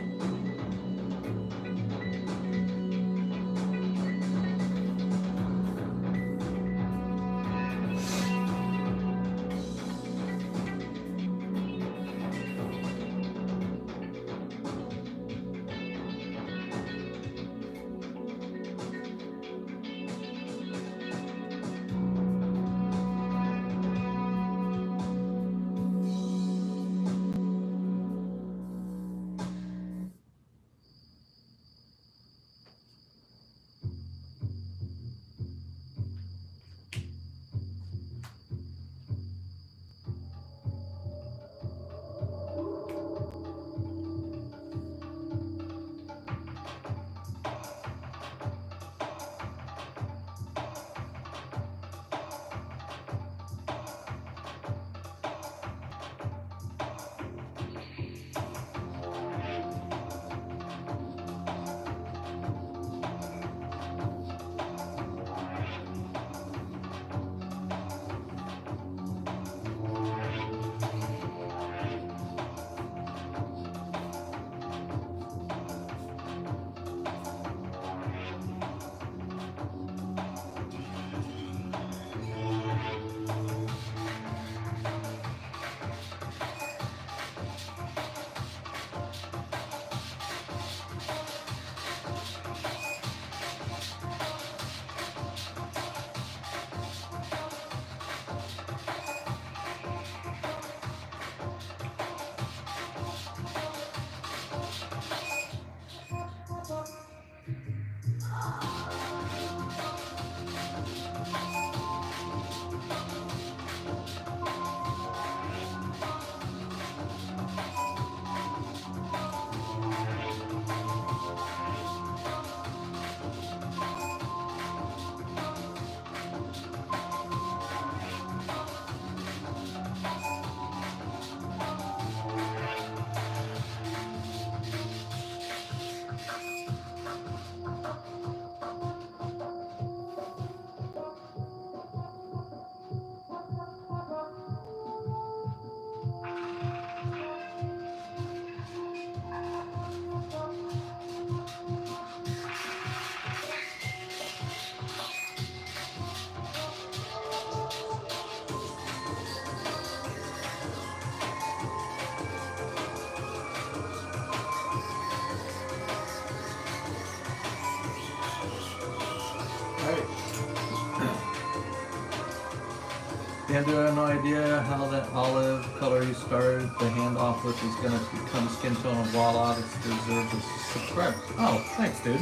Andrew, I have no idea how that olive color you started the handoff with is going to become skin tone, and voila, this deserves a subscribe. Oh, thanks, dude.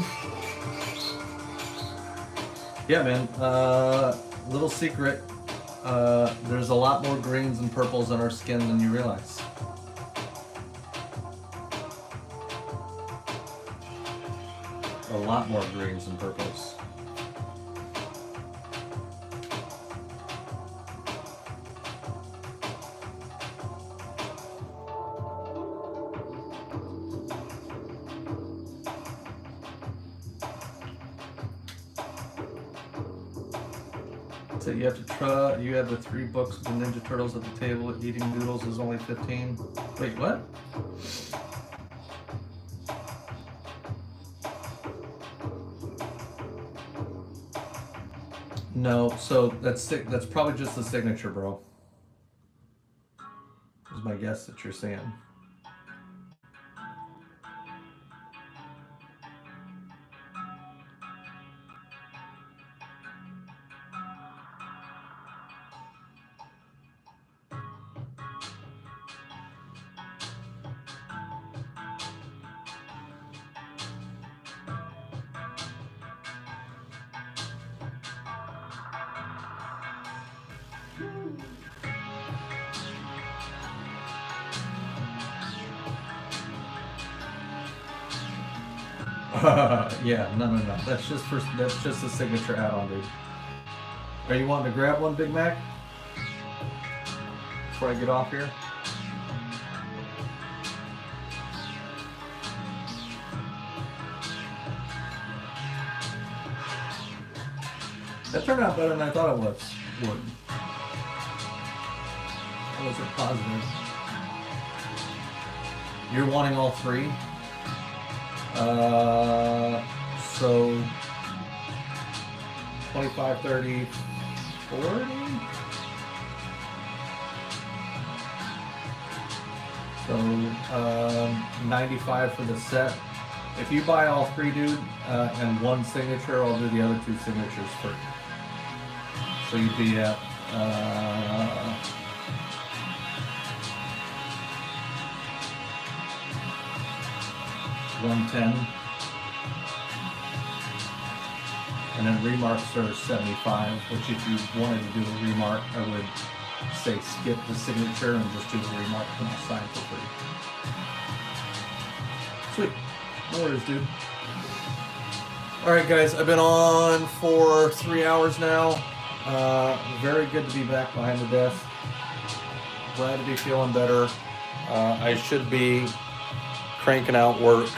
Yeah, man. Little secret. There's a lot more greens and purples on our skin than you realize. A lot more greens and purples. So you have to try. You have the 3 books with the Ninja Turtles at the table. Eating noodles is only 15. Wait, what? No, so that's probably just the signature, bro. Is my guess that you're saying. Yeah, no. That's just a signature add-on, dude. Are you wanting to grab one, Big Mac? Before I get off here? That turned out better than I thought it would. I wasn't positive. You're wanting all three? So 25, 30, 40? So 95 for the set. If you buy all three, dude, and one signature, I'll do the other two signatures first. So you'd be at 110. And then remarks are 75, which if you wanted to do a remark, I would say skip the signature and just do the remark and I'll sign for free. Sweet. No worries, dude. Alright guys, I've been on for 3 hours now. Very good to be back behind the desk. Glad to be feeling better. I should be cranking out work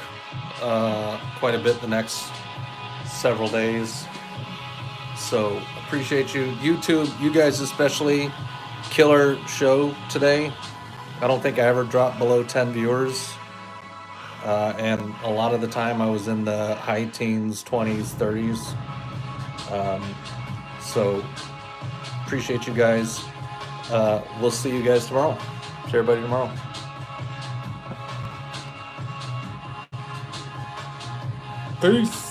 quite a bit the next several days. So appreciate you. YouTube, you guys especially, killer show today. I don't think I ever dropped below 10 viewers. And a lot of the time I was in the high teens, 20s, 30s. So appreciate you guys. We'll see you guys tomorrow. See everybody tomorrow. Peace.